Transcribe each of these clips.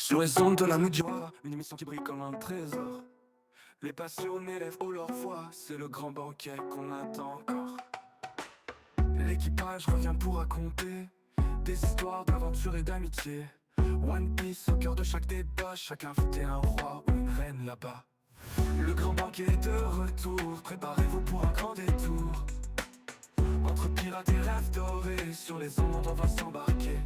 Sur les ondes de la Mugiwara, une émission qui brille comme un trésor. Les passionnés lèvent haut leur voix, c'est le grand banquet qu'on attend encore. L'équipage revient pour raconter des histoires d'aventure et d'amitié. One Piece au cœur de chaque débat, chaque invité un roi ou une reine là-bas. Le grand banquet est de retour, préparez-vous pour un grand détour. Entre pirates et rêves dorés, sur les ondes on va s'embarquer.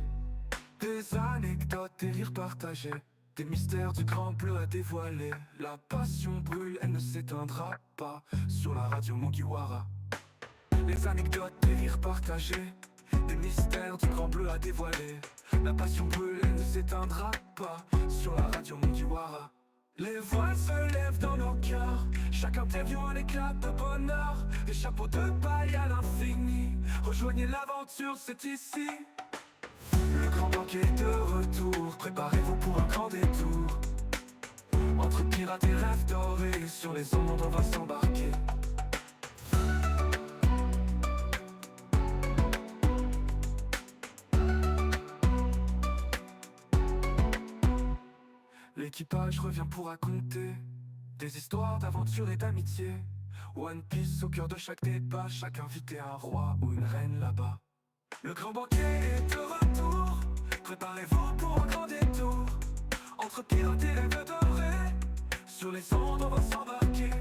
Des anecdotes, des rires partagés, des mystères du grand bleu à dévoiler. La passion brûle, elle ne s'éteindra pas sur la radio Mugiwara. Les anecdotes, des rires partagés, des mystères du grand bleu à dévoiler. La passion brûle, elle ne s'éteindra pas sur la radio Mugiwara. Les voiles se lèvent dans nos cœurs, chaque interview un éclat de bonheur. Des chapeaux de paille à l'infini, rejoignez l'aventure, c'est ici. Le grand banquet est de retour, préparez-vous pour un grand détour. Entre pirates et rêves dorés, sur les ondes on va s'embarquer. L'équipage revient pour raconter des histoires d'aventure et d'amitié. One Piece au cœur de chaque débat, chaque invité un roi ou une reine là-bas. Le grand banquet est de retour, préparez-vous pour un grand détour. Entre pirates et rêves dorés, sur les ondes on va s'embarquer.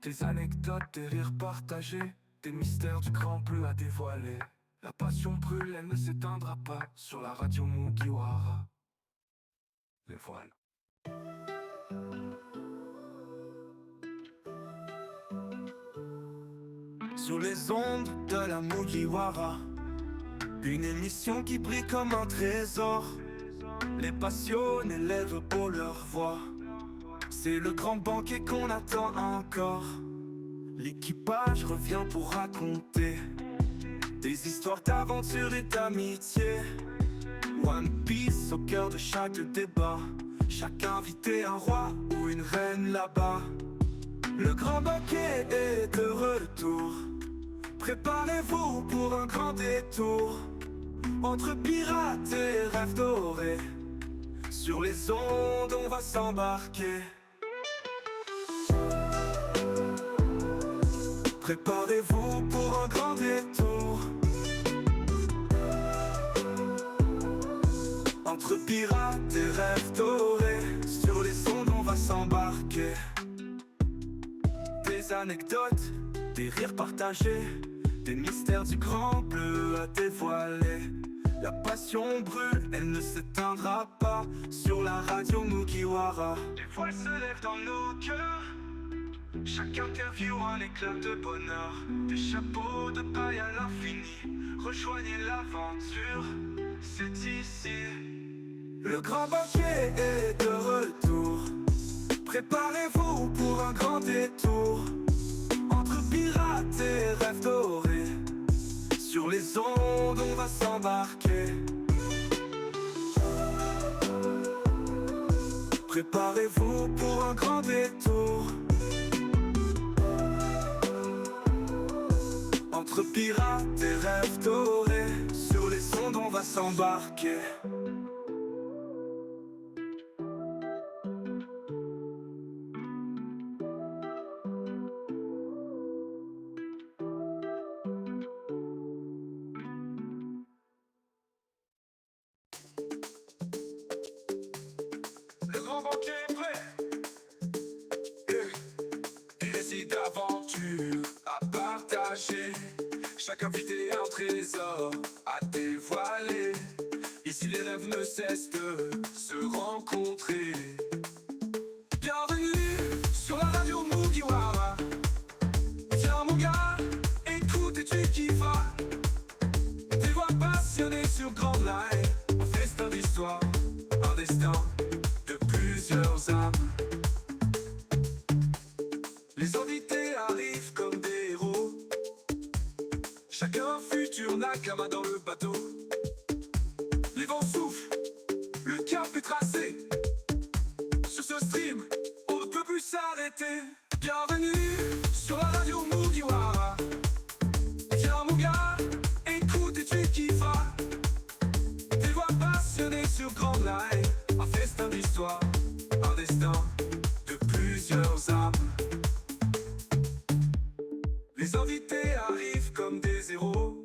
Des anecdotes, des rires partagés, des mystères du grand bleu à dévoiler. La passion brûle, elle ne s'éteindra pas sur la radio Mugiwara. Les voiles. Sur les ondes de la Mugiwara, une émission qui brille comme un trésor. Les passionnés lèvent haut leur voix, c'est le grand banquet qu'on attend encore. L'équipage revient pour raconter des histoires d'aventure et d'amitié. One Piece au cœur de chaque débat, chaque invité un roi ou une reine là-bas. Le grand banquet est de retour, préparez-vous pour un grand détour. Entre pirates et rêves dorés, sur les ondes on va s'embarquer. Préparez-vous pour un grand détour. Entre pirates et rêves dorés, sur les ondes on va s'embarquer. Des anecdotes, des rires partagés, des mystères du grand bleu à dévoiler. La passion brûle, elle ne s'éteindra pas sur la radio Mugiwara. Les voiles se lèvent dans nos cœurs, chaque interview un éclat de bonheur. Des chapeaux de paille à l'infini, rejoignez l'aventure, c'est ici. Le grand banquet est de retour, préparez-vous pour un grand détour. Entre pirates et rêves dorés, sur les ondes on va s'embarquer. Préparez-vous pour un grand détour. Entre pirates et rêves dorés, sur les ondes on va s'embarquer. Le grand banquet est prêt, des récits d'aventure à partager. Chaque invité a un trésor à dévoiler. Ici les rêves ne cessent de se rencontrer. Bienvenue sur la radio Mugiwara. Tiens mon gars, écoute et tu kifferas. Des voix passionnées sur Grand Live, un festin d'histoire, un destin de plusieurs âmes. Les invités arrivent comme des héros, chacun futur Nakama dans le bateau. Les vents soufflent, le cap est tracé. Sur ce stream, on ne peut plus s'arrêter. Bienvenue sur la radio Mugiwara. Tiens mon gars, écoute et tu kifferas. Des voix passionnées sur Grand Live. Un festin d'histoire, un destin de plusieurs âmes. Les invités arrivent comme des héros.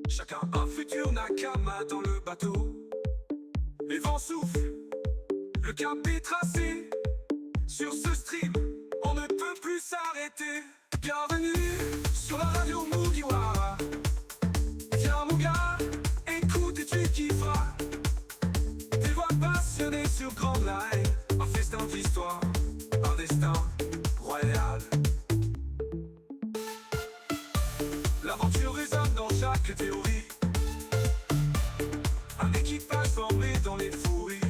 Chacun un futur Nakama dans le bateau. Les vents soufflent, le cap est tracé. Sur ce stream, on ne peut plus s'arrêter. Bienvenue sur la radio Mugiwara. Tiens mon gars, écoute et tu kifferas. Des voix passionnées sur Grand Live. Un festin d'histoire, un destin royal. L'aventure résonne dans chaque théorie. Un équipage formé dans les fouilles.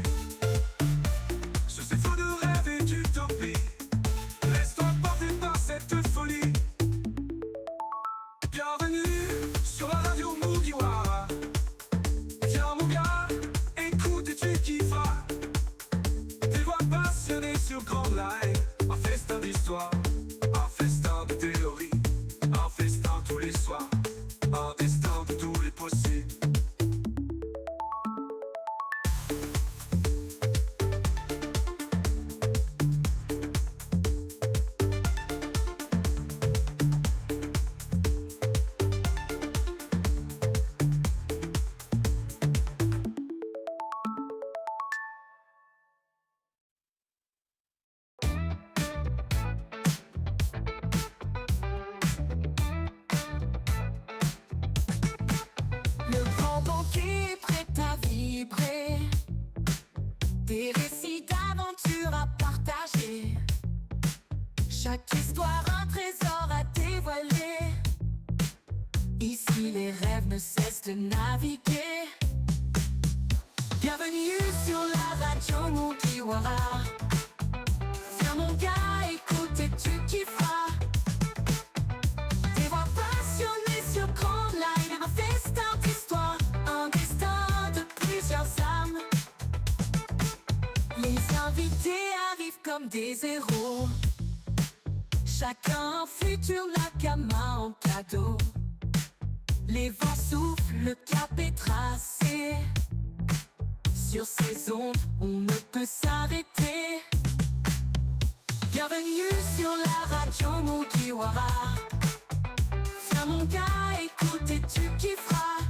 Sur ces flots de rêve et d'utopie. Laisse-toi porter par cette folie. Bienvenue sur la radio Mugiwara. Tiens mon gars, écoute et tu kifferas. Des voix passionnées sur Grand Live. Un festin d'histoire, un festin de théorie. Un festin tous les soirs, un destin de tous les possibles. Le grand banquet est prêt à vibrer. Des récits d'aventure à partager. Chaque histoire un trésor à dévoiler. Ici les rêves ne cessent de naviguer. Bienvenue sur la radio Mugiwara. Viens mon gars, écoute et tu kifferas. Des voix passionnées sur Grand Live. Un festin d'histoire, un destin de plusieurs âmes. Les invités arrivent comme des héros. Chacun un futur Nakama en cadeau. Les vents soufflent, le cap est tracé. Sur ces ondes, on ne peut s'arrêter. Bienvenue sur la radio Mugiwara. Viens mon gars, écoute et tu kifferas.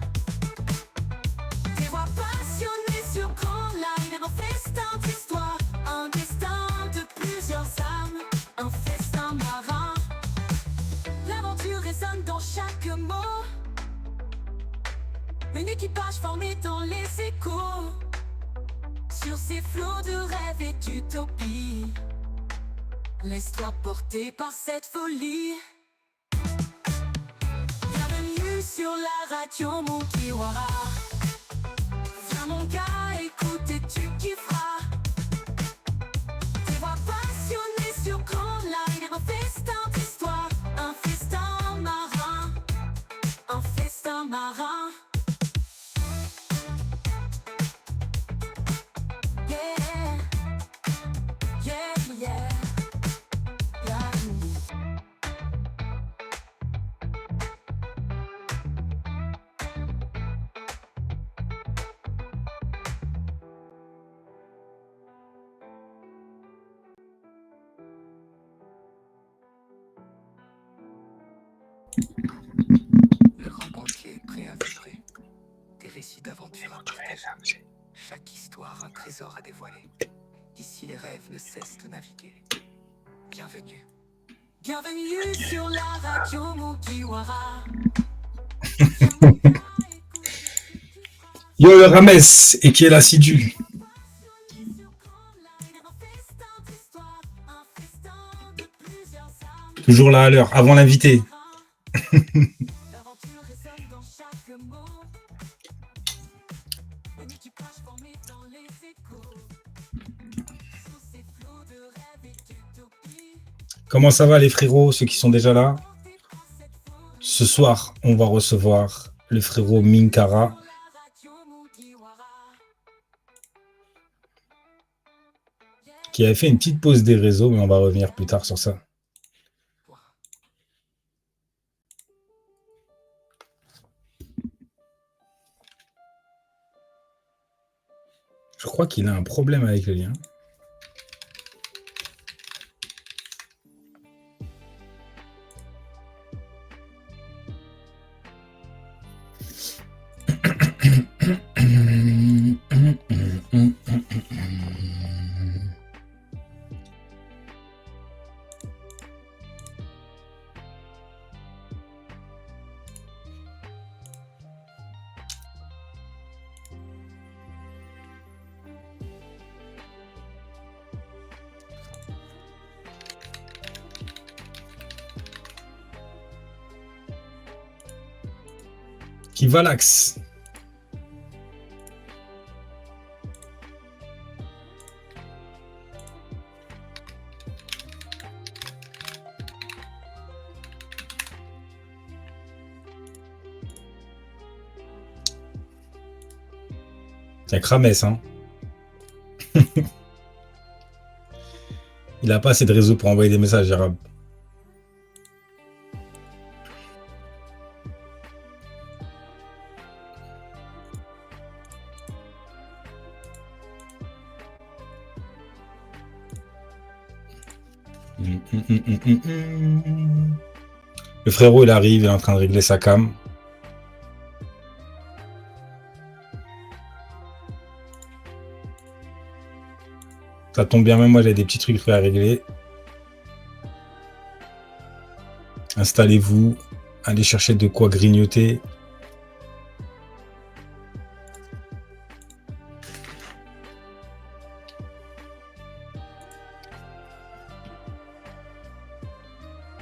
Des voix passionnées sur Grand Live. Un festin d'histoire, un destin de plusieurs âmes. Un festin marin. L'aventure résonne dans chaque mot. Un équipage formé dans les échos. Sur ces flots de rêve et d'utopie. Laisse-toi porter par cette folie. Bienvenue sur la radio Mugiwara. Viens mon gars, écoute et tu kifferas. Des voix passionnées sur Grand Live. Un festin d'histoire, un festin marin. Un festin marin. Yeah, yeah, yeah. Le grand banquier est prêt à vibrer. Des récits d'aventure à partager. Chaque histoire un trésor à dévoiler. Ici les rêves ne cessent de naviguer. Bienvenue. Bienvenue sur la radio Mugiwara. Yo le Rames, et qui est l'assidu. Toujours là à l'heure, avant l'invité. Comment ça va les frérots, ceux qui sont déjà là? Ce soir, on va recevoir le frérot Minkara. qui avait fait une petite pause des réseaux, mais on va revenir plus tard sur ça. Je crois qu'il a un problème avec le lien. Qui va l'axe. C'est Kramès, hein. Il a pas assez de réseau pour envoyer des messages arabes. Le frérot, il arrive, il est en train de régler sa cam. Ça tombe bien, même moi, j'ai des petits trucs à régler. Installez-vous, allez chercher de quoi grignoter.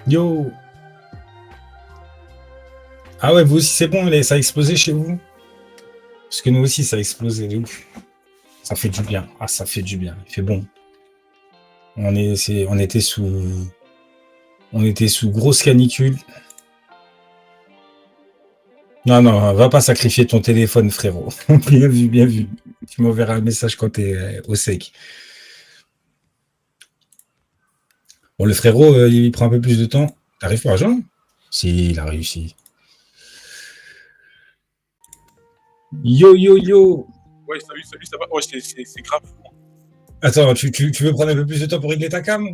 Yo! Ah ouais, vous aussi, c'est bon, ça a explosé chez vous? Parce que nous aussi, ça a explosé de ouf. Ça fait du bien. Ah, ça fait du bien. Il fait bon. On était sous grosse canicule. Non, non, va pas sacrifier ton téléphone, frérot. Bien vu, bien vu. Tu m'enverras un message quand t'es au sec. Bon, le frérot, il prend un peu plus de temps. T'arrives pas à rejoindre? Si, il a réussi. Yo, yo, yo! Ouais, salut, ça va? Ouais, c'est grave. Attends, tu veux prendre un peu plus de temps pour régler ta cam?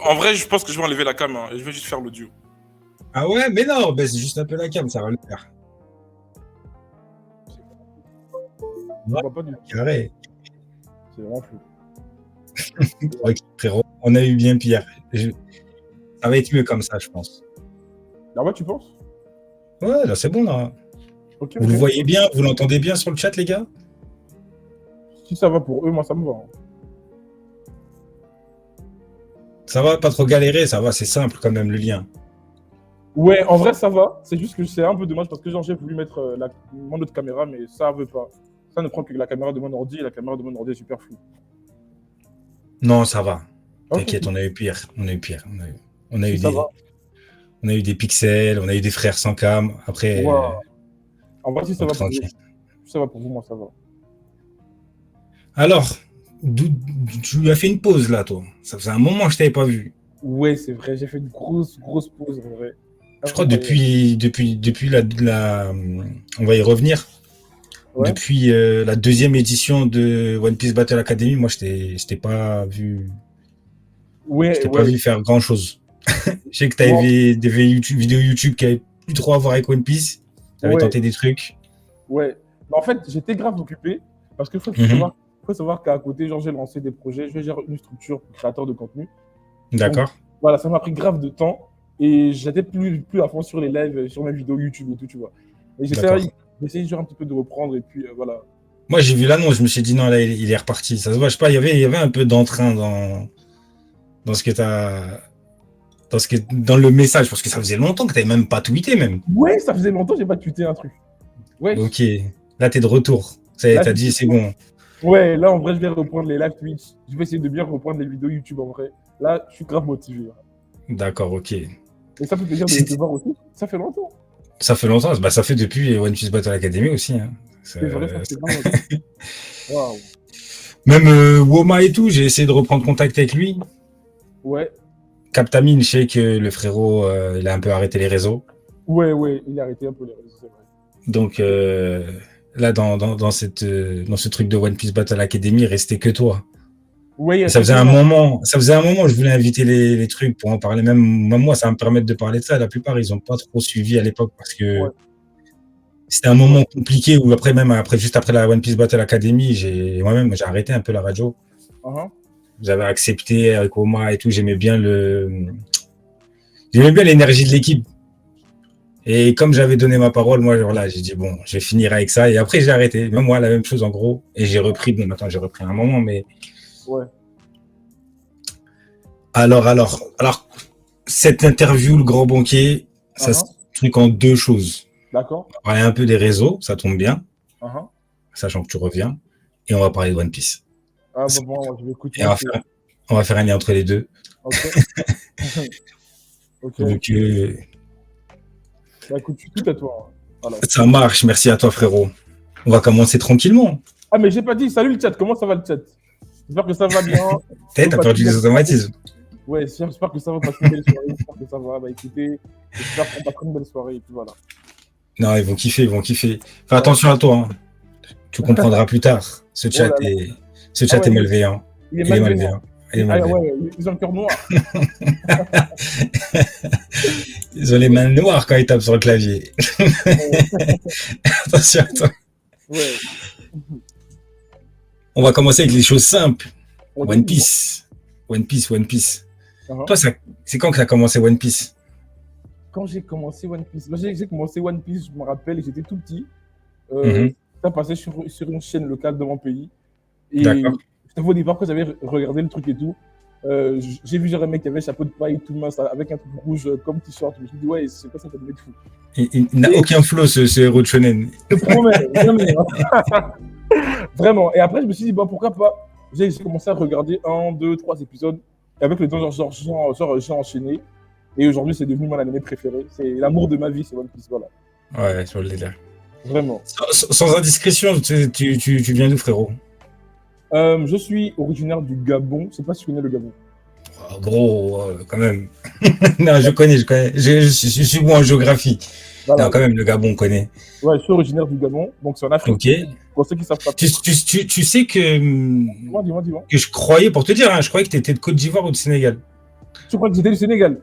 En vrai, je pense que je vais enlever la cam, hein, et je vais juste faire l'audio. Ah ouais, mais non, baisse juste un peu la cam, ça va le faire. On voit pas du tout. Carré. C'est vraiment fou. Ok, frérot, on a eu bien pire. Ça va être mieux comme ça, je pense. Ah ouais, tu penses? Ouais, là, c'est bon, là. Ok, Vous ok. le voyez bien, vous l'entendez bien sur le chat, les gars? Si ça va pour eux, moi ça me va. Hein. Ça va, pas trop galérer, ça va, c'est simple quand même, le lien. Ouais, en vrai ça va. C'est juste que c'est un peu dommage parce que j'ai voulu mettre mon autre caméra, mais ça veut pas. Ça ne prend que la caméra de mon ordi et la caméra de mon ordi est super floue. Non, ça va. Ok, T'inquiète, ok. on a eu pire. On a eu pire. On a eu Ça des... va. On a eu des pixels, on a eu des frères sans cam. Après, Ouais. En vrai, si ça donc va pour vous, tranquille. si ça va pour vous, moi ça va. Alors, tu as fait une pause là, toi. Ça faisait un moment que je t'avais pas vu. Ouais, c'est vrai, j'ai fait une grosse pause en vrai. Je crois depuis on va y revenir. Ouais. Depuis la deuxième édition de One Piece Battle Academy, moi je t'ai pas vu. Ouais, Je t'ai ouais. pas vu faire grand chose. Je sais que tu avais des vidéos YouTube qui avaient plus trop à voir avec One Piece. Tu avais Ouais. tenté des trucs. Ouais. Mais en fait, j'étais grave occupé parce qu'il faut savoir qu'à côté, genre, j'ai lancé des projets, je gère une structure pour créateur de contenu. D'accord. Voilà, ça m'a pris grave de temps et j'étais plus à fond sur les lives, sur mes vidéos YouTube et tout, tu vois. Et j'essaie genre un petit peu de reprendre et puis voilà. Moi, j'ai vu l'annonce, je me suis dit non, là, il est reparti. Ça se voit, je sais pas, il y avait un peu d'entrain dans ce que t'as. Dans le message, parce que ça faisait longtemps que t'avais même pas tweeté, même. Ouais, ça faisait longtemps que j'ai pas tweeté un truc. Ouais. Ok, là, t'es de retour. Là, T'as dit, c'est bon. Ouais, là, en vrai, je vais reprendre les live Twitch. Je vais essayer de bien reprendre les vidéos YouTube en vrai. Là, je suis grave motivé. D'accord, ok. Et ça fait plaisir de te voir aussi. Ça fait longtemps. Ça fait longtemps, bah, ça fait depuis One Piece Battle Academy aussi. Hein. C'est vrai, ça fait longtemps. Waouh. Même Woma et tout, j'ai essayé de reprendre contact avec lui. Ouais, Captamine, je sais que le frérot, il a un peu arrêté les réseaux. ouais, il a arrêté un peu les réseaux, c'est vrai. Donc là, dans dans ce truc de One Piece Battle Academy, il restait que toi. Ouais, il y Et a ça faisait un certainement. moment, je voulais inviter les trucs pour en parler. Même moi, ça va me permettre de parler de ça. La plupart, ils ont pas trop suivi à l'époque parce Ouais, que c'était un ouais. moment compliqué où juste après la One Piece Battle Academy, moi-même, j'ai arrêté un peu la radio. Uh-huh. J'avais accepté avec Oma et tout. J'aimais bien l'énergie de l'équipe. Et comme j'avais donné ma parole, moi, voilà, j'ai dit, bon, je vais finir avec ça. Et après, j'ai arrêté. Même moi, la même chose, en gros. Et j'ai repris. Bon, maintenant, j'ai repris un moment, mais. Ouais. Alors, cette interview, le grand banquier, ça se Uh-huh. truc en deux choses. D'accord. On va parler un peu des réseaux, ça tombe bien, Uh-huh. sachant que tu reviens. Et on va parler de One Piece. Ah, bah bon, je vais écouter. Et on va faire un lien entre les deux. Ok. Ok. Donc, Bah, écoute, je suis tout à toi, hein. Alors. ça marche. Merci à toi, frérot. On va commencer tranquillement. Ah, mais j'ai pas dit, salut le chat, comment ça va le chat? J'espère que ça va bien. T'as Vous perdu passez une les belle automatismes. soirée. Ouais, j'espère que ça va passer une belle soirée. J'espère que ça va. Bah écoutez, j'espère qu'on passera une belle soirée et puis voilà. Non, ils vont kiffer, ils vont kiffer. Fais Ouais. attention à toi, hein. Tu comprendras plus tard. Ce Oh chat là là. ce Ah chat ouais, est malveillant. il est Il est malveillant. malveillant. Il est Ah malveillant. ouais, ils ont le cœur noir. Ils ont les mains noires quand ils tapent sur le clavier. Ouais. Attention à toi. Ouais. On va commencer avec les choses simples. Ok, One dis-moi. Piece. One Piece, One Piece. Uh-huh. Toi, c'est quand que ça a commencé One Piece? Quand j'ai commencé One Piece, moi, j'ai commencé One Piece, je me rappelle, j'étais tout petit. Mhm. Ça passait sur une chaîne locale de mon pays. Et D'accord. je t'avoue, au départ, quand j'avais regardé le truc et tout, j'ai vu genre un mec qui avait un chapeau de paille tout mince avec un truc rouge comme t-shirt. Je me suis dit, ouais, c'est quoi ça, ça devait être fou. Il n'a Et aucun flow, ce héros de shonen. je te promets, jamais, hein. Vraiment. Et après, je me suis dit, bon, pourquoi pas. J'ai commencé à regarder 1, 2, 3 épisodes. Et avec le temps, j'ai enchaîné. Et aujourd'hui, c'est devenu mon anime préféré. C'est l'amour de ma vie, c'est One Piece. Voilà. Ouais, sur le délire. Vraiment. Sans indiscrétion, tu viens d'où, frérot? Je suis originaire du Gabon. Je sais pas si tu connais le Gabon. Oh, gros, quand même. Non, je connais. Je suis bon en géographie. Voilà. Non, quand même, le Gabon, on connaît. Ouais, je suis originaire du Gabon. Donc, c'est en Afrique. Ok. Pour ceux qui savent pas. Tu sais Dis-moi. que je croyais, pour te dire, hein, je croyais que tu étais de Côte d'Ivoire ou de Sénégal. Tu crois que j'étais du Sénégal?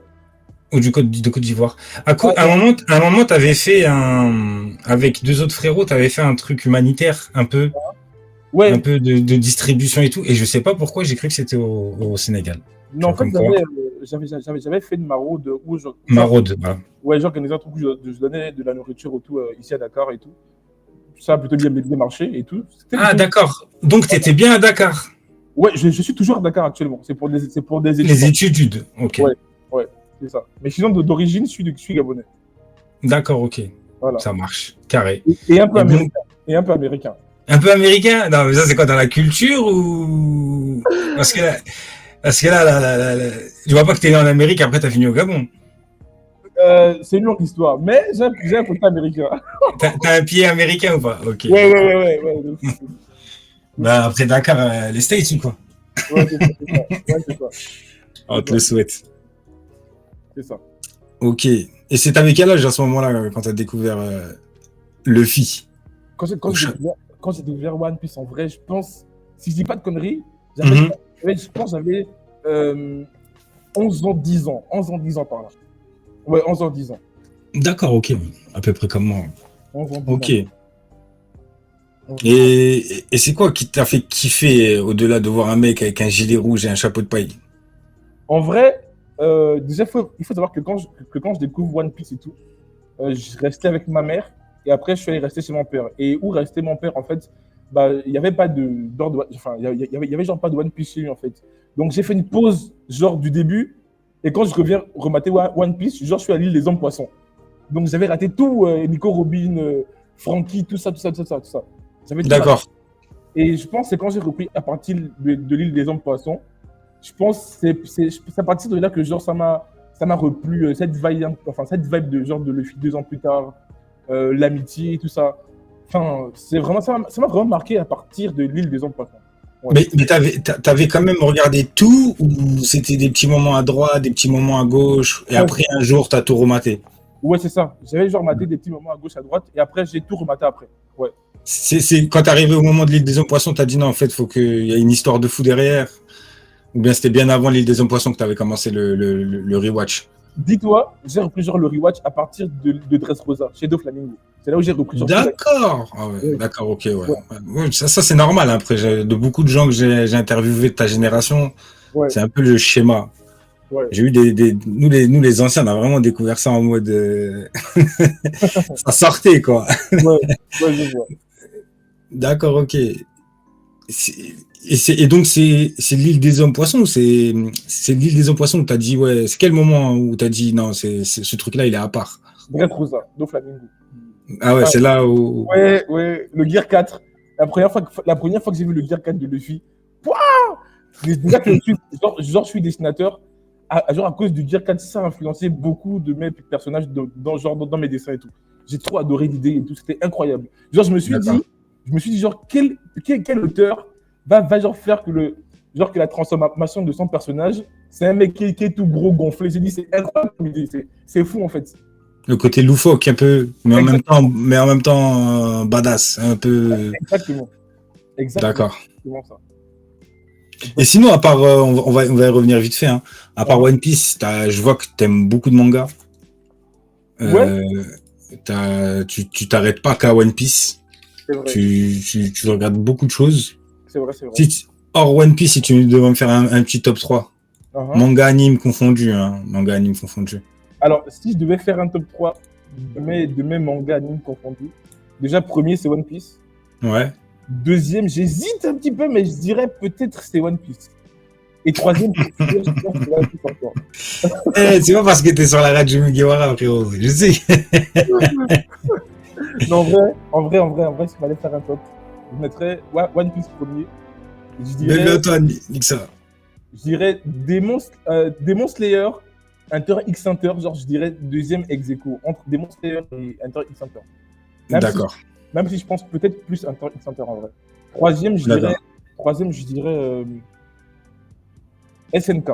Ou de Côte d'Ivoire. À Ah, un moment, t'avais fait avec deux autres frérots, t'avais fait un truc humanitaire, un ouais. peu de distribution et tout. Et je sais pas pourquoi, j'ai cru que c'était au Sénégal. Non, en fait, Comme quoi. j'avais fait une maraude où Maraude, voilà. ouais, j'organisais un truc où je donnais de la nourriture et tout ici à Dakar et tout. Ça a plutôt bien marché et tout. Ah, d'accord. Donc, t'étais bien à Dakar. Ouais, je suis toujours à Dakar actuellement. C'est pour des études. Les études. Ok. Ouais, c'est ça. Mais sinon, d'origine, je suis gabonais. D'accord, ok. Voilà. Ça marche. Carré. Et un peu Et américain. donc, Et un peu américain. un peu américain? Non, mais ça, c'est quoi, dans la culture ou. Parce que là, je vois pas que t'es né en Amérique, après t'as fini au Gabon. C'est une longue histoire, mais j'ai un côté américain. T'as un pied américain ou pas? Ok. Ouais. Bah, après Dakar, les States ou quoi? Ouais, c'est ça. Ouais, c'est ça. On te le souhaite. C'est ça. Ok. Et c'est avec quel âge à ce moment-là, quand t'as découvert Luffy? Quand j'ai découvert One Piece en vrai, je pense, si je dis pas de conneries, Mhm. je pense que j'avais 11 ans, 10 ans. 11 ans, 10 ans par là. Ouais, 11 ans, 10 ans. D'accord, ok. À peu près comme moi. 11 ans, 10 Ok. ans. Et c'est quoi qui t'a fait kiffer au-delà de voir un mec avec un gilet rouge et un chapeau de paille? En vrai, déjà, il faut savoir que quand je découvre One Piece et tout, je restais avec ma mère et après, je suis allé rester chez mon père. Et où restait mon père, en fait, bah, il n'y avait pas d'ordre, enfin, il y avait genre pas de One Piece chez lui, en fait. Donc, j'ai fait une pause, genre du début, et quand je reviens remater One Piece, genre, je suis à l'île des hommes poissons. Donc, j'avais raté tout, Nico Robin, Frankie, tout ça. J'avais tout raté. D'accord. Et je pense que c'est quand j'ai repris à partir de l'île des hommes poissons, je pense que c'est à partir de là que genre ça m'a replu cette vibe de genre de Luffy 2 ans plus tard, l'amitié et tout ça. Enfin, c'est vraiment ça m'a vraiment marqué à partir de l'île des hommes poissons. Ouais. Mais t'avais quand même regardé tout ou c'était des petits moments à droite, des petits moments à gauche et Ouais, après un jour t'as tout rematé? ouais, c'est ça. J'avais genre maté des petits moments à gauche, à droite, et après, j'ai tout rematé après. Ouais. C'est quand t'es arrivé au moment de l'île des hommes poissons, t'as dit non, en fait, faut qu'il y ait une histoire de fou derrière. Ou bien c'était bien avant l'île des hommes poissons que t'avais commencé le rewatch. Dis-toi, j'ai repris genre le rewatch à partir de Dressrosa, chez Doflamingo. C'est là où j'ai repris genre. D'accord. Ah ouais, Ouais. d'accord, ok, ouais. Ouais. Ouais, ça c'est normal. Après, de beaucoup de gens que j'ai interviewés de ta génération, Ouais. c'est un peu le schéma. Ouais. J'ai eu nous les anciens, on a vraiment découvert ça en mode ça sortait quoi. Ouais, ouais, je vois. D'accord, ok. Et donc c'est l'île des hommes poissons ou c'est l'île des hommes poissons où t'as dit ouais, c'est quel moment où t'as dit non, ce truc-là il est à part. Dressrosa, Doflamingo. Ah ouais, Ah, c'est là où ouais, ouais, le Gear 4. La première fois que j'ai vu le Gear 4 de Luffy, pouah, déjà que je suis dessinateur, genre à cause du Gear 4, ça a influencé beaucoup de mes personnages dans mes dessins et tout. J'ai trop adoré l'idée et tout, c'était incroyable. Genre, D'accord. je me suis dit, genre, quel auteur va genre faire que la transformation de son personnage, c'est un mec qui est tout gros gonflé. J'ai dit, c'est incroyable comme idée, c'est fou en fait. Le côté loufoque un peu, mais en même temps badass, un peu. Exactement. Exactement. D'accord. Exactement ça. Et sinon, à part, on va y revenir vite fait, hein. À part One Piece, je vois que t'aimes beaucoup de mangas. Ouais, Tu t'arrêtes pas qu'à One Piece. c'est vrai. Tu regardes beaucoup de choses. C'est vrai, c'est vrai. Hors One Piece, si tu devais me faire un petit top 3, Uh-huh. manga anime confondu, hein. Manga anime confondu. Alors, si je devais faire un top 3 de mes mangas animes confondus, déjà, premier, c'est One Piece. Ouais. Deuxième, j'hésite un petit peu, mais je dirais peut-être c'est One Piece. Et troisième, je dirais c'est One Piece encore. C'est pas parce que t'es sur la radio Mugiwara, frérot. Je sais. Non, en vrai, s'il fallait faire un top, je mettrais One Piece premier. Je Bébé dirais, Antoine, nique ça. Demon Slayer, Hunter x Hunter, genre je dirais deuxième ex aequo entre Demon Slayer et Hunter x Hunter. D'accord. Même si je pense peut-être plus Hunter x Hunter en vrai. Troisième, je dirais SNK.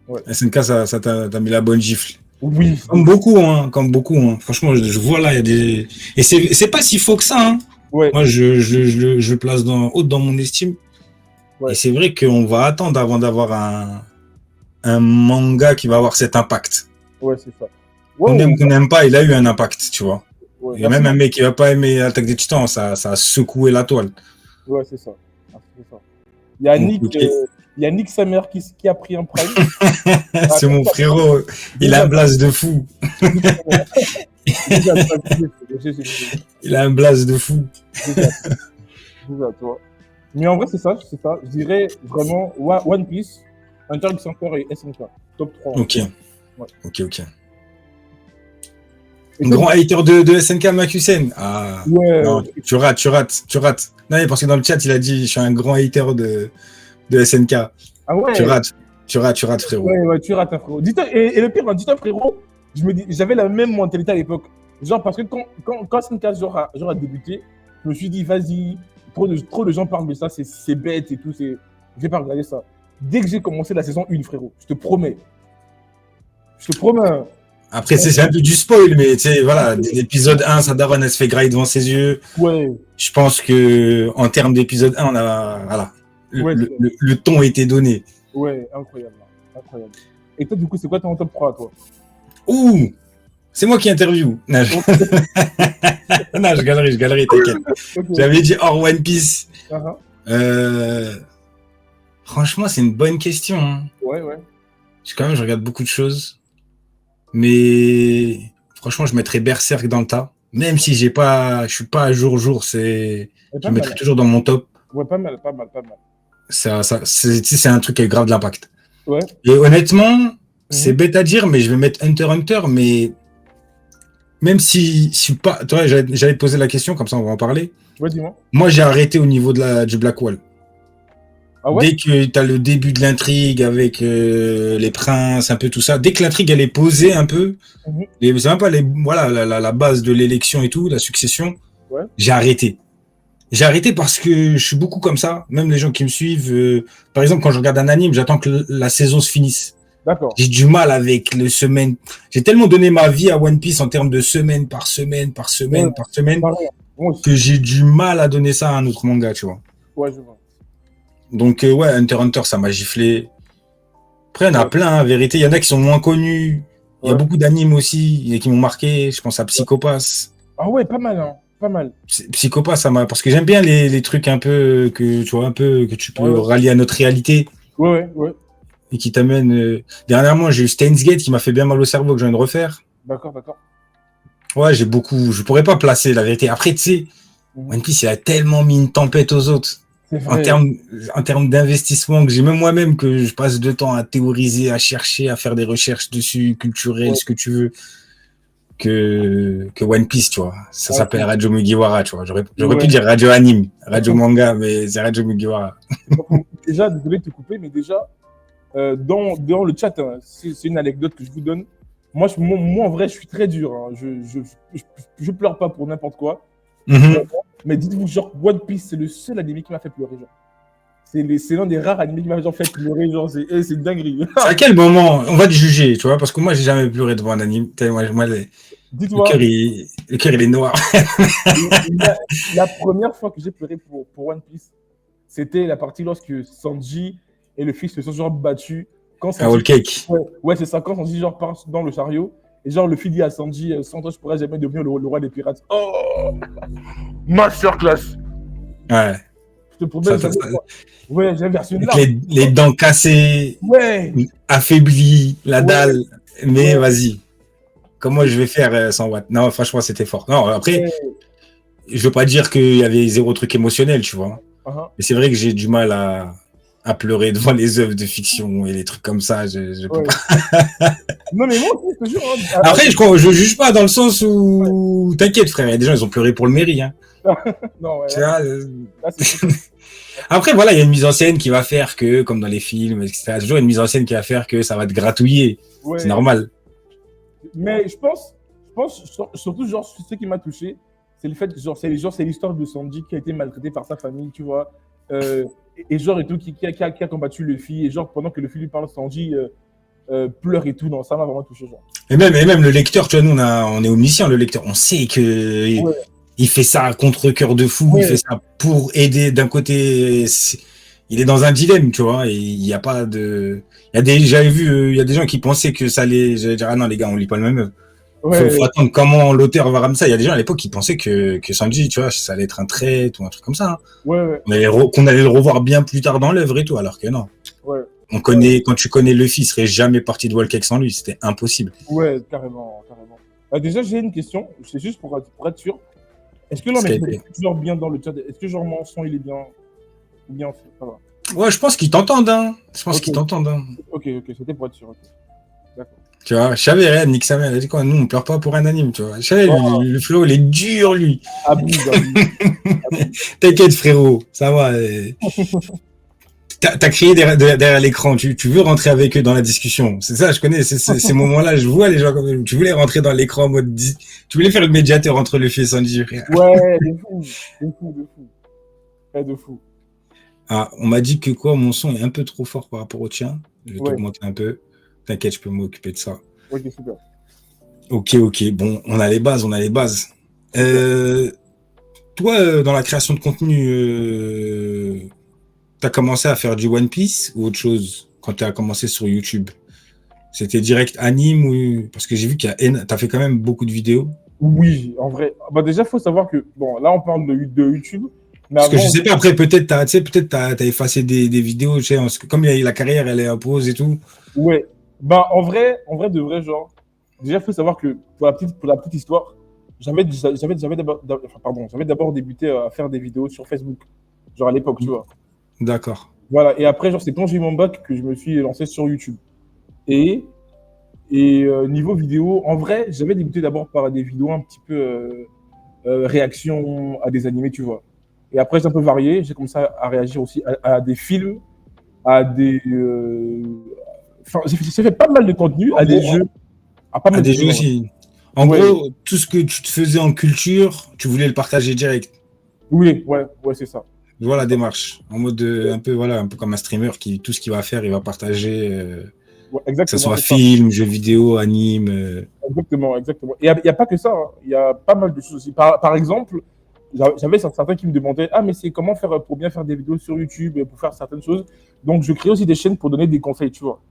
Ouais. SNK, ça t'a mis la bonne gifle. Oui. Comme beaucoup, hein. Comme beaucoup, hein. Franchement, je vois là, il y a des. Et c'est pas si faux que ça, hein. Ouais. Moi, je le place haut dans mon estime. Ouais. Et c'est vrai qu'on va attendre avant d'avoir un manga qui va avoir cet impact. Ouais, c'est ça. Qu'on Ouais, aime, qu'on n'aime pas, il a eu un impact, tu vois. ouais. Il y a même un mec qui va pas aimer Attaque des Titans, ça a secoué la toile. Ouais, c'est ça. Ah, c'est ça. Il y a Nick, Ok. il y a Nick Summer qui a pris un prime. C'est mon frérot, il a un blaze de fou. Il a un blaze de fou. Déjà, toi. Mais en vrai, c'est ça. Je dirais vraiment One Piece, Hunter x Hunter et SNK. Top 3. Ok. Ouais. Ok. Et Grand hater de SNK Makusen. Ah. Ouais. Non, tu rates. Non, mais parce que dans le chat, il a dit je suis un grand hater de SNK. Ah ouais. Tu rates, frérot. Ouais, tu rates, hein, frérot. Et le pire, dis-toi, frérot, j'avais la même mentalité à l'époque. Genre, parce que quand SNK genre a débuté, je me suis dit, vas-y, trop de gens parlent de ça, c'est bête et tout, je vais pas regarder ça. Dès que j'ai commencé la saison 1, frérot, je te promets. Hein. Après, c'est un peu du spoil, mais tu sais, voilà, l'épisode 1, sa daronne, elle se fait grailler devant ses yeux. Ouais. Je pense que en termes d'épisode 1, on a, voilà, le ton a été donné. Ouais, incroyable. Et toi, du coup, c'est quoi ton top 3, toi? Ouh, c'est moi qui interview. Non, non, je galerie, t'inquiète. Okay. J'avais dit hors One Piece. Uh-huh. Franchement, c'est une bonne question. Hein. Ouais. Quand même, je regarde beaucoup de choses. Mais franchement, je mettrais Berserk dans le tas. Même si je suis pas à jour, je mettrais toujours dans mon top. Ouais, pas mal. C'est un truc qui a grave de l'impact. Ouais. Et honnêtement, c'est bête à dire, mais je vais mettre Hunter x Hunter, mais même si je suis pas, tu vois, j'allais te poser la question, comme ça on va en parler. Ouais, dis-moi. Moi, j'ai arrêté au niveau du Black Wall. Ah ouais? Dès que tu as le début de l'intrigue avec les princes, un peu tout ça, dès que l'intrigue elle est posée un peu, c'est même pas la base de l'élection et tout, la succession, j'ai arrêté. J'ai arrêté parce que je suis beaucoup comme ça. Même les gens qui me suivent, par exemple, quand je regarde un anime, j'attends que la saison se finisse. D'accord. J'ai du mal avec le semaine. J'ai tellement donné ma vie à One Piece en termes de semaine par semaine par Ouais, semaine par semaine pareil. Moi aussi. que j'ai du mal à donner ça à un autre manga, tu vois. Ouais, je vois. Donc, ouais, Hunter x Hunter, ça m'a giflé. Après, il y en a Ouais. plein, en vérité. Il y en a qui sont moins connus. Il y a Ouais. beaucoup d'animes aussi qui m'ont marqué. Je pense à Psychopass. Ah ouais, pas mal, hein. Pas mal. Psychopass, ça m'a. Parce que j'aime bien les trucs un peu que tu vois, un peu que tu peux Ouais, ouais. rallier à notre réalité Ouais, ouais, ouais. et qui t'amène. Dernièrement, j'ai eu Steins Gate qui m'a fait bien mal au cerveau que je viens de refaire. D'accord, d'accord. Ouais, j'ai beaucoup. Je pourrais pas placer la vérité. Après, tu sais, Mhm. One Piece, il a tellement mis une tempête aux autres. C'est En vrai. termes, en termes d'investissement, que j'ai même moi-même que je passe de temps à théoriser, à chercher, à faire des recherches dessus, culturelles, Ouais. ce que tu veux, que One Piece, tu vois. Ça Ouais, s'appelle Radio Mugiwara, tu vois. J'aurais pu ouais. dire Radio Anime, Radio Manga, mais c'est Radio Mugiwara. Déjà, désolé de te couper, mais déjà, dans le chat, hein, c'est une anecdote que je vous donne. Moi, en vrai, je suis très dur. Hein. Je pleure pas pour n'importe quoi. Mhm. Mais dites-vous, genre, One Piece, c'est le seul anime qui m'a fait pleurer. Genre. C'est l'un des rares animés qui m'a genre, fait pleurer. Genre, c'est une dinguerie. À quel moment on va te juger, tu vois, parce que moi, j'ai jamais pleuré devant un anime. Moi, le Dis-toi, cœur, il est noir. la première fois que j'ai pleuré pour One Piece, c'était la partie lorsque Sanji et le fils se sont genre battus. Quand Un Sanji whole cake. Ouais, c'est ça. Quand Sanji genre part dans le chariot et genre le fils dit à Sanji, sans toi je pourrais jamais devenir le roi des pirates. Oh, masterclass. Ouais. Je te promets, Ça, ouais, j'ai versé une avec larme. les dents cassées, Ouais, affaiblies, la ouais, dalle. Mais ouais, vas-y. Comment je vais faire sans Watt? Non, franchement, c'était fort. Non, après, ouais. je veux pas dire qu'il y avait zéro truc émotionnel, tu vois. Uh-huh. Mais c'est vrai que j'ai du mal à pleurer devant les œuvres de fiction et les trucs comme ça. Je peux Ouais. pas. Non mais moi aussi, je te jure. Hein, Après, je juge pas dans le sens où, t'inquiète, frère, il y a des gens, ils ont pleuré pour le mairie, hein. non, ouais, Tu vois, là, c'est Après, voilà, il y a une mise en scène qui va faire que, comme dans les films, etc., toujours une mise en scène qui va faire que ça va te gratouiller. ouais. C'est normal. Mais je pense surtout, genre, ce qui m'a touché, c'est le fait que, genre, c'est l'histoire de Sanji qui a été maltraité par sa famille, tu vois. Et genre, et tout, qui a combattu Luffy. Et genre, pendant que Luffy lui parle, Sanji pleure et tout. Non, ça m'a vraiment touché, genre. Et même le lecteur, tu vois, nous, on est omniscient, le lecteur. On sait que Ouais, il fait ça à contre-cœur de fou, il ouais, fait ça pour aider. D'un côté, il est dans un dilemme, tu vois, et il n'y a pas de. J'avais vu, il y a des gens qui pensaient que ça allait. J'allais dire, ah non, les gars, on lit pas le même. ouais, Faut attendre comment l'auteur va ramener ça. Il y a des gens à l'époque qui pensaient que Sanji, tu vois, ça allait être un trait ou un truc comme ça. Hein. ouais, Qu'on allait le revoir bien plus tard dans l'œuvre et tout, alors que non. ouais, Quand tu connais Luffy, il serait jamais parti de Whole Cake sans lui, c'était impossible. ouais, carrément, carrément. Déjà, j'ai une question, c'est juste pour être sûr. Est-ce que là, Skype. mais toujours bien dans le chat? Est-ce que genre mon son, il est bien fait? Ça va. Ouais, je pense qu'ils t'entendent, hein. Je pense Ok. qu'ils t'entendent, hein. Ok, c'était pour être sûr. Ok. D'accord. Tu vois, je savais, regarde, Nick Samuel, elle a dit quoi? Nous, on pleure pas pour un anime, tu vois. Je savais, Oh. le flow, il est dur, lui. Abuse. T'inquiète, frérot, ça va. T'as crié derrière l'écran, tu veux rentrer avec eux dans la discussion. C'est ça, je connais ces moments-là, je vois les gens comme eux. Tu voulais rentrer dans l'écran en mode. Tu voulais faire le médiateur entre Luffy et Sanji. Ouais, de fou. Ouais, de fou. Ah, on m'a dit que quoi, mon son est un peu trop fort par rapport au tien. Je vais Ouais. t'augmenter un peu. T'inquiète, je peux m'occuper de ça. Ok, super. Ok. Bon, on a les bases. Toi, dans la création de contenu, t'as commencé à faire du One Piece ou autre chose quand t'as commencé sur YouTube? C'était direct anime ou... Parce que j'ai vu t'as fait quand même beaucoup de vidéos. Oui, en vrai. Bah, déjà, il faut savoir que, bon, là, on parle de YouTube. Mais Parce que avant, je sais pas, après, peut-être t'as effacé des vidéos, tu sais, parce que comme la carrière, elle est en pause et tout. ouais. Bah, en vrai, de vrai, genre, déjà, il faut savoir que, pour la petite histoire, j'avais d'abord débuté à faire des vidéos sur Facebook. Genre, à l'époque, tu vois. D'accord. Voilà. Et après, genre, c'est quand j'ai eu mon bac que je me suis lancé sur YouTube. Et niveau vidéo, en vrai, j'avais débuté d'abord par des vidéos un petit peu réaction à des animés, tu vois. Et après, j'ai un peu varié. J'ai commencé à réagir aussi à des films, à des. Enfin, j'ai fait pas mal de contenu, à des jeux. À pas mal de Des jeux choses. aussi. En Ouais. gros, tout ce que tu te faisais en culture, tu voulais le partager direct. Oui, ouais, c'est ça. Je vois la démarche. En mode un peu comme un streamer qui, tout ce qu'il va faire, il va partager, Ouais, que ce exactement, soit c'est ça. film, jeux vidéo, anime. Exactement, exactement. Et il y a pas que ça, hein. Il y a pas mal de choses aussi. Par exemple, j'avais certains qui me demandaient, ah, mais c'est comment faire pour bien faire des vidéos sur YouTube, pour faire certaines choses. Donc, je crée aussi des chaînes pour donner des conseils, tu vois.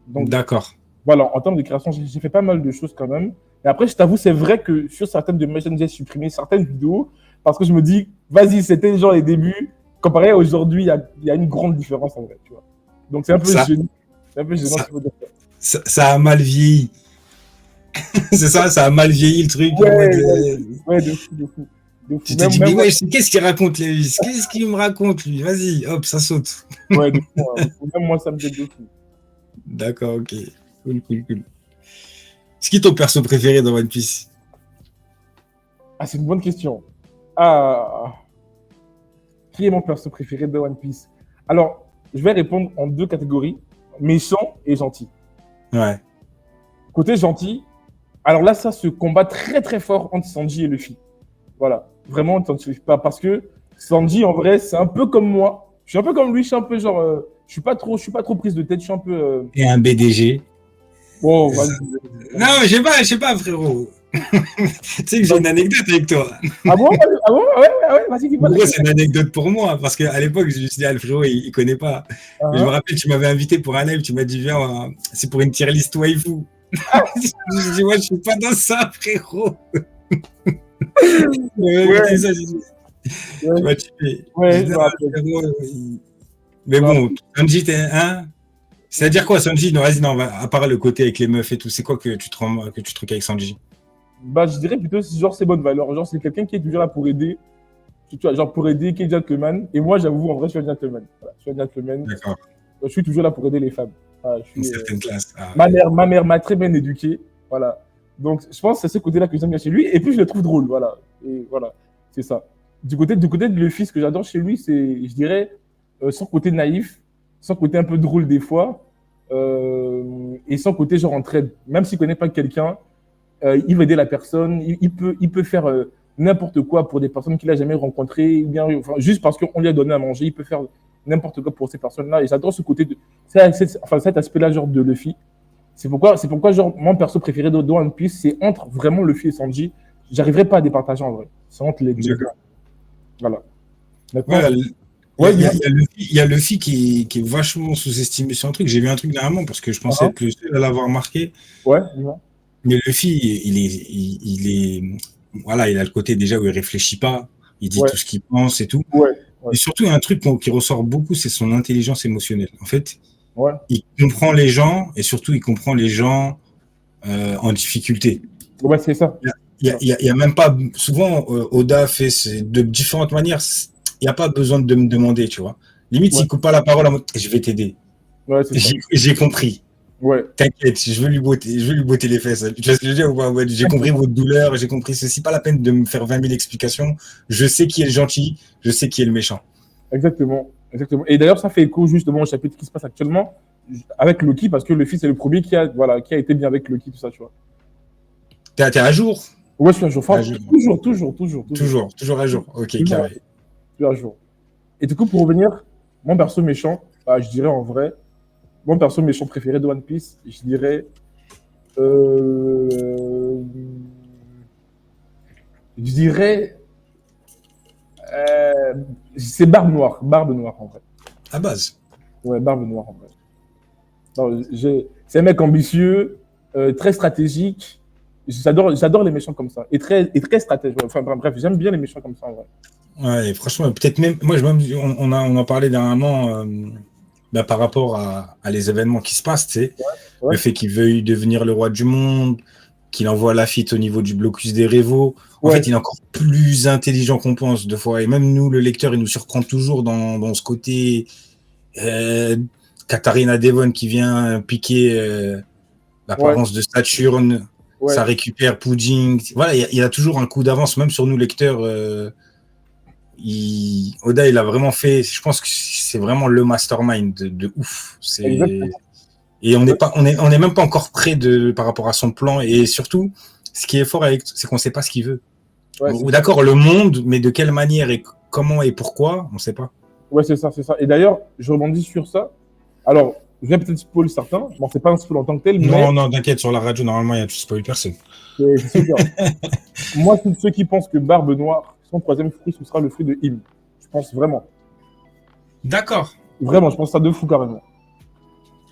Donc, D'accord. voilà, en termes de création, j'ai fait pas mal de choses quand même. Et après, je t'avoue, c'est vrai que sur certaines de mes chaînes, j'ai supprimé certaines vidéos parce que je me dis, vas-y, c'était genre les débuts. Comparé à aujourd'hui, il y a une grande différence en vrai, tu vois. Donc, c'est un peu Ça, gênant. C'est un peu gênant, ça, je peux dire ça a mal vieilli. C'est ça a mal vieilli le truc. En mode, Ouais, ouais, de fou, de fou. De fou. tu te dis, Même mais moi, ouais, qu'est-ce qu'il raconte, Lévis? Qu'est-ce qu'il me raconte, lui? Vas-y, hop, ça saute. ouais, de fou, hein, de fou. Même moi, ça me jette de fou. D'accord, ok. Cool, cool, cool. C'est qui ton perso préféré dans One Piece? Ah, c'est une bonne question. Ah, qui est mon perso préféré de One Piece? Alors, je vais répondre en deux catégories, méchant et gentil. Ouais. Côté gentil, alors là, ça se combat très très fort entre Sanji et Luffy. Voilà, vraiment, pas parce que Sanji, en vrai, c'est un peu comme moi. Je suis un peu comme lui, je suis un peu genre, je suis pas trop prise de tête, je suis un peu. Et un BDG. Oh, vas-y. Non, je sais pas, frérot. Tu sais que j'ai une anecdote avec toi. Ah bon? Ah bon? Ah ouais, vas-y, dis-moi. En gros, c'est une anecdote pour moi, parce qu'à l'époque, je me suis dit, ah, le frérot, il connaît pas. Mais je me Hein. rappelle, tu m'avais invité pour un live, tu m'as dit, viens, c'est pour une tier list waifu. Je dis, moi, je suis pas dans ça, frérot. Ouais, Ça, tu ouais, m'as tué. ouais, Je je dis, me ah, rappelle. frérot, mais Je me bon, rappelle. Sanji, t'es un. C'est-à-dire quoi, Sanji? Non, vas-y, non, à part le côté avec les meufs et tout, c'est quoi que que tu truques avec Sanji? Bah, je dirais plutôt, genre, c'est bonne valeur. Genre, c'est quelqu'un qui est toujours là pour aider. Tu vois, genre, pour aider, qui est gentleman. Et moi, j'avoue, en vrai, je suis un gentleman. Voilà, je suis un gentleman. D'accord, Je suis toujours là pour aider les femmes. Voilà, une certaine classe. Ah, ma mère m'a très bien éduqué. Voilà. Donc, je pense que c'est ce côté-là que j'aime bien chez lui. Et puis, je le trouve drôle. Voilà. Et voilà, c'est ça. Du côté de Luffy, ce que j'adore chez lui, c'est, je dirais, son côté naïf, son côté un peu drôle des fois, et son côté genre entraide. Même s'il ne connaît pas quelqu'un, il va aider la personne. Il peut faire n'importe quoi pour des personnes qu'il n'a jamais rencontrées. Bien, enfin, juste parce qu'on lui a donné à manger, il peut faire n'importe quoi pour ces personnes-là. Et j'adore ce côté de, cet aspect-là, genre de Luffy. C'est pourquoi, genre, mon perso préféré de One Piece, c'est entre vraiment Luffy et Sanji. J'arriverai pas à départager en vrai. C'est entre les deux. d'accord. Voilà. Maintenant, Ouais, ouais, il y a Luffy qui est vachement sous-estimé sur un truc. J'ai vu un truc dernièrement parce que je pensais uh-huh. être le seul à l'avoir marqué. Ouais, dis-moi. Mais Luffy, voilà, il a le côté déjà où il réfléchit pas, il dit Ouais, tout ce qu'il pense et tout. ouais, ouais, Et surtout, il y a un truc qui ressort beaucoup, c'est son intelligence émotionnelle. En fait, ouais, il comprend les gens et surtout, il comprend les gens en difficulté. ouais, c'est ça. Il y a même pas, souvent, Oda fait de différentes manières. Il n'y a pas besoin de me demander, tu vois. Limite, Ouais, s'il coupe pas la parole en mode, je vais t'aider. ouais, c'est ça. J'ai compris. Ouais, T'inquiète, je vais lui botter les fesses. Tu vois ce que je veux dire ou pas? Ouais, j'ai compris votre douleur, j'ai compris ceci. Pas la peine de me faire 20 000 explications. Je sais qui est le gentil, je sais qui est le méchant. exactement. Exactement. Et d'ailleurs, ça fait écho justement au chapitre qui se passe actuellement avec Loki, parce que Luffy, c'est le premier voilà, qui a été bien avec Loki, tout ça, tu vois. T'es à jour? Ouais, je suis un jour. À Enfin, jour. Toujours à jour. Ok, Toujours, carré. toujours un jour. Et du coup, pour revenir, mon perso méchant, bah, je dirais en vrai, mon perso méchant préféré de One Piece, je dirais. euh, je dirais. C'est Barbe Noire. Barbe Noire, en vrai. À base. Ouais, Barbe Noire, en vrai. Non, c'est un mec ambitieux, très stratégique. J'adore les méchants comme ça. Et très stratège. Ouais. Enfin, bref, j'aime bien les méchants comme ça, en vrai. Ouais, et franchement, peut-être même. Moi, on en parlait dernièrement bah, par rapport à les événements qui se passent, tu sais. Ouais, Le fait qu'il veuille devenir le roi du monde, qu'il envoie Lafitte au niveau du blocus des Révos. En ouais, fait, il est encore plus intelligent qu'on pense, deux fois. Et même nous, le lecteur, il nous surprend toujours dans ce côté Katharina Devon qui vient piquer ouais, l'apparence de Saturne. Ça ouais. récupère Pudding. Voilà, il y a toujours un coup d'avance, même sur nous, lecteurs. Oda, il a vraiment fait. Je pense que c'est vraiment le mastermind de ouf. Exactement. Et on est même pas encore prêt par rapport à son plan. Et surtout, ce qui est fort c'est qu'on sait pas ce qu'il veut. Ouais, Ou d'accord, le monde, mais de quelle manière et comment et pourquoi, on ne sait pas. ouais, c'est ça, c'est ça. Et d'ailleurs, je rebondis sur ça. Alors, je vais peut-être spoiler certains. Bon, c'est pas un spoil en tant que tel, mais Non, non, t'inquiète, sur la radio, normalement, il y a tu spoil personne. c'est super. Moi, tous ceux qui pensent que Barbe Noire, son troisième fruit, ce sera le fruit de Im. Je pense vraiment. D'accord. Vraiment, je pense ça de fou carrément.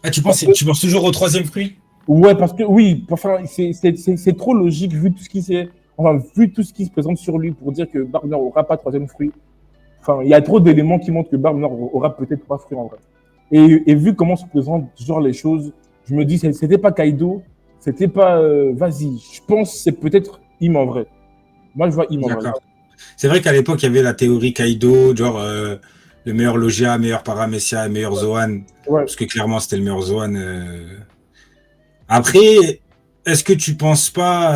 Ah, tu penses toujours au troisième fruit? Ouais, parce que oui, enfin, c'est trop logique vu tout ce qui s'est, enfin, vu tout ce qui se présente sur lui pour dire que Barbe Noire aura pas de troisième fruit. Enfin, il y a trop d'éléments qui montrent que Barbe Noire aura peut-être trois fruits en vrai. Et vu comment se présentent genre les choses, je me dis c'était pas Kaido, c'était pas vas-y. Je pense que c'est peut-être Im en vrai. Moi, je vois Im en vrai. D'accord. C'est vrai qu'à l'époque, il y avait la théorie Kaido, genre le meilleur Logia, meilleur Paramecia, meilleur Zoan. Ouais. Parce que clairement, c'était le meilleur Zoan. Après, est-ce que tu penses pas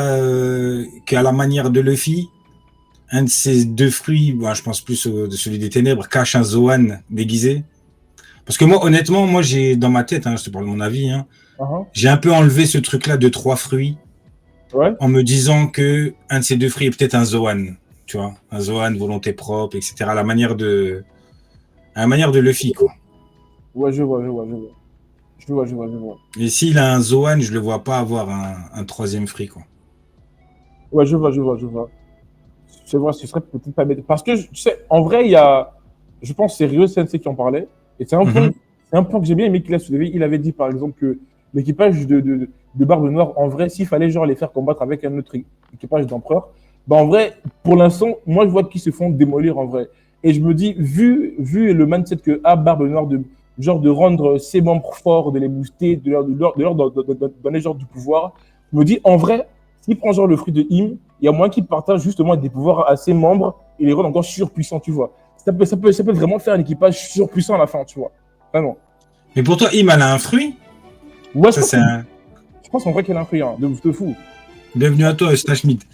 qu'à la manière de Luffy, un de ces deux fruits, bon, je pense plus de celui des ténèbres, cache un Zoan déguisé? Parce que moi, honnêtement, moi, j'ai dans ma tête, hein, je te parle de mon avis, hein, Uh-huh. j'ai un peu enlevé ce truc-là de trois fruits Ouais. en me disant que un de ces deux fruits est peut-être un Zoan, tu vois, un Zoan, volonté propre, etc. À la manière de Luffy, quoi. Ouais, je vois, je vois, je vois. Je vois, je vois, je vois. Et s'il a un Zoan, je le vois pas avoir un troisième fruit, quoi. Ouais, je vois, je vois, je vois. C'est vrai, ce serait peut-être pas bête. Parce que, tu sais, en vrai, il y a, je pense, que c'est Ryo Sensei qui en parlait. Et c'est un point que j'ai bien aimé qu'il a soulevé. Il avait dit, par exemple, que l'équipage de Barbe Noire, en vrai, s'il fallait genre les faire combattre avec un autre équipage d'empereur, bah en vrai, pour l'instant, moi, je vois qu'ils se font démolir en vrai. Et je me dis, vu le mindset que a Barbe Noire genre de rendre ses membres forts, de les booster, de leur donner genre du pouvoir, je me dis, en vrai, s'il prend genre le fruit de Im, il y a moyen qu'il partage justement des pouvoirs à ses membres et les rendre encore surpuissants, tu vois. Ça peut vraiment faire un équipage surpuissant à la fin, tu vois. Vraiment. Mais pour toi, Im, elle a un fruit? Ouais, Ça, c'est un... je pense en vrai qu'elle a un fruit, hein, de fou. Bienvenue à toi, Stash Schmidt.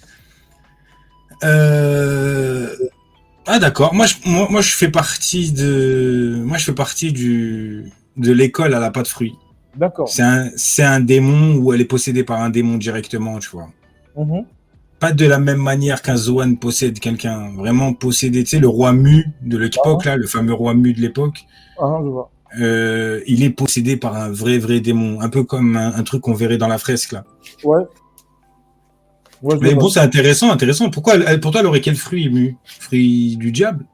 Ah d'accord. Moi, je fais partie de l'école à la pas de fruits. D'accord. C'est un démon où elle est possédée par un démon directement, tu vois. Mhm. Pas de la même manière qu'un Zoan possède quelqu'un. Vraiment possédé, tu sais, le roi Mu de l'époque, là, le fameux roi Mu de l'époque. Ah, je vois. Il est possédé par un vrai démon. Un peu comme un truc qu'on verrait dans la fresque, là. Ouais. Ouais, je Mais vois. bon, c'est intéressant. Pourquoi pour toi, elle aurait quel fruit, Mu? Fruit du diable?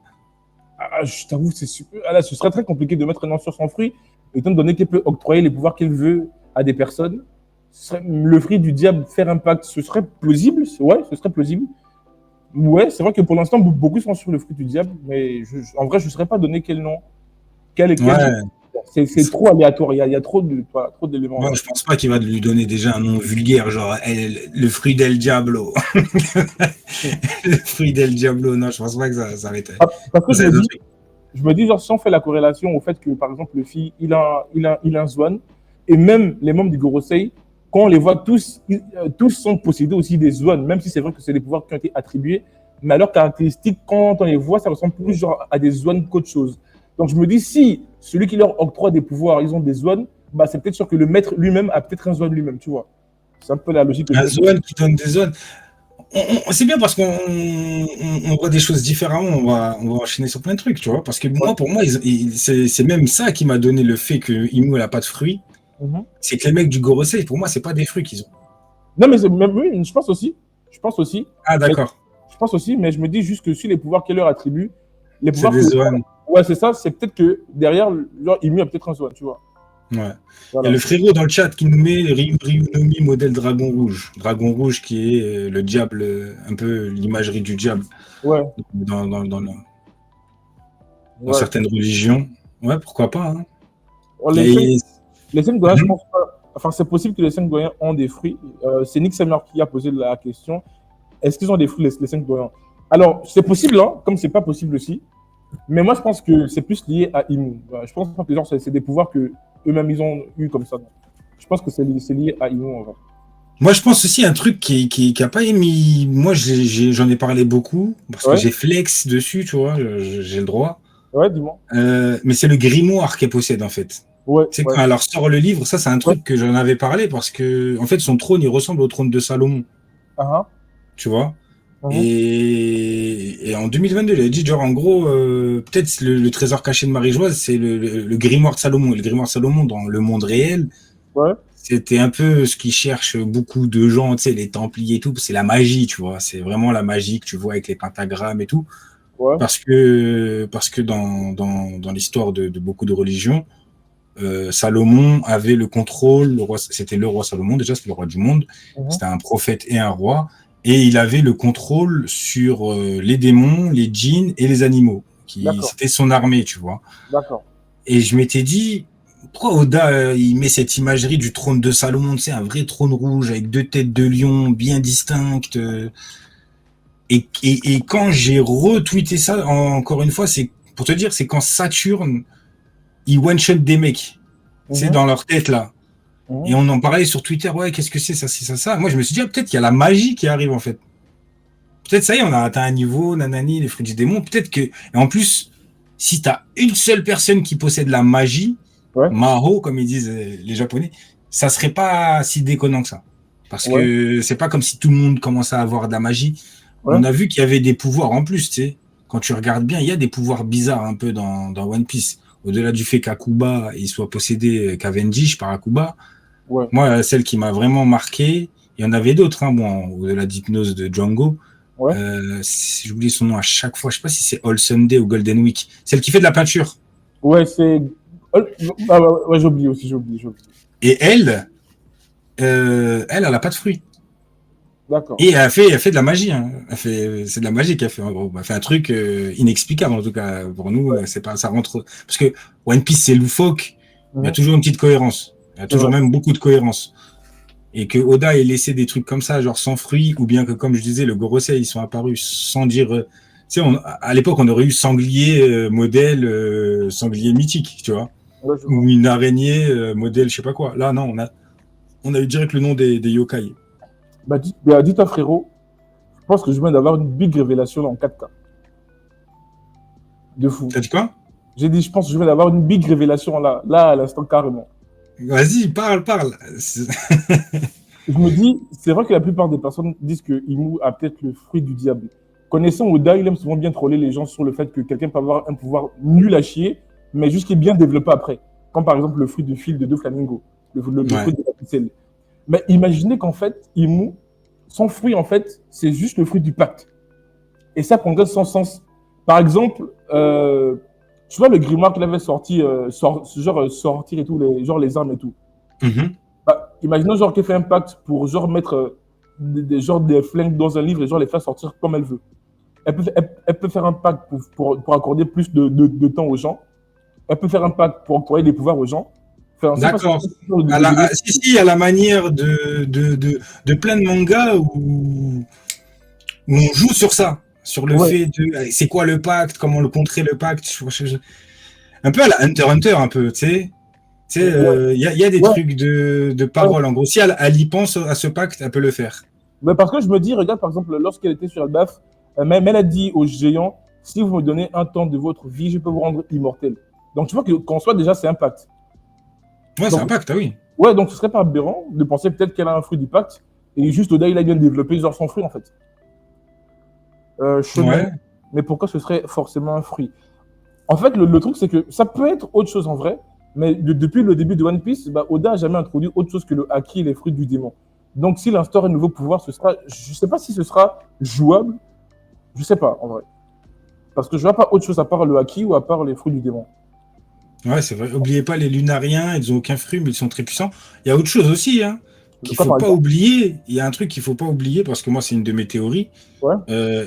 Ah, je t'avoue, c'est super. Ah, là, ce serait très compliqué de mettre un nom sur son fruit, étant donné qu'elle peut octroyer les pouvoirs qu'elle veut à des personnes. Ce serait le fruit du diable faire impact, ce serait plausible. Ouais, ce serait plausible. Ouais, c'est vrai que pour l'instant, beaucoup sont sur le fruit du diable, mais en vrai, je ne saurais pas donner quel nom. Ouais. C'est trop aléatoire, il y a trop d'éléments. Moi, je pense pas qu'il va lui donner déjà un nom vulgaire, genre le fruit del Diablo. Le fruit del Diablo, non, je pense pas que ça va être. Parce que Ça va être un truc. je me dis, genre, si on fait la corrélation au fait que, par exemple, le fille, il a un Swan, et même les membres du Gorosei, quand on les voit tous, tous sont possédés aussi des Swan, même si c'est vrai que c'est des pouvoirs qui ont été attribués, mais leurs caractéristiques, quand on les voit, ça ressemble plus genre à des Swan qu'autre chose. Donc je me dis, si celui qui leur octroie des pouvoirs, ils ont des Swan, bah, c'est peut-être sûr que le maître lui-même a peut-être un Swan lui-même, tu vois. C'est un peu la logique que je Un me fais. zone qui donne des zones. C'est bien parce qu'on voit des choses différemment, on va enchaîner sur plein de trucs, tu vois. Parce que moi, pour moi, c'est même ça qui m'a donné le fait que Imo n'a pas de fruits. Mhm. C'est que les mecs du Gorosei, pour moi, c'est pas des fruits qu'ils ont. Non, mais même, oui, je pense aussi. Je pense aussi. Ah, d'accord. Je pense aussi, mais je me dis juste que si les pouvoirs qu'elle leur attribue, les C'est pouvoirs des zones. ouais, c'est ça, c'est peut-être que derrière, genre, il a peut-être un Swan, tu vois. Ouais. Il y Voilà. a le frérot dans le chat qui nous met Ryunomi modèle Dragon Rouge. Dragon Rouge qui est le diable, un peu l'imagerie du diable Ouais, dans ouais. certaines religions. Ouais, pourquoi pas. Hein. Les, Et... les 5 doyens, je Mhm. pense pas. Enfin, c'est possible que les 5 doyens ont des fruits. C'est Nick Sammer qui a posé la question. Est-ce qu'ils ont des fruits, les 5 doyens? Alors, c'est possible, hein, comme c'est pas possible aussi. Mais moi, je pense que c'est plus lié à Imu. Voilà, je pense pas que genre, c'est des pouvoirs que eux-mêmes ils ont eu comme ça. Je pense que c'est lié à Imu en vrai. Moi, je pense aussi un truc qui a pas émis. Moi, j'en ai parlé beaucoup parce que Ouais, j'ai flex dessus, tu vois, j'ai le droit. ouais, dis-moi. Mais c'est le grimoire qu'elle possède en fait. Ouais, C'est ouais, quand elle leur sort le livre, ça c'est un ouais. truc que j'en avais parlé parce que en fait son trône il ressemble au trône de Salomon, Ah, tu vois. Et en 2022, il a dit, genre, en gros, peut-être le trésor caché de Marie-Joise, c'est le grimoire de Salomon. Et le grimoire de Salomon, dans le monde réel, Ouais, c'était un peu ce qu'ils cherchent beaucoup de gens, tu sais, les Templiers et tout. C'est la magie, tu vois. C'est vraiment la magie que tu vois avec les pentagrammes et tout. ouais. Parce que dans l'histoire de beaucoup de religions, Salomon avait le contrôle, c'était le roi Salomon, déjà, c'était le roi du monde. Mhm. C'était un prophète et un roi. Et il avait le contrôle sur les démons, les djinns et les animaux. D'accord, C'était son armée, tu vois. d'accord. Et je m'étais dit, pourquoi Oda, il met cette imagerie du trône de Salomon, tu sais, un vrai trône rouge avec 2 têtes de lion bien distinctes. Et quand j'ai retweeté ça, encore une fois, c'est pour te dire, c'est quand Saturne, il one-shot des mecs, tu sais, Mhm, dans leur tête, là. Et mhm. on en parlait sur Twitter, ouais, qu'est-ce que c'est, ça, c'est ça, ça. Moi, je me suis dit, ah, peut-être qu'il y a la magie qui arrive, en fait. Peut-être ça y est, on a atteint un niveau, nanani, les fruits du démon. Peut-être que, et en plus, si t'as une seule personne qui possède la magie, Ouais, Maho, comme ils disent les Japonais, ça serait pas si déconnant que ça. Parce ouais, que c'est pas comme si tout le monde commençait à avoir de la magie. ouais. On a vu qu'il y avait des pouvoirs en plus, tu sais. Quand tu regardes bien, il y a des pouvoirs bizarres un peu dans One Piece. Au-delà du fait qu'Akuba il soit possédé Cavendish par Akuba, Ouais. moi, celle qui m'a vraiment marqué, il y en avait d'autres, hein, bon, au-delà d'hypnose de Django. Ouais. J'oublie son nom à chaque fois. Je sais pas si c'est All Sunday ou Golden Week. Celle qui fait de la peinture. Ouais, c'est. Ah, ouais, j'ai oublié aussi, j'ai oublié. Et elle a pas de fruits. D'accord. Et elle fait de la magie. Hein. C'est de la magie qu'elle fait. En gros. Elle fait un truc inexplicable en tout cas pour nous. Ouais. C'est pas, ça rentre parce que One Piece c'est loufoque. Mais il y a Mhm. toujours une petite cohérence. Il y a C'est toujours vrai. même beaucoup de cohérence. Et que Oda ait laissé des trucs comme ça, genre sans fruits, ou bien que comme je disais, le Gorosei ils sont apparus sans dire. Tu sais, à l'époque on aurait eu sanglier modèle sanglier mythique, tu vois, Ouais, je vois. ou une araignée modèle je sais pas quoi. Là non, on a eu direct le nom des yokai. Dis-toi, frérot, je pense que je viens d'avoir une big révélation en 4K. De fou. T'as dit quoi? J'ai dit, je pense que je viens d'avoir une big révélation là, à l'instant, carrément. Vas-y, parle. Je me dis, c'est vrai que la plupart des personnes disent que Imu a peut-être le fruit du diable. Connaissant Oda, il aime souvent bien troller les gens sur le fait que quelqu'un peut avoir un pouvoir nul à chier, mais juste qui est bien développé après. Comme par exemple le fruit de fil de deux flamingos, le Ouais. fruit de la ficelle. Mais imaginez qu'en fait, Imu, son fruit, en fait, c'est juste le fruit du pacte. Et ça prendrait son sens. Par exemple, tu vois le grimoire qu'il avait sorti, sortir et tout, genre les armes et tout. Mhm. Bah, imaginons genre qu'elle fait un pacte pour genre mettre genre des flingues dans un livre et genre les faire sortir comme elle veut. Elle peut faire un pacte pour accorder plus de temps aux gens. Elle peut faire un pacte pour accorder des pouvoirs aux gens. Enfin, c'est pas D'accord. Si, à la manière de plein de mangas où on joue sur ça, sur le ouais, fait de c'est quoi le pacte, comment le contrer le pacte, un peu à la Hunter x Hunter, un peu, tu sais. Tu sais, ouais, y a des ouais, trucs de ouais. parole. En gros, si elle y pense à ce pacte, elle peut le faire. Mais parce que je me dis, regarde par exemple, lorsqu'elle était sur Elbaf, même elle a dit aux géants, si vous me donnez un temps de votre vie, je peux vous rendre immortel. Donc tu vois qu'en soi déjà c'est un pacte. Ouais, c'est un Donc pacte, ah oui. ouais, donc ce serait pas aberrant de penser peut-être qu'elle a un fruit du pacte et juste Oda il a bien développé genre son fruit en fait. Chemin. Ouais. Mais pourquoi ce serait forcément un fruit? En fait, le truc, c'est que ça peut être autre chose en vrai, mais depuis le début de One Piece, bah, Oda n'a jamais introduit autre chose que le haki et les fruits du démon. Donc, s'il instaure un nouveau pouvoir, je ne sais pas si ce sera jouable, je ne sais pas en vrai. Parce que je ne vois pas autre chose à part le haki ou à part les fruits du démon. Ouais, c'est vrai. Oubliez pas les lunariens, ils ont aucun fruit, mais ils sont très puissants. Il y a autre chose aussi, hein, qu'il Quoi faut par pas exemple? oublier. Il y a un truc qu'il faut pas oublier, parce que moi, c'est une de mes théories. Ouais,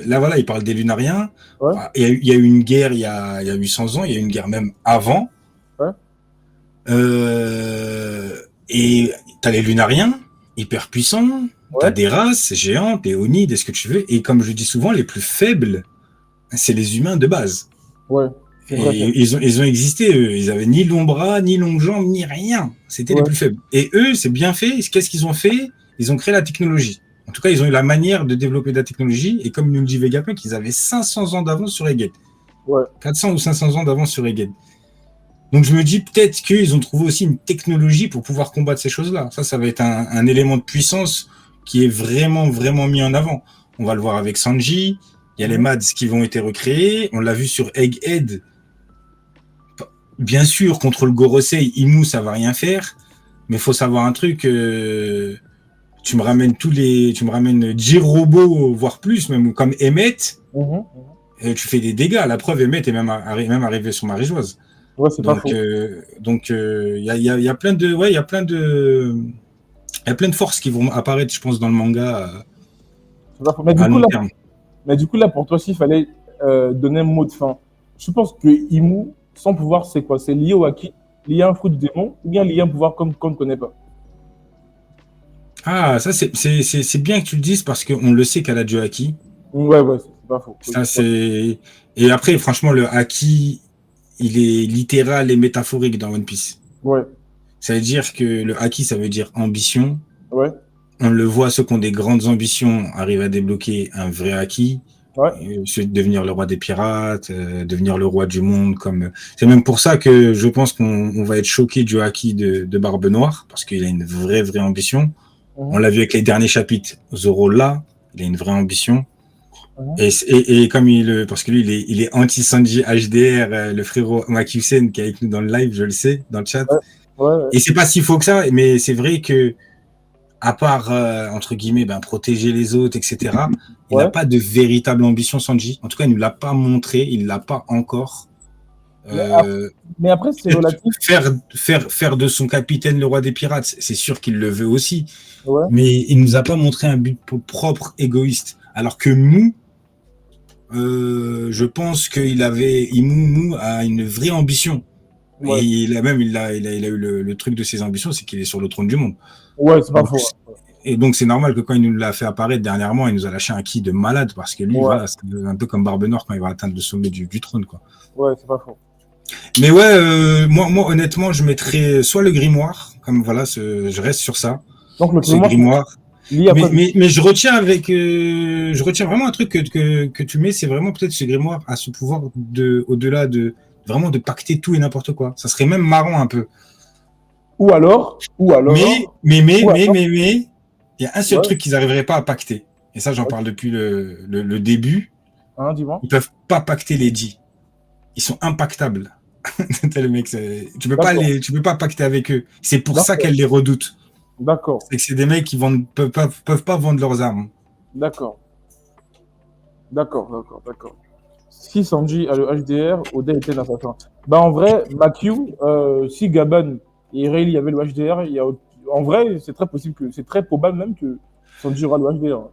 Là, voilà, il parle des lunariens. ouais, Ah, il y a eu une guerre il y a 800 ans, il y a eu une guerre même avant. ouais, Et t'as les lunariens, hyper puissants. T'as ouais, des races géantes, des Onides, ce que tu veux. Et comme je dis souvent, les plus faibles, c'est les humains de base. ouais. C'est vrai, ça. Et ils ont existé, eux. Ils avaient ni longs bras, ni longues jambes, ni rien. C'était les Ouais, plus faibles. Et eux, c'est bien fait. Qu'est-ce qu'ils ont fait? Ils ont créé la technologie. En tout cas, ils ont eu la manière de développer de la technologie. Et comme nous le dit Vegapunk, ils avaient 500 ans d'avance sur Egghead. ouais. 400 ou 500 ans d'avance sur Egghead. Donc je me dis peut-être qu'ils ont trouvé aussi une technologie pour pouvoir combattre ces choses-là. Ça va être un élément de puissance qui est vraiment, vraiment mis en avant. On va le voir avec Sanji. Il y a les Mads qui vont être recréés. On l'a vu sur Egghead. Bien sûr, contre le Gorosei, Imu, ça va rien faire. Mais il faut savoir un truc. Tu me ramènes Jirobo, voire plus, même comme Emmett. Tu fais des dégâts. La preuve, Emmett est même arrivé sur Marie-Joise. Ouais, c'est pas faux. Il y a plein de, ouais, il y a plein de forces qui vont apparaître, je pense, dans le manga C'est pas faux. à long terme. Mais du coup, là, pour toi, s'il fallait donner un mot de fin, je pense que Imu, son pouvoir, c'est quoi? C'est lié au Haki, lié à un fruit du démon, ou bien lié à un pouvoir qu'on ne connaît pas? Ah, ça, c'est bien que tu le dises parce qu'on le sait qu'elle a du Haki. Ouais, c'est pas faux. Ça, c'est... Et après, franchement, le Haki, il est littéral et métaphorique dans One Piece. Ouais, Ça veut dire que le Haki, ça veut dire ambition. ouais, On le voit, ceux qui ont des grandes ambitions arrivent à débloquer un vrai Haki. ouais. Devenir le roi des pirates, devenir le roi du monde. C'est même pour ça que je pense qu'on va être choqué du Haki de Barbe Noire, parce qu'il a une vraie ambition. On l'a vu avec les derniers chapitres. Zoro, là, il a une vraie ambition. Et comme parce que lui, il est anti-Sanji HDR, le frérot Makyusen qui est avec nous dans le live, je le sais, dans le chat. Ouais. Et c'est pas si faux que ça, mais c'est vrai que, à part, entre guillemets, protéger les autres, etc., il n'a pas de véritable ambition, Sanji. En tout cas, il ne l'a pas montré, il ne l'a pas encore. Mais après, c'est relatif. Faire de son capitaine le roi des pirates, c'est sûr qu'il le veut aussi. Ouais. Mais il nous a pas montré un but propre, égoïste. Alors que Mou, je pense Mou a une vraie ambition. Ouais. Et il a eu le truc de ses ambitions, c'est qu'il est sur le trône du monde. Ouais, c'est pas faux. Et donc, c'est normal que quand il nous l'a fait apparaître dernièrement, il nous a lâché un ki de malade parce que lui, voilà, c'est un peu comme Barbe Noire quand il va atteindre le sommet du trône, quoi. Ouais, c'est pas faux. Mais ouais, moi, honnêtement, je mettrais soit le grimoire, comme voilà, je reste sur ça. Donc, le grimoire. Mais je retiens vraiment un truc que tu mets, c'est vraiment peut-être ce grimoire a ce pouvoir au-delà de vraiment de pacter tout et n'importe quoi. Ça serait même marrant un peu. Ou alors. Mais, il y a un seul truc qu'ils n'arriveraient pas à pacter. Et ça, j'en parle depuis le début. Hein, dis-moi. Ils peuvent pas pacter les G. Ils sont impactables. Le mec, tu peux pas pacter avec eux. C'est pour ça qu'elle les redoute. D'accord. C'est que c'est des mecs qui peuvent pas vendre leurs armes. D'accord. Si Sanji a le HDR, Oda était l'assassin. En vrai, Makyu, si Gaban et Rayleigh avaient le HDR, en vrai, c'est très probable même que Sanji aura le HDR.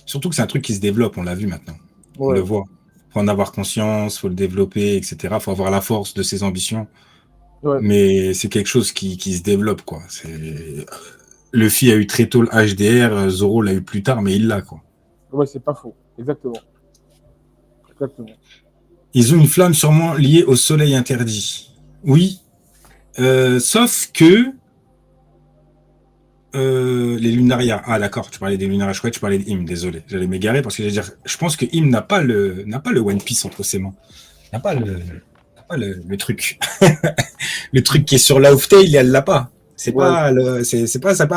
Surtout que c'est un truc qui se développe, on l'a vu maintenant. On le voit. Faut en avoir conscience, faut le développer, etc. Faut avoir la force de ses ambitions. Ouais. Mais c'est quelque chose qui se développe, quoi. Luffy a eu très tôt le HDR, Zoro l'a eu plus tard, mais il l'a, quoi. Ouais, c'est pas faux. Exactement. Ils ont une flamme sûrement liée au soleil interdit. Oui. Sauf que les Lunaria. Ah, d'accord, tu parlais des Lunaria. Je croyais que tu parlais d'Im, désolé. J'allais m'égarer parce que je pense que Im n'a pas le One Piece entre ses mains. Il n'a pas le truc. Le truc qui est sur Lauftail, elle l'a pas. C'est pas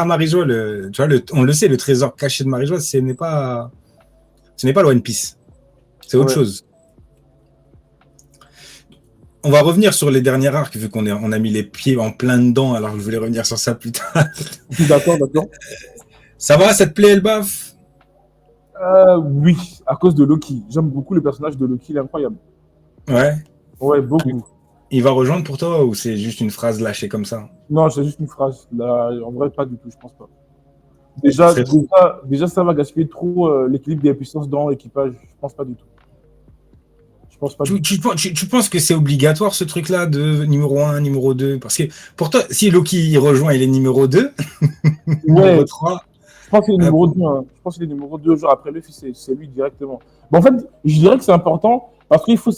Marie-Jo. Tu vois, on le sait, le trésor caché de Marie-Jo, ce n'est pas le One Piece. C'est autre chose. On va revenir sur les derniers arcs, vu qu'on a mis les pieds en plein dedans, alors je voulais revenir sur ça plus tard. D'accord. Ça va, ça te plaît, Elbaf? Oui, à cause de Loki. J'aime beaucoup le personnage de Loki, il est incroyable. Ouais. Ouais, beaucoup. Il va rejoindre pour toi ou c'est juste une phrase lâchée comme ça? Non, c'est juste une phrase. Là, en vrai, pas du tout, je pense pas. Déjà, ça va gaspiller trop l'équilibre des puissances dans l'équipage. Je pense pas du tout. Tu penses que c'est obligatoire ce truc-là de numéro 1, numéro 2? Parce que pour toi, si Loki il rejoint, il est numéro 2, numéro 3. Je pense qu'il est numéro 2. Hein. Je pense qu'il est numéro 2 jours après Luffy, c'est lui directement. En fait, je dirais que c'est important parce qu'il faut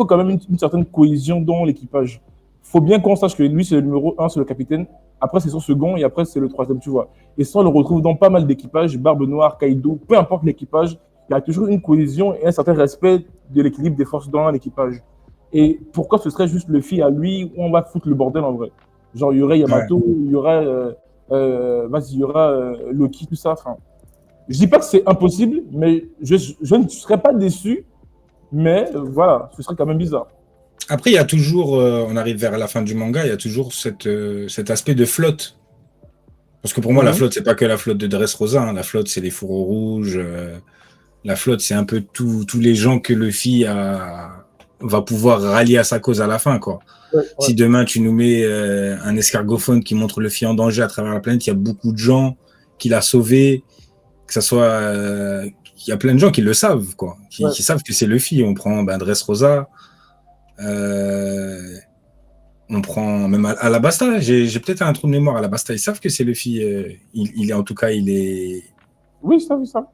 quand même une certaine cohésion dans l'équipage. Il faut bien qu'on sache que lui, c'est le numéro 1, c'est le capitaine. Après, c'est son second et après, c'est le troisième, tu vois. Et ça, on le retrouve dans pas mal d'équipages, Barbe Noire, Kaido, peu importe l'équipage. Il y a toujours une cohésion et un certain respect de l'équilibre des forces dans l'équipage. Et pourquoi ce serait juste Luffy à lui où on va foutre le bordel en vrai? Genre, il y aurait Yamato, il y aura Loki, tout ça. Je dis pas que c'est impossible, mais je ne serais pas déçu, mais voilà, ce serait quand même bizarre. Après, il y a toujours, on arrive vers la fin du manga, il y a toujours cet aspect de flotte. Parce que pour moi, la flotte, c'est pas que la flotte de Dressrosa. Hein. La flotte, c'est les fourreaux rouges. La flotte, c'est un peu tous les gens que Luffy va pouvoir rallier à sa cause à la fin, quoi. Ouais. Si demain, tu nous mets un escargophone qui montre Luffy en danger à travers la planète, il y a beaucoup de gens qui l'a sauvé, que ça soit... il y a plein de gens qui le savent, quoi. Qui savent que c'est Luffy. On prend Dressrosa. On prend même Alabasta. J'ai peut-être un trou de mémoire. Alabasta, ils savent que c'est Luffy. Il est en tout cas, il est. Oui, ça, oui, ça.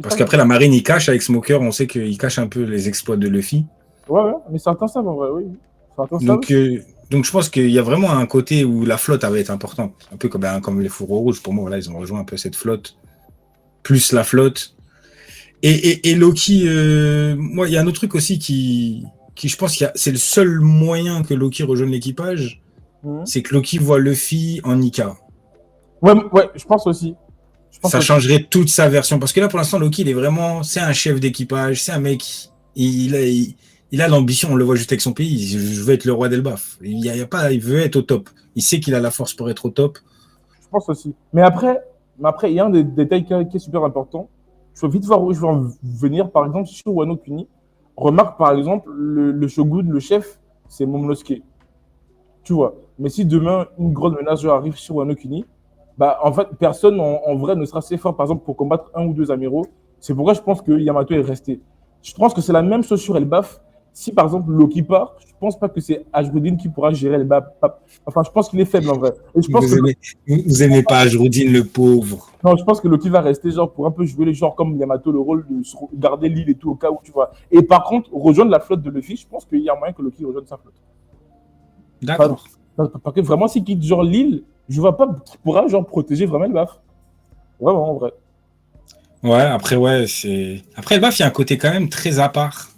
Parce qu'après la marine, il cache avec Smoker. On sait qu'il cache un peu les exploits de Luffy. Ouais, mais certains savent en vrai, oui. Donc je pense qu'il y a vraiment un côté où la flotte va être importante. Un peu comme les fourreaux rouges. Pour moi, voilà, ils ont rejoint un peu cette flotte. Plus la flotte. Et Loki, moi, il y a un autre truc aussi qui je pense c'est le seul moyen que Loki rejoigne l'équipage, c'est que Loki voit Luffy en Nika. Ouais, je pense aussi. Ça changerait toute sa version. Parce que là, pour l'instant, Loki, c'est un chef d'équipage, c'est un mec, il a l'ambition, on le voit juste avec son pays, je veux être le roi d'Elbaf. Il veut être au top. Il sait qu'il a la force pour être au top. Je pense aussi. Mais après il y a un des détails qui est super important. Je veux vite voir où je veux en venir. Par exemple, sur Wano Kuni, remarque par exemple, le shogun, le chef, c'est Momonosuke. Tu vois. Mais si demain, une grande menace arrive sur Wano Kuni, bah, en fait, personne en vrai ne sera assez fort, par exemple, pour combattre un ou deux amiraux. C'est pourquoi je pense que Yamato est resté. Je pense que c'est la même chose sur Elbaf. Si par exemple Loki part, je pense pas que c'est Ajrudin qui pourra gérer Elbaf. Enfin, je pense qu'il est faible en vrai. Et je pense vous aimez pas Ajrudin, le pauvre. Non, je pense que Loki va rester genre pour un peu jouer les genres comme Yamato, le rôle de garder l'île et tout au cas où tu vois. Et par contre, rejoindre la flotte de Luffy, je pense qu'il y a moyen que Loki rejoigne sa flotte. D'accord. Parce que vraiment, s'il quitte genre l'île, je vois pas qui pourra genre protéger vraiment Elbaf. Vraiment, en vrai. Ouais, après, Après, Elbaf, il y a un côté quand même très à part.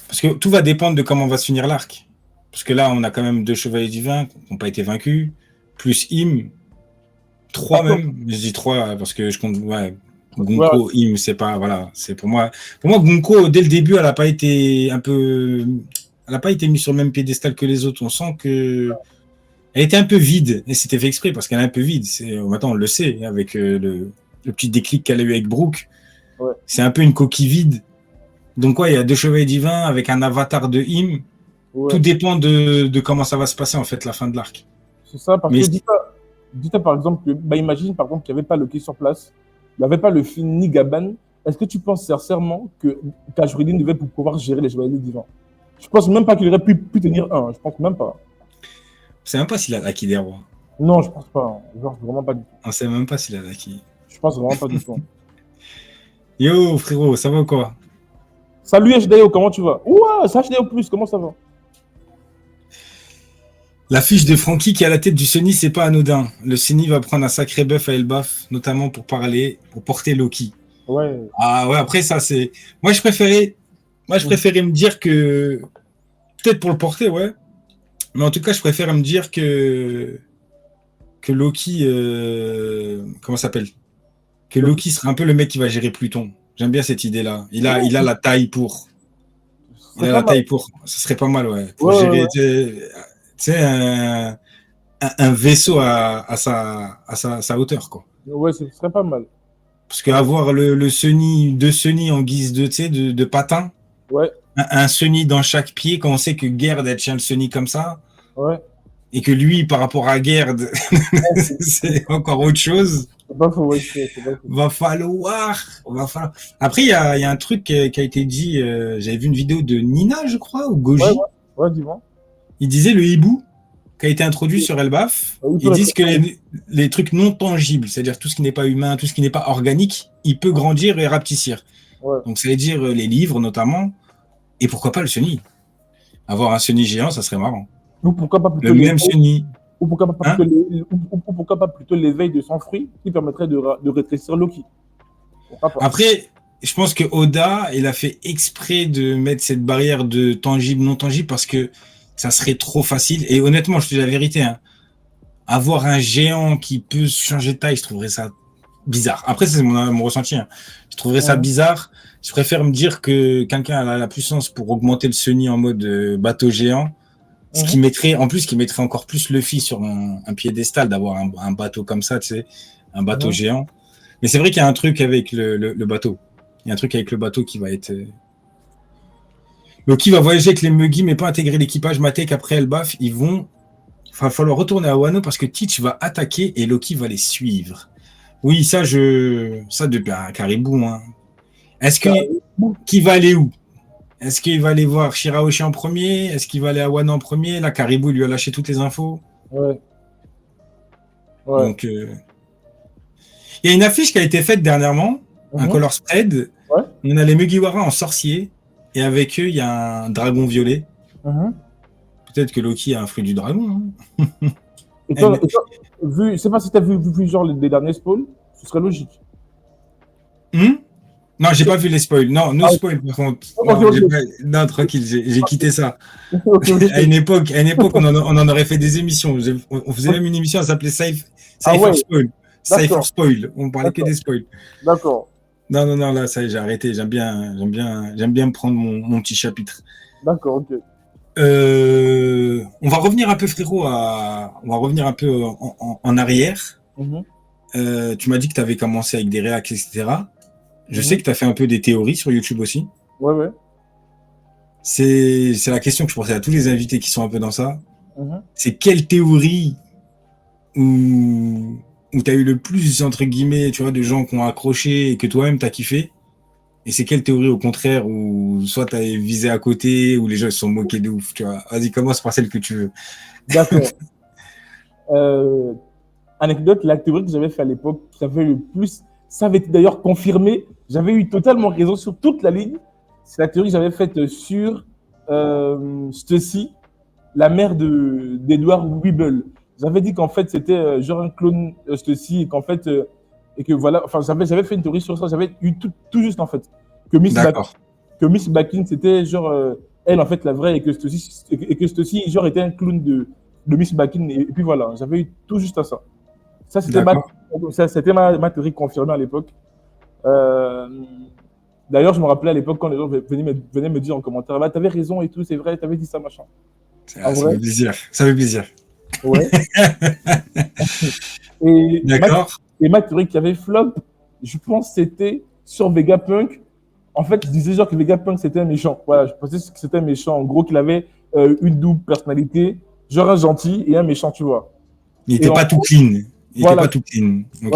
Parce que tout va dépendre de comment va se finir l'arc. Parce que là, on a quand même 2 chevaliers divins qui n'ont pas été vaincus, plus Im, 3 même. Je dis 3 parce que je compte. Ouais, Gunko, Im, c'est pas. Voilà, c'est pour moi. Pour moi, Gunko, dès le début, elle n'a pas été mise sur le même piédestal que les autres. On sent que. Elle était un peu vide. Et c'était fait exprès parce qu'elle est un peu vide. Maintenant, on le sait, avec le petit déclic qu'elle a eu avec Brook. Ouais. C'est un peu une coquille vide. Donc, il y a 2 chevaliers divins avec un avatar de Im. Ouais. Tout dépend de comment ça va se passer, en fait, la fin de l'arc. C'est ça, parce que dis-toi, par exemple, imagine, par exemple, qu'il n'y avait pas Loki sur place, il n'y avait pas le film ni Gaban. Est-ce que tu penses sincèrement qu'Ajrudin devait pouvoir gérer les chevaliers divins? Je pense même pas qu'il aurait pu tenir un. Je pense même pas. On sait même pas s'il a l'acquis des rois. Non, je pense pas. Genre, vraiment pas du tout. On sait même pas s'il a l'acquis. Je pense vraiment pas du tout. Yo, frérot, ça va ou quoi? Salut HDO, comment tu vas? Ouah, c'est HDO+, comment ça va? La fiche de Franky qui est à la tête du Sunny, c'est pas anodin. Le Sunny va prendre un sacré buff à Elbaf, notamment pour porter Loki. Ouais. Ah ouais, après ça, c'est... Moi, je préférais me dire que... Peut-être pour le porter, ouais. Mais en tout cas, je préfère me dire que Loki... Comment ça s'appelle? Que Loki serait un peu le mec qui va gérer Pluton. J'aime bien cette idée-là. Il a la taille pour. Il a la taille pour. Ce serait pas mal, ouais. Pour gérer, tu sais, un vaisseau à sa hauteur, quoi. Ouais, ce serait pas mal. Parce qu'avoir le Sunny, 2 Sunny en guise de patin, ouais. Un Sunny dans chaque pied, quand on sait que Gerd a tient le Sunny comme ça, ouais. Et que lui, par rapport à Gerd, c'est encore autre chose. Va falloir. Après, il y a un truc qui a été dit. J'avais vu une vidéo de Nina, je crois, ou Goji. Ouais, dis-moi. Il disait le hibou qui a été introduit sur Elbaf. Ils disent que les trucs non tangibles, c'est-à-dire tout ce qui n'est pas humain, tout ce qui n'est pas organique, il peut grandir et rapetissir. Ouais. Donc, ça veut dire les livres, notamment. Et pourquoi pas le Sunny? Avoir un Sunny géant, ça serait marrant. Ou pourquoi pas plutôt le même Sunny. Ou pourquoi pas plutôt l'éveil de son fruit qui permettrait de rétrécir Loki. Après, je pense que Oda, il a fait exprès de mettre cette barrière de tangible, non tangible, parce que ça serait trop facile. Et honnêtement, je te dis la vérité, hein, avoir un géant qui peut changer de taille, je trouverais ça bizarre. Après, c'est mon ressenti. Hein. Je trouverais ça bizarre. Je préfère me dire que quelqu'un a la puissance pour augmenter le Sunny en mode bateau géant. Ce qui mettrait, en plus, ce qui mettrait encore plus Luffy sur un piédestal d'avoir un bateau comme ça, tu sais, un bateau géant. Mais c'est vrai qu'il y a un truc avec le bateau. Il y a un truc avec le bateau qui va être. Loki va voyager avec les Muggy, mais pas intégrer l'équipage. Matek, après Elbaf, il va falloir retourner à Wano parce que Teach va attaquer et Loki va les suivre. Oui, ça depuis un caribou. Hein. Est-ce que qui va aller où? Est-ce qu'il va aller voir Shirahoshi en premier? Est-ce qu'il va aller à Wano en premier? Là, Caribou lui a lâché toutes les infos. Ouais. Donc, il y a une affiche qui a été faite dernièrement, un color spread. Ouais. On a les Mugiwara en sorcier et avec eux, il y a un dragon violet. Peut-être que Loki a un fruit du dragon. Hein. Et toi, je sais pas si tu as vu genre les derniers spoils, ce serait logique. Non, j'ai pas vu les spoils. Non, no spoil par contre. Non, tranquille, j'ai quitté ça. À une époque, on en aurait fait des émissions. On faisait même une émission, elle s'appelait Safe for Spoil. Safe for Spoil. On parlait que des spoils. D'accord. Non, là, ça y est, j'ai arrêté. J'aime bien me prendre mon petit chapitre. D'accord, ok. On va revenir un peu, frérot, on va revenir un peu en arrière. Tu m'as dit que tu avais commencé avec des réacs, etc. Je sais que tu as fait un peu des théories sur YouTube aussi. Ouais. C'est la question que je posais à tous les invités qui sont un peu dans ça. C'est quelle théorie où tu as eu le plus, entre guillemets, tu vois, de gens qui ont accroché et que toi-même tu as kiffé? Et c'est quelle théorie, au contraire, où soit tu as visé à côté, où les gens se sont moqués de ouf, tu vois? Vas-y, commence par celle que tu veux. D'accord. Anecdote, la théorie que j'avais fait à l'époque, j'avais le plus... Ça avait été d'ailleurs confirmé. J'avais eu totalement raison sur toute la ligne. C'est la théorie que j'avais faite sur Stussy, la mère d'Edward Weeble. J'avais dit qu'en fait, c'était genre un clone Stussy et qu'en fait, et que voilà, enfin, j'avais fait une théorie sur ça. J'avais eu tout juste en fait. Que Miss Bakin, c'était genre elle en fait la vraie et que Stussy genre était un clone de Miss Bakin. Et puis voilà, j'avais eu tout juste à ça. Ça, c'était ma théorie confirmée à l'époque. D'ailleurs, je me rappelais à l'époque quand les gens venaient me dire en commentaire, bah, t'avais raison et tout, c'est vrai, t'avais dit ça, machin. Ça fait plaisir. Ça fait plaisir. Ouais. D'accord. Et ma théorie qui avait flop, je pense c'était sur Vegapunk. En fait, je disais genre que Vegapunk c'était un méchant. Voilà, je pensais que c'était un méchant. En gros, qu'il avait une double personnalité, genre un gentil et un méchant, tu vois. Il n'était pas tout clean. Il n'était pas tout clean. Okay.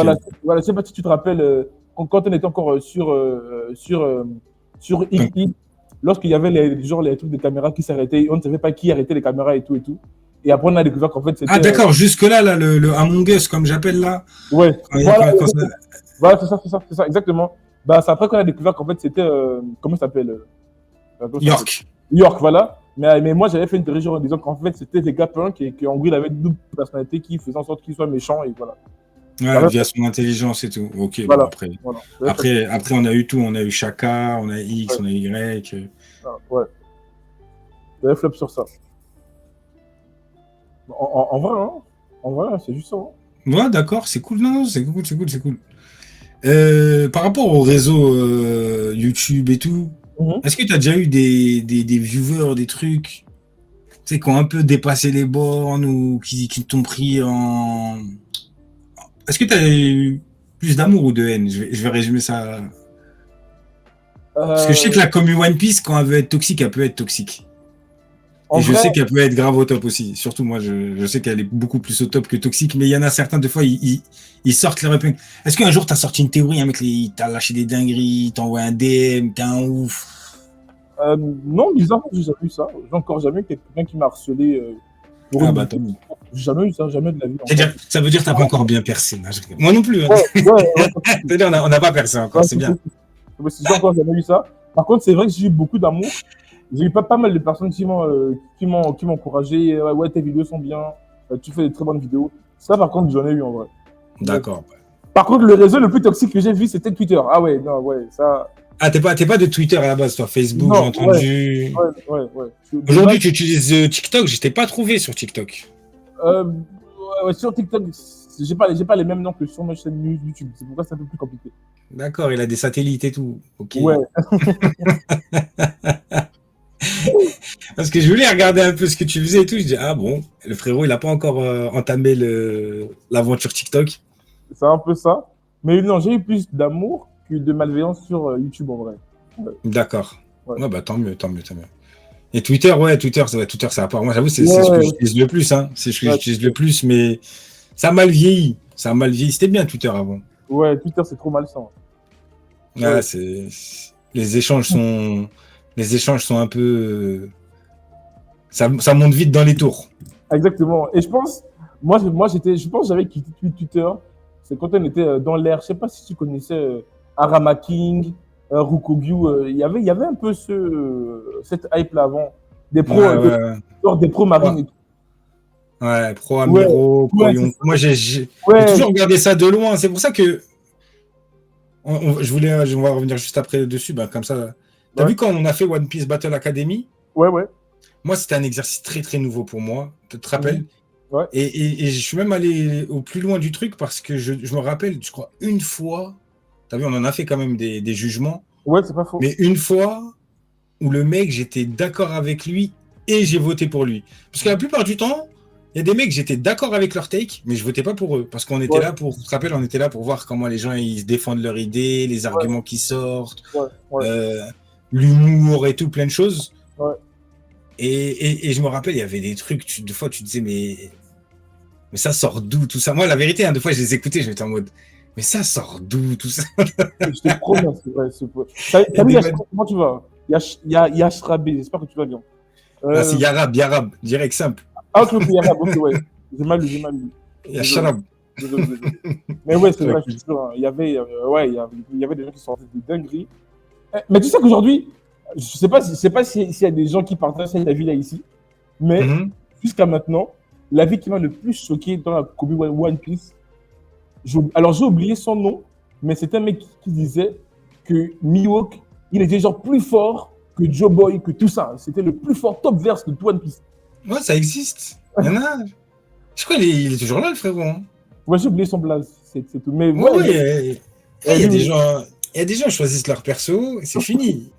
Voilà, je sais pas si tu te rappelles, quand on était encore sur X, lorsqu'il y avait les trucs de caméras qui s'arrêtaient, on ne savait pas qui arrêtait les caméras et tout. Et après, on a découvert qu'en fait, c'était... Ah, d'accord, jusque-là, là, le Among Us, comme j'appelle là. Ouais, voilà, c'est ça, exactement. Bah, c'est après qu'on a découvert qu'en fait, c'était... comment ça s'appelle York, voilà. Mais moi, j'avais fait une théorie en disant qu'en fait, c'était Vegapunk et qu'en gros, il avait une double personnalité qui faisait en sorte qu'il soit méchant et voilà. Ouais, via son intelligence et tout. Ok, voilà. Bon, après, on a eu tout. On a eu Shaka, on a X, on a Y. Ouais. J'avais flop sur ça. En vrai, hein. En vrai, c'est juste ça. Hein. Ouais, d'accord, c'est cool. Non, c'est cool. Par rapport au réseau YouTube et tout, est-ce que tu as déjà eu des viewers, des trucs qui ont un peu dépassé les bornes ou qui t'ont pris en... Est-ce que tu as eu plus d'amour ou de haine? Je vais résumer ça. Parce que je sais que la commu One Piece, quand elle veut être toxique, elle peut être toxique. Et je sais qu'elle peut être grave au top aussi. Surtout, moi, je sais qu'elle est beaucoup plus au top que toxique. Mais il y en a certains, des fois, ils sortent les réponses. Est-ce qu'un jour, tu as sorti une théorie, un mec, t'as lâché des dingueries, t'as envoyé un DM, t'es un ouf? Non, bizarrement, j'ai jamais eu ça. J'ai encore jamais eu quelqu'un qui m'a harcelé. J'ai jamais eu ça, jamais de la vie. Ça veut dire que t'as pas encore bien percé. Là, moi non plus. Hein. Ouais. On n'a pas percé encore, c'est bien. J'ai encore jamais eu ça. Par contre, c'est vrai que j'ai eu beaucoup d'amour. J'ai eu pas mal de personnes qui m'ont encouragé. Ouais, tes vidéos sont bien. Tu fais des très bonnes vidéos. Ça, par contre, j'en ai eu en vrai. D'accord. Par contre, le réseau le plus toxique que j'ai vu, c'était Twitter. Ah ouais, non, ouais, ça... Ah, t'es pas de Twitter à la base, toi. Facebook, j'ai entendu. Ouais. Aujourd'hui, tu utilises TikTok. Je t'ai pas trouvé sur TikTok. Sur TikTok, j'ai pas les mêmes noms que sur ma chaîne YouTube. C'est pourquoi c'est un peu plus compliqué. D'accord, il a des satellites et tout. Ok. Ouais. Parce que je voulais regarder un peu ce que tu faisais et tout. Je dis, ah bon, le frérot, il a pas encore entamé l'aventure TikTok. C'est un peu ça. Mais non, j'ai eu plus d'amour que de malveillance sur YouTube en vrai. D'accord. Ouais. Ouais, bah tant mieux, tant mieux, tant mieux. Et Twitter, ouais, Twitter, c'est à part. Moi, j'avoue, c'est Ouais, ce que ouais. j'utilise le plus, hein. C'est ce que Ouais. j'utilise le plus, mais ça a mal vieilli. Ça a mal vieilli. C'était bien Twitter avant. Ouais, Twitter, c'est trop malsain. Ah, Ouais. les échanges sont un peu. Ça monte vite dans les tours. Exactement. Et je pense, je pense que j'avais quitté Twitter. C'est quand on était dans l'ère, je sais pas si tu connaissais Arama King, Rukogyu. Il y avait un peu cette hype-là avant. Des pros, Ouais, ouais, genre des pros marines et tout. ouais. Pro Amiro, Pro Ouais, Young. c'est ça. Moi, j'ai Ouais, toujours regardé ça de loin. C'est pour ça que je vais revenir juste après dessus. Ben, comme ça. T'as Ouais. vu quand on a fait One Piece Battle Academy? ouais. Moi, c'était un exercice très très nouveau pour moi. Tu te rappelles? Ouais. Et je suis même allé au plus loin du truc parce que je me rappelle, je crois, une fois, t'as vu, on en a fait quand même des jugements, Ouais, c'est pas faux. mais une fois où le mec, j'étais d'accord avec lui et j'ai voté pour lui. Parce que la plupart du temps, il y a des mecs, j'étais d'accord avec leur take, mais je votais pas pour eux. Parce qu'on était Ouais. là pour, tu te rappelles, on était là pour voir comment les gens ils se défendent leur idée, les arguments qui sortent, Ouais. l'humour et tout, plein de choses. Ouais. Et je me rappelle, il y avait des trucs, des fois tu disais, mais ça sort d'où tout ça? Moi, la vérité, des fois je les écoutais, j'étais en mode, mais ça sort d'où tout ça? Je te promets, c'est vrai. Salut, comment tu vas? Yash Rabé, j'espère que tu vas bien. Ah, c'est Yarab, direct simple. Ah, ok, Yarab, ok, ouais. J'ai mal lu. Yasharab. Désolé. Mais ouais, c'est vrai, je te jure, hein, il y avait des gens qui sortaient des dingueries. Mais tu sais qu'aujourd'hui, je sais pas s'il y a des gens qui partagent cette avis là ici, mais jusqu'à maintenant, l'avis qui m'a le plus choqué dans la Kobe One Piece, alors j'ai oublié son nom, mais c'est un mec qui disait que Mihawk, il était genre plus fort que Joe Boy, que tout ça. C'était le plus fort top verse de tout One Piece. Ouais, ça existe. Il y en a. Je crois qu'il est toujours là, le frérot. Hein. Ouais, j'ai oublié son blaze, c'est tout. Mais ouais, il y a des gens. Il y a des gens qui choisissent leur perso et c'est fini.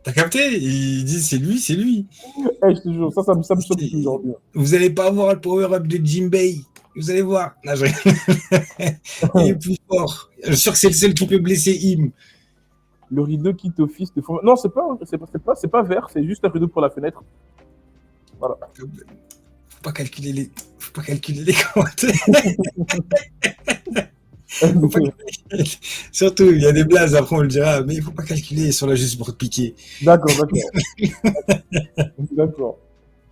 T'as capté? Ils disent c'est lui. Je te jure, ça me choque depuis aujourd'hui. Vous n'allez pas voir le power-up de Jinbei. Vous allez voir. Non, il est plus fort. Je suis sûr que c'est le seul qui peut blesser Im. Le rideau qui t'office de fond. Non, c'est pas vert, c'est juste un rideau pour la fenêtre. Voilà. Faut pas calculer les commentaires. Surtout, il y a des blazes, après on le dira, mais il faut pas calculer, ils sont là juste pour te piquer. D'accord.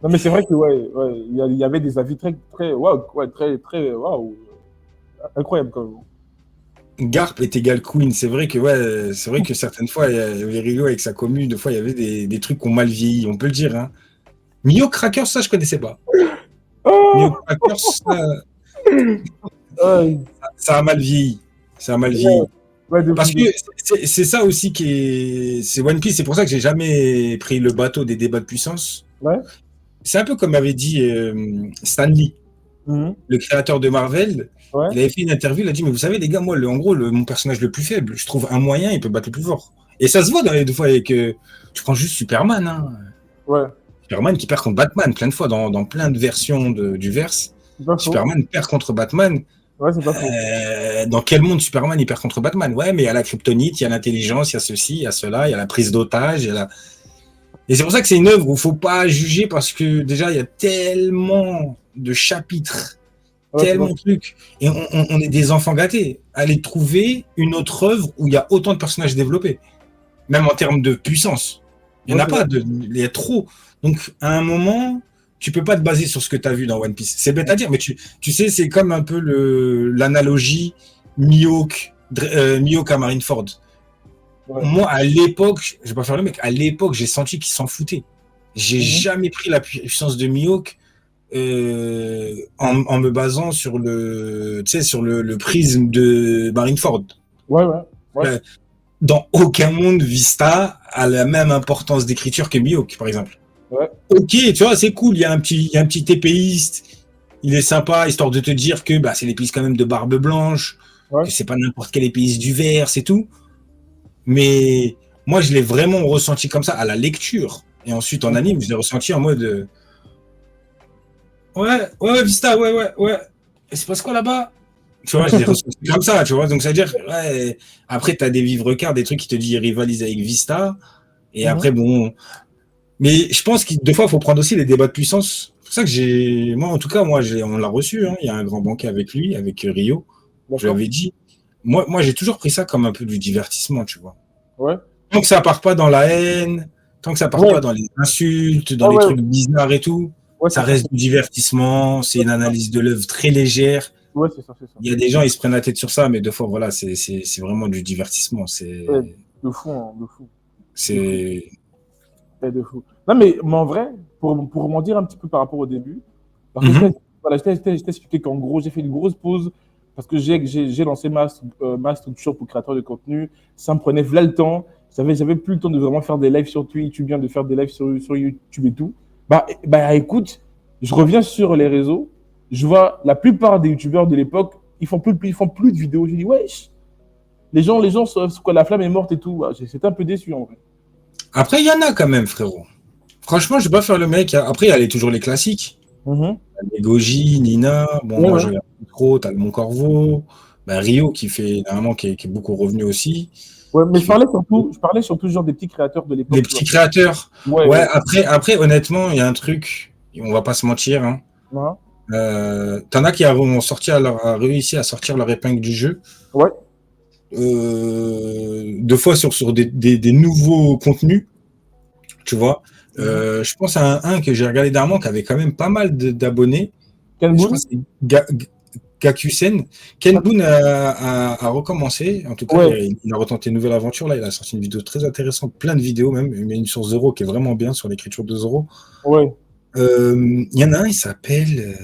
Non, mais c'est vrai que il y avait des avis très incroyables quand même. Garp est égal Queen, c'est vrai que certaines fois, il y avait Rio avec sa commu, des fois il y avait des trucs qui ont mal vieilli, on peut le dire. Hein. Mio Cracker, ça je connaissais pas. Oh Mio Cracker, ça a mal vieilli. Parce que c'est ça aussi c'est One Piece, c'est pour ça que j'ai jamais pris le bateau des débats de puissance. Ouais. C'est un peu comme avait dit Stan Lee, le créateur de Marvel. Ouais. Il avait fait une interview, il a dit, mais vous savez les gars, moi en gros mon personnage le plus faible, je trouve un moyen, il peut battre le plus fort. Et ça se voit dans les deux fois avec tu prends juste Superman, hein. Ouais. Superman qui perd contre Batman plein de fois dans plein de versions du verse. Superman perd contre Batman. Ouais, c'est pas faux. Dans quel monde Superman il perd contre Batman? Ouais, mais il y a la kryptonite, il y a l'intelligence, il y a ceci, il y a cela, il y a la prise d'otage, et c'est pour ça que c'est une œuvre où il ne faut pas juger parce que déjà il y a tellement de chapitres, tellement de trucs, et on est des enfants gâtés. Allez trouver une autre œuvre où il y a autant de personnages développés, même en termes de puissance. Il n'y en a pas, il y a trop. Donc à un moment, tu peux pas te baser sur ce que tu as vu dans One Piece. C'est bête à dire, mais tu sais, c'est comme un peu l'analogie Mihawk à Marineford. Ouais. Moi, à l'époque, je vais pas faire le mec, à l'époque, j'ai senti qu'ils s'en foutaient. J'ai jamais pris la puissance de Mihawk en me basant sur le prisme de Marineford. Ouais. Dans aucun monde, Vista a la même importance d'écriture que Mihawk, par exemple. Ouais. Ok, tu vois, c'est cool, il y a un petit épéiste, il est sympa, histoire de te dire que bah, c'est l'épice quand même de Barbe Blanche, Ouais. que c'est pas n'importe quelle épice du verre, c'est tout. Mais moi, je l'ai vraiment ressenti comme ça à la lecture. Et ensuite, en anime, je l'ai ressenti en mode ouais, Vista, ouais. Et c'est passe quoi là-bas? Tu vois, je l'ai ressenti comme ça, tu vois. Donc, ça veut dire, ouais, après, tu as des vivres cards, des trucs qui te disent rivalise avec Vista. Et Mhm. après, bon. Mais je pense que des fois, il faut prendre aussi les débats de puissance. C'est pour ça que moi, en tout cas, on l'a reçu. Hein. Il y a un grand banquet avec lui, avec Rio. Je D'accord. l'avais dit. Moi, j'ai toujours pris ça comme un peu du divertissement, tu vois. Ouais. Tant que ça part pas dans la haine, tant que ça part Ouais. pas dans les insultes, dans Ouais, les ouais. trucs bizarres et tout, Ouais, ça c'est ça. reste du divertissement, c'est une analyse de l'œuvre très légère. Ouais, c'est ça, c'est ça. Il y a des gens, ils se prennent la tête sur ça, mais deux fois, voilà, c'est vraiment du divertissement. Ouais, de fou, hein, de fou, C'est, ouais, de fou. Non, mais en vrai, pour rebondir un petit peu par rapport au début, parce que Mhm. voilà, je t'ai expliqué qu'en gros, j'ai fait une grosse pause parce que j'ai lancé ma structure pour créateur de contenu. Ça me prenait là le temps. J'avais plus le temps de vraiment faire des lives sur Twitch, bien de faire des lives sur YouTube et tout. Bah, écoute, je reviens sur les réseaux. Je vois la plupart des YouTubeurs de l'époque, ils font plus de vidéos. Je dis, wesh, les gens, quoi, la flamme est morte et tout. Bah, j'étais un peu déçu en vrai. Après, il y en a quand même, frérot. Franchement, je vais pas faire le mec. Après, il y a toujours les classiques. Mhm. Les Goji, Nina. Bon, Ouais, moi, ouais. je regarde plus trop. T'as le Mon Corvo. Ben, Rio, normalement, qui est beaucoup revenu aussi. Ouais, mais Qui fait je parlais surtout genre des petits créateurs de les l'époque, tu vois. petits créateurs. Ouais, Ouais, ouais. après, honnêtement, il y a un truc. On va pas se mentir. Hein. Hein. T'en as qui a réussi à sortir leur épingle du jeu. Ouais. Deux fois sur des nouveaux contenus, tu vois. Mhm. Je pense à un que j'ai regardé dernièrement qui avait quand même pas mal d'abonnés. Ken Je crois Boone? que c'est Gakusen. Ken Boone a recommencé. En tout cas, Ouais. il a retenté une nouvelle aventure. Là, il a sorti une vidéo très intéressante, plein de vidéos même, mais une sur Zoro qui est vraiment bien sur l'écriture de Zoro. Ouais. Il y en a un, il s'appelle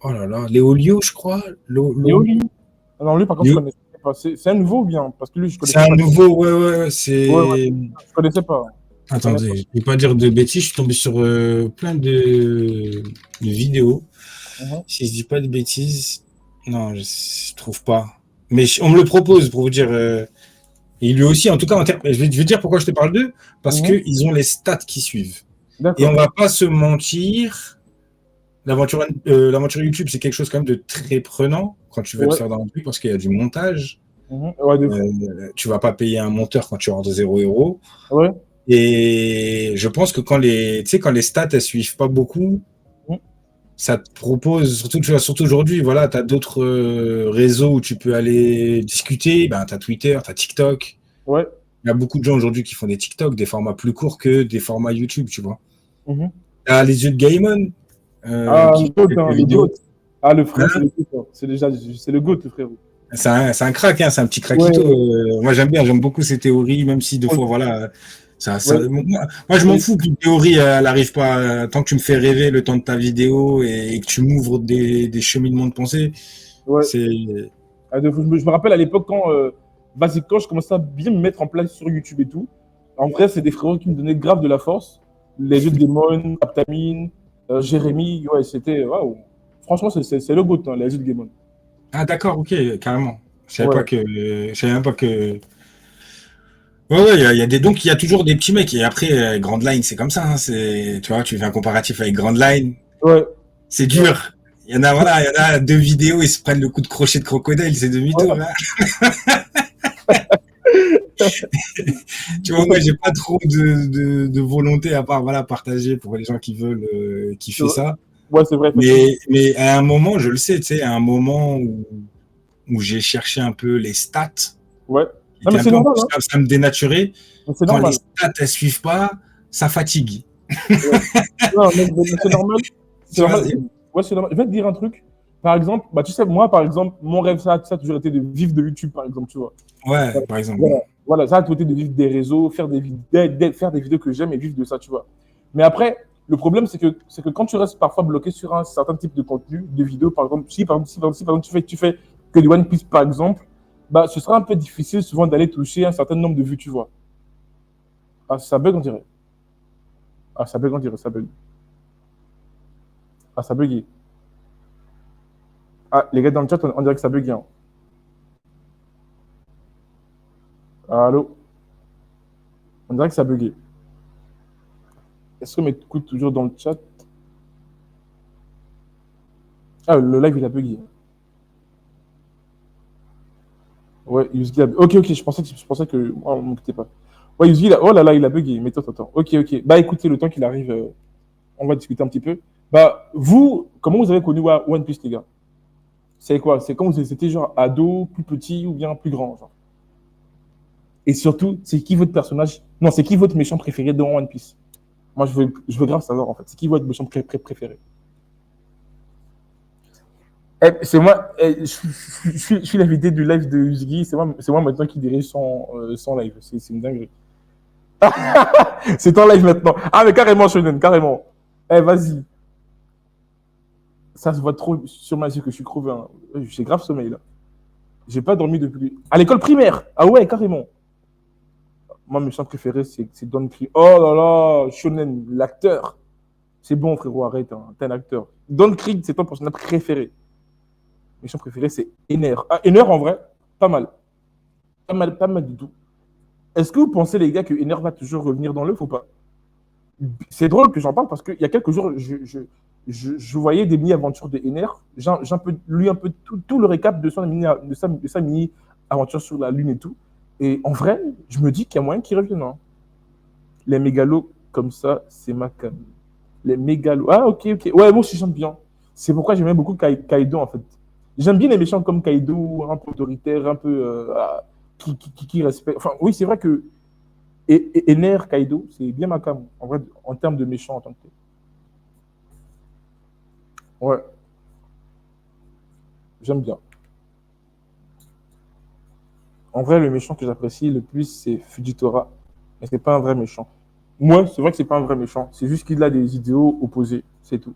oh là là, Léolio, je crois. Léo, lui? Ah non, lui, par contre, je Léo- connaissais pas. C'est un nouveau ou bien? Parce que lui, je C'est connaissais un pas. nouveau, ouais, Ouais, ouais. c'est. Je connaissais pas. Je connais pas. Attendez, je ne vais pas dire de bêtises, je suis tombé sur plein de vidéos. Mhm. Si je dis pas de bêtises, non, je trouve pas. Mais on me le propose pour vous dire. Et lui aussi, en tout cas, je vais dire pourquoi je te parle d'eux, parce Mhm. qu'ils ont les stats qui suivent. Et on D'accord. va pas se mentir, l'aventure YouTube, c'est quelque chose quand même de très prenant quand tu veux te Ouais. faire dans le truc, parce qu'il y a du montage. Mhm. Ouais, de fou. Tu vas pas payer un monteur quand tu rentres 0 €. Ouais. Et je pense que quand les stats elles suivent pas beaucoup, Mhm. ça te propose, surtout aujourd'hui, voilà, tu as d'autres réseaux où tu peux aller discuter. Ben, tu as Twitter, tu as TikTok. Ouais. Il y a beaucoup de gens aujourd'hui qui font des TikTok, des formats plus courts que des formats YouTube, tu vois. Mhm. Tu as les yeux de Gaimon Ah, qui le GOAT, fait hein, des le vidéos. GOAT. Ah, le Hein. frère, c'est le GOAT, hein. C'est le GOAT, le frérot. C'est un crack, hein, c'est un petit Ouais. craquito. Moi, j'aime beaucoup ces théories, même si deux fois, voilà, Ouais. moi, je m'en Ouais. fous qu'une théorie, elle arrive pas, tant que tu me fais rêver le temps de ta vidéo et que tu m'ouvres des cheminements de pensée, Ouais. c'est, Ah, de fou. Je me rappelle à l'époque vas-y, quand je commençais à bien me mettre en place sur YouTube et tout, en vrai, c'est des frérots qui me donnaient grave de la force. Les jeux de Gamon, Aptamine, Jérémy, ouais, c'était, waouh. Franchement, c'est le goût, hein, les jeux de Gamon. ah, d'accord, ok, carrément. Ouais, Je savais même pas que, ouais, donc il y a toujours des petits mecs et après, Grand Line, c'est comme ça, hein, tu vois, tu fais un comparatif avec Grand Line, ouais, c'est ouais, dur. Il y en a deux vidéos, ils se prennent le coup de crochet de crocodile, c'est demi-tour, ouais. là. Tu vois, moi, j'ai pas trop de volonté à part, voilà, partager pour les gens qui veulent kiffer ça. Ouais, c'est vrai, effectivement. Mais à un moment, je le sais, tu sais, à un moment où j'ai cherché un peu les stats, Ouais. qui Non, étaient mais un c'est peu, normal, hein. ça me dénaturait. Mais c'est Quand les normal. stats, elles suivent pas, ça fatigue. Ouais. Non, mais c'est normal. C'est Tu vois, normal. Ouais, c'est normal. Je vais te dire un truc. Par exemple, bah, tu sais, moi, par exemple, mon rêve, ça a toujours été de vivre de YouTube, par exemple, tu vois. ouais, par exemple. Voilà, voilà, ça a toujours été de vivre des réseaux, faire des vidéos que j'aime et vivre de ça, tu vois. Mais après, le problème, c'est que quand tu restes parfois bloqué sur un certain type de contenu, de vidéos, par exemple, si par exemple tu fais que du One Piece, par exemple, bah, ce sera un peu difficile souvent d'aller toucher un certain nombre de vues, tu vois. Ah, ça bug, on dirait. Ah, ça bug, on dirait, ça bug. Ah, ça bug. Ah, les gars dans le chat, on dirait que ça bug. Hein. Allô? On dirait que ça a bugué. Est-ce que m'écoute toujours dans le chat? Ah, le live, il a bugué. Ouais, Yuzgi a... Ok, je pensais que... Oh, on m'écoutait pas. Ouais, Yuzgi, oh là là, il a bugué. Mais attends. Ok. Bah, écoutez, le temps qu'il arrive, on va discuter un petit peu. Bah, vous, comment vous avez connu One Piece, les gars? C'est quoi? C'est quand vous étiez genre ado, plus petit ou bien plus grand, genre? Et surtout, c'est qui votre personnage? Non, c'est qui votre méchant préféré dans One Piece? Moi, je veux grave savoir, en fait. C'est qui votre méchant préféré? C'est moi, je suis l'invité du live de Uzgi. C'est moi maintenant qui dirige son live. C'est une dinguerie. C'est ton live maintenant. Ah, mais carrément, Shonen, carrément. Vas-y. Ça se voit trop sur ma yeux que je suis crevé. Hein. J'ai grave sommeil, là. J'ai pas dormi depuis. À l'école primaire. Ah ouais, carrément. Moi, mes chants préférés, c'est Don Krieg. Oh là là, Shonen, l'acteur. C'est bon, frérot, arrête. Hein. T'es un acteur. Don Krieg, c'est ton personnage préféré. Mes chants préférés, c'est Ener. Ah, Ener, en vrai, pas mal. Pas mal du tout. Est-ce que vous pensez, les gars, que Ener va toujours revenir dans l'œuf ou pas? C'est drôle que j'en parle parce qu'il y a quelques jours, je voyais des mini-aventures de Ener. J'ai un peu lu un peu tout le récap de sa mini-aventure sur la Lune et tout. Et en vrai, je me dis qu'il y a moyen qu'il revienne. Hein. Les mégalos comme ça, c'est ma cam. Les mégalos. Ah, ok. Ouais, moi aussi, j'aime bien. C'est pourquoi j'aimais beaucoup Kaido, en fait. J'aime bien les méchants comme Kaido, un peu autoritaire, un peu qui respecte. Enfin, oui, c'est vrai que Ener, Kaido, c'est bien ma cam, en vrai, en termes de méchants en tant que tel. Ouais, j'aime bien. En vrai, le méchant que j'apprécie le plus, c'est Fujitora. Mais c'est pas un vrai méchant. Moi, c'est vrai que c'est pas un vrai méchant. C'est juste qu'il a des idéaux opposés. C'est tout.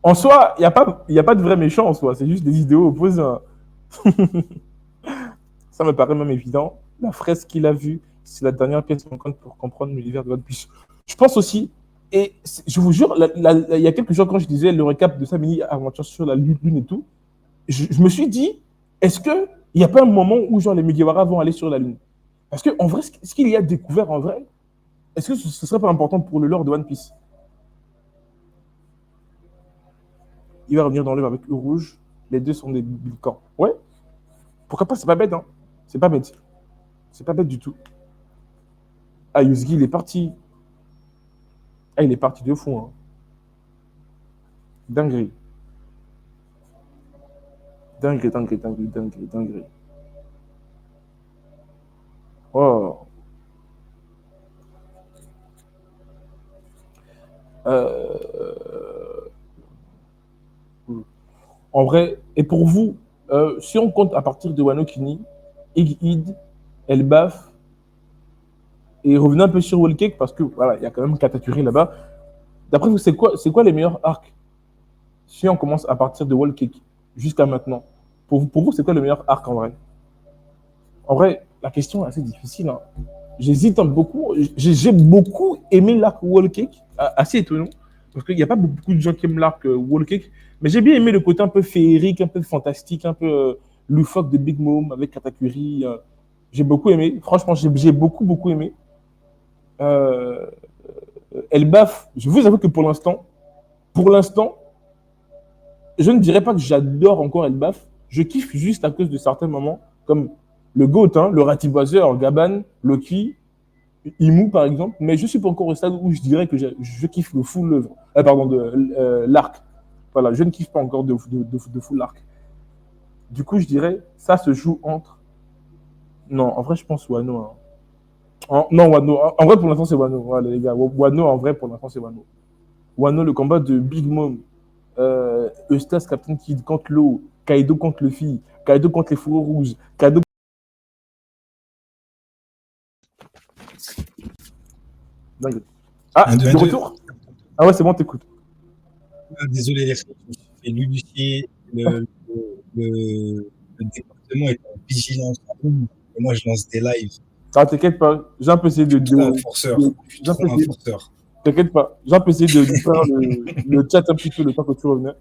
En soi, il n'y a pas de vrai méchant en soi. C'est juste des idéaux opposés. Hein. Ça me paraît même évident. La fresque qu'il a vue, c'est la dernière pièce manquante pour comprendre l'univers de One Piece. Je pense aussi, et je vous jure, il y a quelques jours, quand je disais le récap de sa mini-aventure sur la Lune et tout, je me suis dit, est-ce qu'il n'y a pas un moment où genre, les Mugiwara vont aller sur la Lune? Parce qu'en vrai, ce qu'il y a découvert en vrai, est-ce que ce serait pas important pour le lore de One Piece? Il va revenir dans l'œuvre avec le rouge. Les deux sont des camps. Ouais, pourquoi pas, c'est pas bête, hein. C'est pas bête. C'est pas bête du tout. Ah, Yuzgi, il est parti. Ah, il est parti de fou. Hein. Dinguerie. Dinguerie. Oh. En vrai, et pour vous, si on compte à partir de Wano Kuni, Ig-Id, Elbaf, et revenez un peu sur Whole Cake, parce que voilà, il y a quand même Katakuri là-bas. D'après vous, c'est quoi les meilleurs arcs? Si on commence à partir de Whole Cake jusqu'à maintenant, pour vous, c'est quoi le meilleur arc en vrai? En vrai, la question est assez difficile. Hein. J'hésite beaucoup. J'ai beaucoup aimé l'arc Whole Cake, assez étonnant, parce qu'il n'y a pas beaucoup de gens qui aiment l'arc Whole Cake, mais j'ai bien aimé le côté un peu féerique, un peu fantastique, un peu loufoque de Big Mom avec Katakuri. J'ai beaucoup aimé. Franchement, j'ai beaucoup aimé. Elbaf, je vous avoue que pour l'instant, je ne dirais pas que j'adore encore Elbaf. Je kiffe juste à cause de certains moments, comme le Goat, hein, le Ratiboiseur, Gaban, Loki, Imu par exemple. Mais je suis pas encore au stade où je dirais que je kiffe le full l'œuvre. Pardon, de l'arc. Voilà, je ne kiffe pas encore de full l'arc. Du coup, je dirais, ça se joue entre. Non, en vrai, je pense Wano. Hein. Non, Wano. En vrai, pour l'instant, c'est Wano. Voilà, les gars. Wano, en vrai, pour l'instant, c'est Wano. Wano, le combat de Big Mom. Eustace, Captain Kid contre l'eau. Kaido contre Luffy. Kaido contre les fourreaux rouges. Kaido. Dingue. Ah, de retour? Ah ouais, c'est bon, t'écoutes. Désolé, les frères, je me suis fait lubrifier. Le département est en vigilance. Et moi, je lance des lives. Ah, t'inquiète pas. J'ai un peu essayé de. Un forceur. T'inquiète pas. J'ai un peu essayé de faire le chat un petit peu le temps que tu revenais.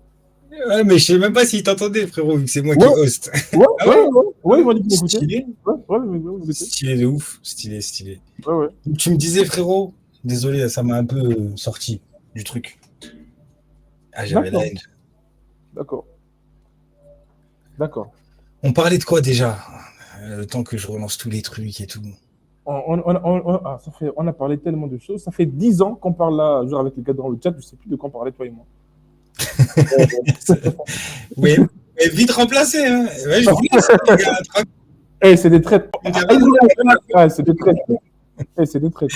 Ouais, mais je sais même pas s'il t'entendait, frérot, vu que c'est moi Ouais. qui host. Ouais, Ah ouais, ouais? ouais, ouais, ils m'ont dit qu'ils m'écoutaient. Stylé. Ouais, ouais, ils m'écoutaient. Stylé de ouf. Stylé, stylé. Ouais, ouais. Tu me disais, frérot, désolé, ça m'a un peu sorti du truc. Ah, j'avais la D'accord, haine. d'accord, d'accord. On parlait de quoi déjà? Le temps que je relance tous les trucs et tout. On a parlé tellement de choses. Ça fait 10 ans qu'on parle là, genre avec les gars dans le chat. Je sais plus de quoi on parlait, toi et moi. Oui, mais vite remplacé, hein. Ouais, je vous laisse, les gars. Eh, c'est des traîtres. Ah, c'est des traîtres. Eh, c'est des traîtres.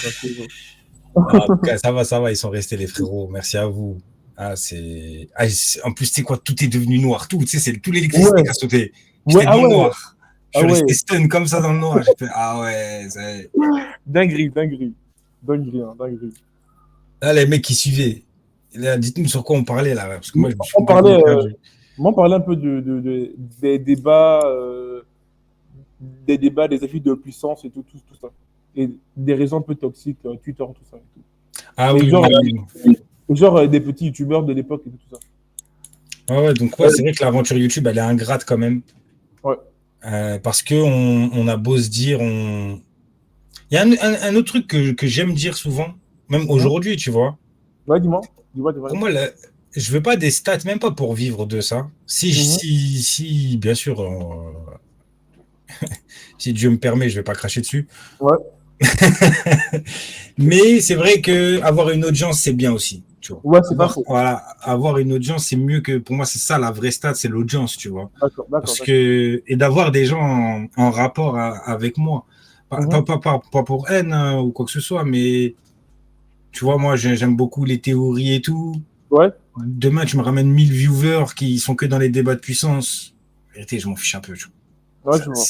En tout cas, ça va, ils sont restés les frérots. Merci à vous. En plus, tu sais quoi, tout est devenu noir. Tout, tu sais, c'est tout l'électricité Ouais. qui a sauté. Ouais, J'étais ah dans le ouais. noir. Je suis Ah ouais. resté stun comme ça dans le noir. J'ai fait, ah ouais, Dinguerie, dinguerie. Dinguerie, hein, dinguerie. là, les mecs qui suivaient. Là, dites-nous sur quoi on parlait là, parce que moi, je me suis On parlait, complètement perdu. on parlait un peu des débats, des avis de puissance et tout ça. Et des raisons un peu toxiques, Twitter, tout ça. Et tout. Ah Et oui, genre, oui, oui. des petits youtubeurs de l'époque et tout ça. Ouais, donc ouais, c'est vrai que l'aventure YouTube, elle est ingrate quand même. Ouais. Parce que on a beau se dire, il y a un autre truc que j'aime dire souvent, même aujourd'hui, tu vois. Ouais, dis-moi. Dis-moi. Pour moi, je veux pas des stats, même pas pour vivre de ça. Si bien sûr, si Dieu me permet, je vais pas cracher dessus. Ouais. Mais c'est vrai que avoir une audience, c'est bien aussi. Tu vois. Ouais, c'est pas faux. Voilà, avoir une audience, c'est mieux que. Pour moi, c'est ça la vraie stat, c'est l'audience, tu vois. D'accord. Et d'avoir des gens en rapport avec moi. Pas pour haine hein, ou quoi que ce soit, mais tu vois, moi, j'aime beaucoup les théories et tout. Ouais. Demain, tu me ramènes 1000 viewers qui sont que dans les débats de puissance. En vérité, je m'en fiche un peu. Tu vois. Ouais, je vois.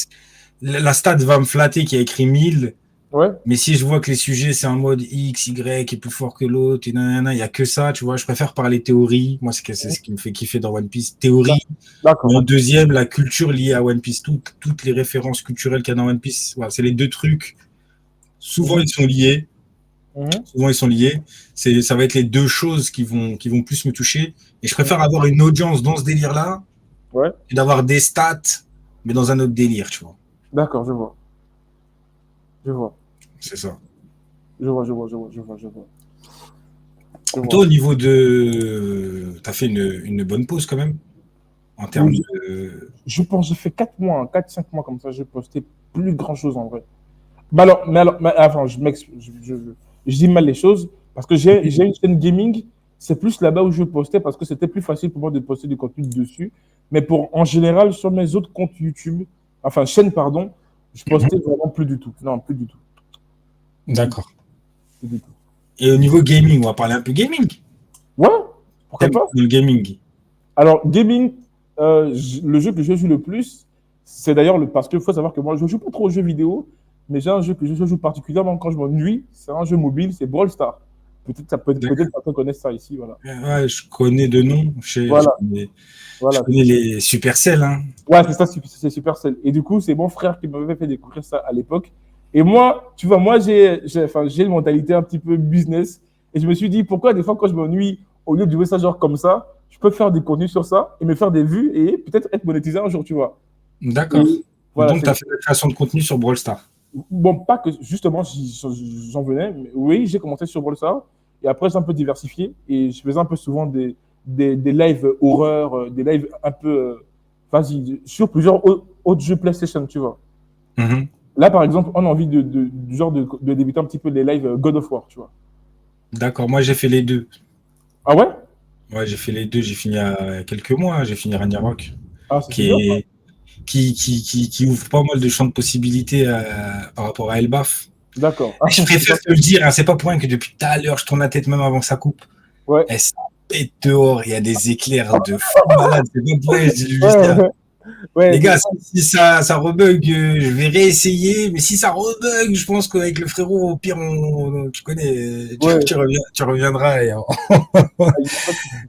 La stat va me flatter qui a écrit 1000. Ouais. Mais si je vois que les sujets, c'est en mode X, Y est plus fort que l'autre, il n'y a que ça, tu vois, je préfère parler théorie. Moi, c'est ce qui me fait kiffer dans One Piece. Théorie. D'accord. Mais en deuxième, la culture liée à One Piece. Toutes les références culturelles qu'il y a dans One Piece. Voilà, c'est les deux trucs. Souvent, ils sont liés. Souvent, ils sont liés. Ça va être les deux choses qui vont plus me toucher. Et je préfère avoir une audience dans ce délire-là que d'avoir des stats, mais dans un autre délire, tu vois. D'accord, je vois. Je vois. C'est ça. Je vois. Toi, au niveau de... Tu as fait une bonne pause quand même en termes de... Je pense que j'ai fait 4 mois, 4-5 mois comme ça, j'ai posté plus grand chose en vrai. Mais enfin, je dis mal les choses parce que j'ai une chaîne gaming, c'est plus là-bas où je postais parce que c'était plus facile pour moi de poster du contenu dessus. Mais en général, sur mes autres comptes YouTube, enfin chaîne, pardon, je postais vraiment plus du tout. Non, plus du tout. D'accord. Plus du tout. Et au niveau gaming, on va parler un peu gaming. Ouais, pourquoi pas. Le gaming. Alors, gaming, le jeu que je joue le plus, c'est d'ailleurs parce qu'il faut savoir que moi, je ne joue pas trop aux jeux vidéo, mais j'ai un jeu que je joue particulièrement quand je m'ennuie, c'est un jeu mobile, c'est Brawl Stars. Peut-être certains connaissent ça ici, voilà. Ouais, je connais de nom. Je connais les Supercell. Hein. Ouais, c'est ça, c'est Supercell. Et du coup, c'est mon frère qui m'avait fait découvrir ça à l'époque. Et moi, tu vois, moi, j'ai une mentalité un petit peu business. Et je me suis dit, pourquoi des fois, quand je m'ennuie, au lieu de jouer ça genre comme ça, je peux faire des contenus sur ça et me faire des vues et peut-être être monétisé un jour, tu vois. D'accord. Voilà, donc, tu as fait la création de contenu sur Brawl Stars. Bon, pas que justement, j'en venais, mais oui, j'ai commencé sur Brawl Stars et après, j'ai un peu diversifié et je faisais un peu souvent des lives horreur, des lives un peu, sur plusieurs autres jeux PlayStation, tu vois. Là, par exemple, on a envie de débuter un petit peu les lives God of War, tu vois. D'accord, moi j'ai fait les deux. Ah ouais? Ouais, j'ai fait les deux, j'ai fini il y a quelques mois, j'ai fini Ragnarok. Ah, c'est bien. Qui ouvre pas mal de champs de possibilités par rapport à Elbaf. D'accord. Je préfère te le dire, hein, c'est pas pour rien que depuis tout à l'heure, je tourne la tête même avant que ça coupe. Ouais. Elle pète dehors, il y a des éclairs de fou malade, c'est pas pour rien, Ouais, Les gars, si ça rebug, je vais réessayer. Mais si ça rebug, je pense qu'avec le frérot, au pire, tu connais, ouais. tu reviendras.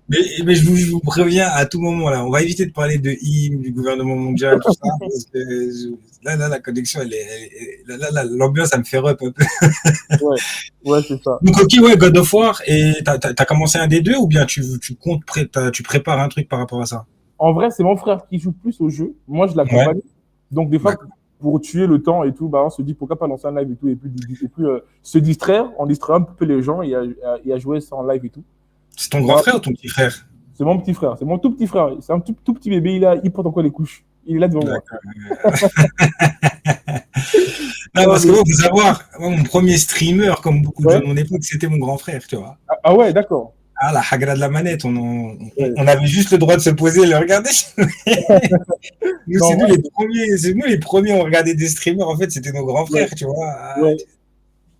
Mais je vous préviens à tout moment, là. On va éviter de parler de IM, du gouvernement mondial, tout ça. Parce que là, la connexion, l'ambiance, ça me fait rep un peu. Ouais, ouais, c'est ça. Donc, ok, ouais, God of War. Et t'as commencé un des deux ou bien tu comptes, tu prépares un truc par rapport à ça? En vrai, c'est mon frère qui joue plus au jeu. Moi, je Ouais. l'accompagne. Donc, des fois, D'accord. pour tuer le temps et tout, bah, on se dit pourquoi pas lancer un live et tout. Et puis se distraire, on distrait un peu les gens et à jouer ça en live et tout. C'est ton grand Moi, frère ou ton petit frère? c'est mon petit frère. C'est mon tout petit frère. C'est un tout petit bébé. Il porte encore les couches. Il est là devant moi. D'accord. Non, Non, parce que mais- moi, faut savoir, moi, mon premier streamer, comme beaucoup de ouais. jeunes de mon époque, c'était mon grand frère, tu vois. Ah ouais, d'accord. Ah, la hagra de la manette, Ouais. on avait juste le droit de se poser et le regarder. Nous, Non, ouais. c'est nous les premiers, on regardait des streamers, en fait, c'était nos grands Ouais. frères, tu vois. Ah, Ouais.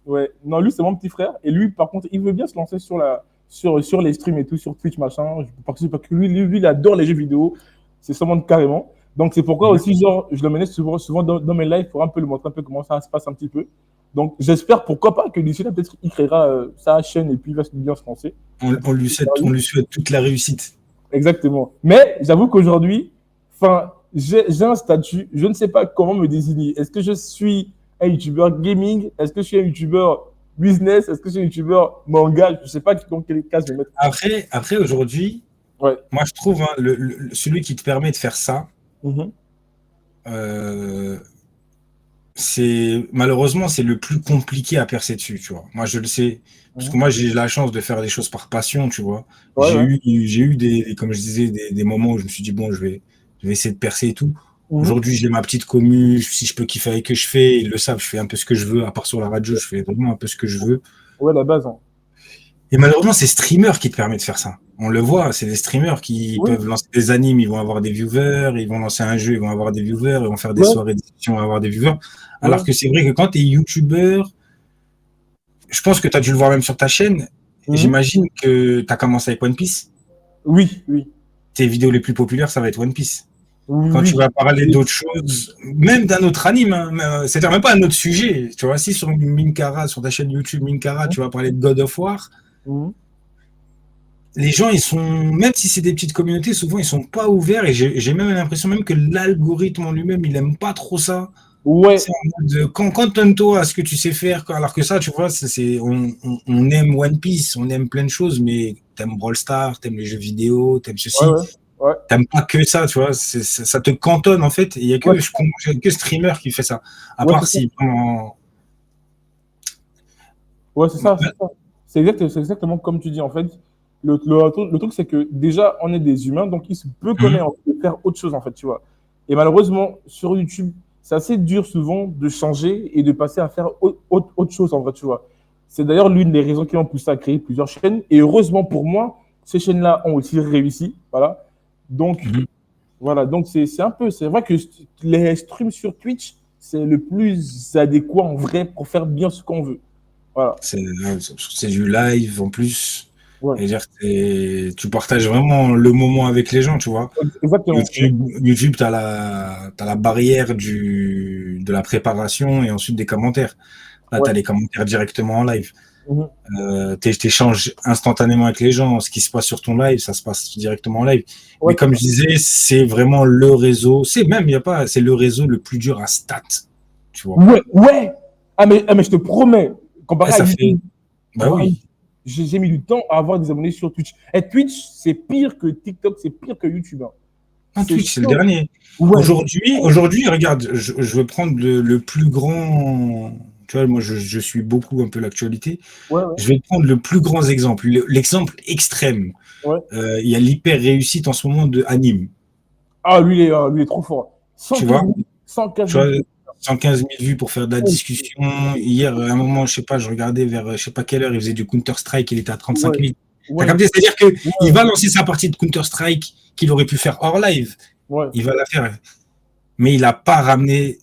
Ouais. Non, lui, c'est mon petit frère. Et lui, par contre, il veut bien se lancer sur les streams et tout, sur Twitch, machin. Parce que lui, il adore les jeux vidéo. C'est son monde carrément. Donc, c'est pourquoi aussi, genre, je le menais souvent dans mes lives pour un peu lui montrer un peu comment ça se passe un petit peu. Donc, j'espère, pourquoi pas, que d'ici là, peut-être, il créera sa chaîne et puis il va bien se lancer. on lui souhaite toute la réussite. Exactement. Mais j'avoue qu'aujourd'hui, enfin, j'ai un statut, je ne sais pas comment me désigner. Est-ce que je suis un youtubeur gaming? Est-ce que je suis un youtubeur business? Est-ce que je suis un youtubeur manga? Je ne sais pas dans quelle case je vais mettre. Après aujourd'hui, Ouais. moi, je trouve, hein, celui qui te permet de faire ça, Mhm. malheureusement, c'est le plus compliqué à percer dessus, tu vois. Moi, je le sais, parce que Mhm. moi, j'ai la chance de faire des choses par passion, tu vois. Ouais, ouais. J'ai eu comme je disais, des moments où je me suis dit, bon, je vais essayer de percer et tout. Mhm. Aujourd'hui, j'ai ma petite commu, si je peux kiffer avec eux, je fais, ils le savent, je fais un peu ce que je veux, à part sur la radio, je fais vraiment un peu ce que je veux. Ouais, la base. Hein. Et malheureusement, c'est streamer qui te permet de faire ça. On le voit, c'est des streamers qui Oui. peuvent lancer des animes, ils vont avoir des viewers, ils vont lancer un jeu, ils vont avoir des viewers, ils vont faire des Ouais. soirées d'édition, ils vont avoir des viewers. Alors Ouais. que c'est vrai que quand tu es youtubeur, je pense que tu as dû le voir même sur ta chaîne, Mhm. j'imagine que tu as commencé avec One Piece. Oui, oui. Tes vidéos les plus populaires, ça va être One Piece. Oui, Quand tu oui. vas parler d'autres choses, même d'un autre anime, hein, c'est-à-dire même pas un autre sujet, tu vois, si sur Minkara, sur ta chaîne YouTube Minkara, tu vas parler de God of War, Mhm. les gens, ils sont, même si c'est des petites communautés, souvent, ils sont pas ouverts et j'ai même l'impression même que l'algorithme en lui-même, il aime pas trop ça. Ouais. C'est en mode, cantonne-toi à ce que tu sais faire, alors que ça, tu vois, on aime One Piece, on aime plein de choses, mais t'aimes Brawl Stars, t'aimes les jeux vidéo, t'aimes Ouais, ceci, ouais. Ouais. t'aimes pas que ça, tu vois, ça te cantonne en fait, et il y a Ouais, que streamer qui fait ça, à ouais, part c'est ça. si vraiment. Ouais, c'est ça, c'est ça. C'est exactement comme tu dis, en fait. Le truc, c'est que déjà, on est des humains, donc il se peut qu'on ait Mhm. envie de faire autre chose, en fait, tu vois. Et malheureusement, sur YouTube, c'est assez dur souvent de changer et de passer à faire autre chose, en vrai, tu vois. C'est d'ailleurs l'une des raisons qui m'ont poussé à créer plusieurs chaînes. Et heureusement pour moi, ces chaînes-là ont aussi réussi. Voilà. Donc, Mhm. voilà. Donc, c'est un peu, c'est vrai que les streams sur Twitch, c'est le plus adéquat, en vrai, pour faire bien ce qu'on veut. Voilà. C'est du live en plus. Ouais. C'est-à-dire tu partages vraiment le moment avec les gens, tu vois. Exactement. YouTube, tu as la barrière de la préparation et ensuite des commentaires. Là, tu Ouais. as les commentaires directement en live. Mhm. Tu échanges instantanément avec les gens. Ce qui se passe sur ton live, ça se passe directement en live. Ouais, Mais comme je disais, c'est vraiment le réseau. C'est le réseau le plus dur à stat. Tu vois. ouais, ouais. Ah, mais je te promets, Et comparé à ça fait. YouTube, Bah oui. j'ai mis du temps à avoir des abonnés sur Twitch. Et Twitch, c'est pire que TikTok, c'est pire que YouTube. Hein. Ah, C'est Twitch, c'est le chaud. dernier. Ouais. Aujourd'hui, regarde, je vais prendre le plus grand. Tu vois, moi, je suis beaucoup un peu l'actualité. Ouais, ouais, Je vais prendre le plus grand exemple, l'exemple extrême. ouais. Il y a l'hyper réussite en ce moment de Anime. Ah, lui, il est trop fort. Tu 115 vois, 000, 115 tu 000. vois 115 000 vues pour faire de la discussion. Hier, à un moment, je sais pas, je regardais vers je sais pas quelle heure, il faisait du Counter-Strike, il était à 35 Ouais, 000. T'as ouais, capté? C'est-à-dire qu'il ouais, va lancer sa partie de Counter-Strike qu'il aurait pu faire hors live. ouais, Il va la faire. Mais il a pas ramené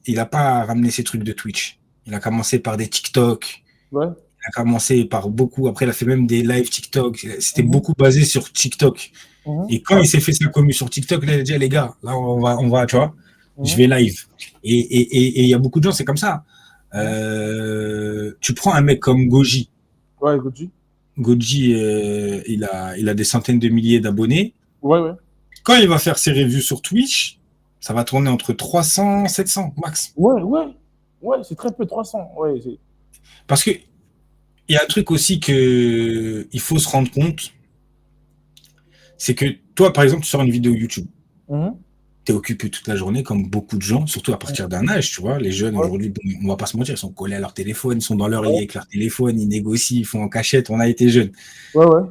ses trucs de Twitch. Il a commencé par des TikTok. ouais. a commencé par beaucoup. Après, il a fait même des lives TikTok. C'était Mhm. beaucoup basé sur TikTok. Mhm. Et quand il s'est fait sa commu sur TikTok, là, il a dit, les gars, là, on va, tu vois, je Mhm. vais live. Et il y a beaucoup de gens, c'est comme ça. Mhm. Tu prends un mec comme Goji. Ouais, Gucci. Goji, il a des centaines de milliers d'abonnés. Ouais, ouais. Quand il va faire ses reviews sur Twitch, ça va tourner entre 300 700 max. Ouais, ouais. Ouais, c'est très peu, 300. Ouais, Parce que il y a un truc aussi que il faut se rendre compte, c'est que toi, par exemple, tu sors une vidéo YouTube. Mhm. Tu es occupé toute la journée, comme beaucoup de gens, surtout à partir d'un âge, tu vois. Les jeunes, Ouais, aujourd'hui, bon, on va pas se mentir, ils sont collés à leur téléphone, ils sont dans leur lit ouais, avec leur téléphone, ils négocient, ils font en cachette, on a été jeunes. ouais, ouais.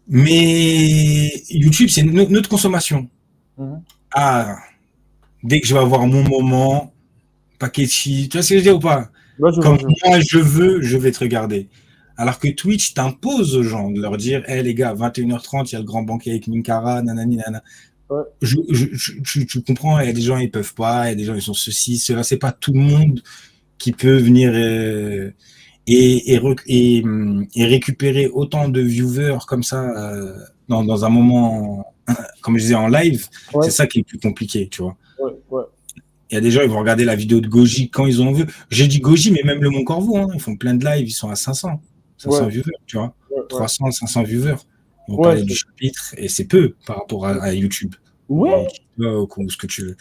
Mais YouTube, c'est notre consommation. Mhm. Ah, dès que je vais avoir mon moment, paquet de shit, tu vois ce que je veux dire ou pas? Ouais, je Comme vois, je vois. moi, je veux, je vais te regarder. Alors que Twitch t'impose aux gens de leur dire, hé les gars, 21h30, il y a le grand banquet avec Minkara, nanani, nanana. Ouais, Tu comprends, il y a des gens, ils peuvent pas, il y a des gens, ils sont ceci, cela. C'est pas tout le monde qui peut venir et récupérer autant de viewers comme ça dans un moment, comme je disais, en live. C'est ouais, ça qui est plus compliqué, tu vois. ouais, ouais. Il y a des gens, ils vont regarder la vidéo de Goji quand ils ont envie. J'ai dit Goji, mais même le Mont Corvo, hein, ils font plein de lives, ils sont à 500 Ouais, viewers, tu vois. ouais, ouais. 300, 500 viewers. Ils vont Ouais, parler du chapitre et c'est peu par rapport à YouTube ou ouais, TikTok ou ce que tu veux.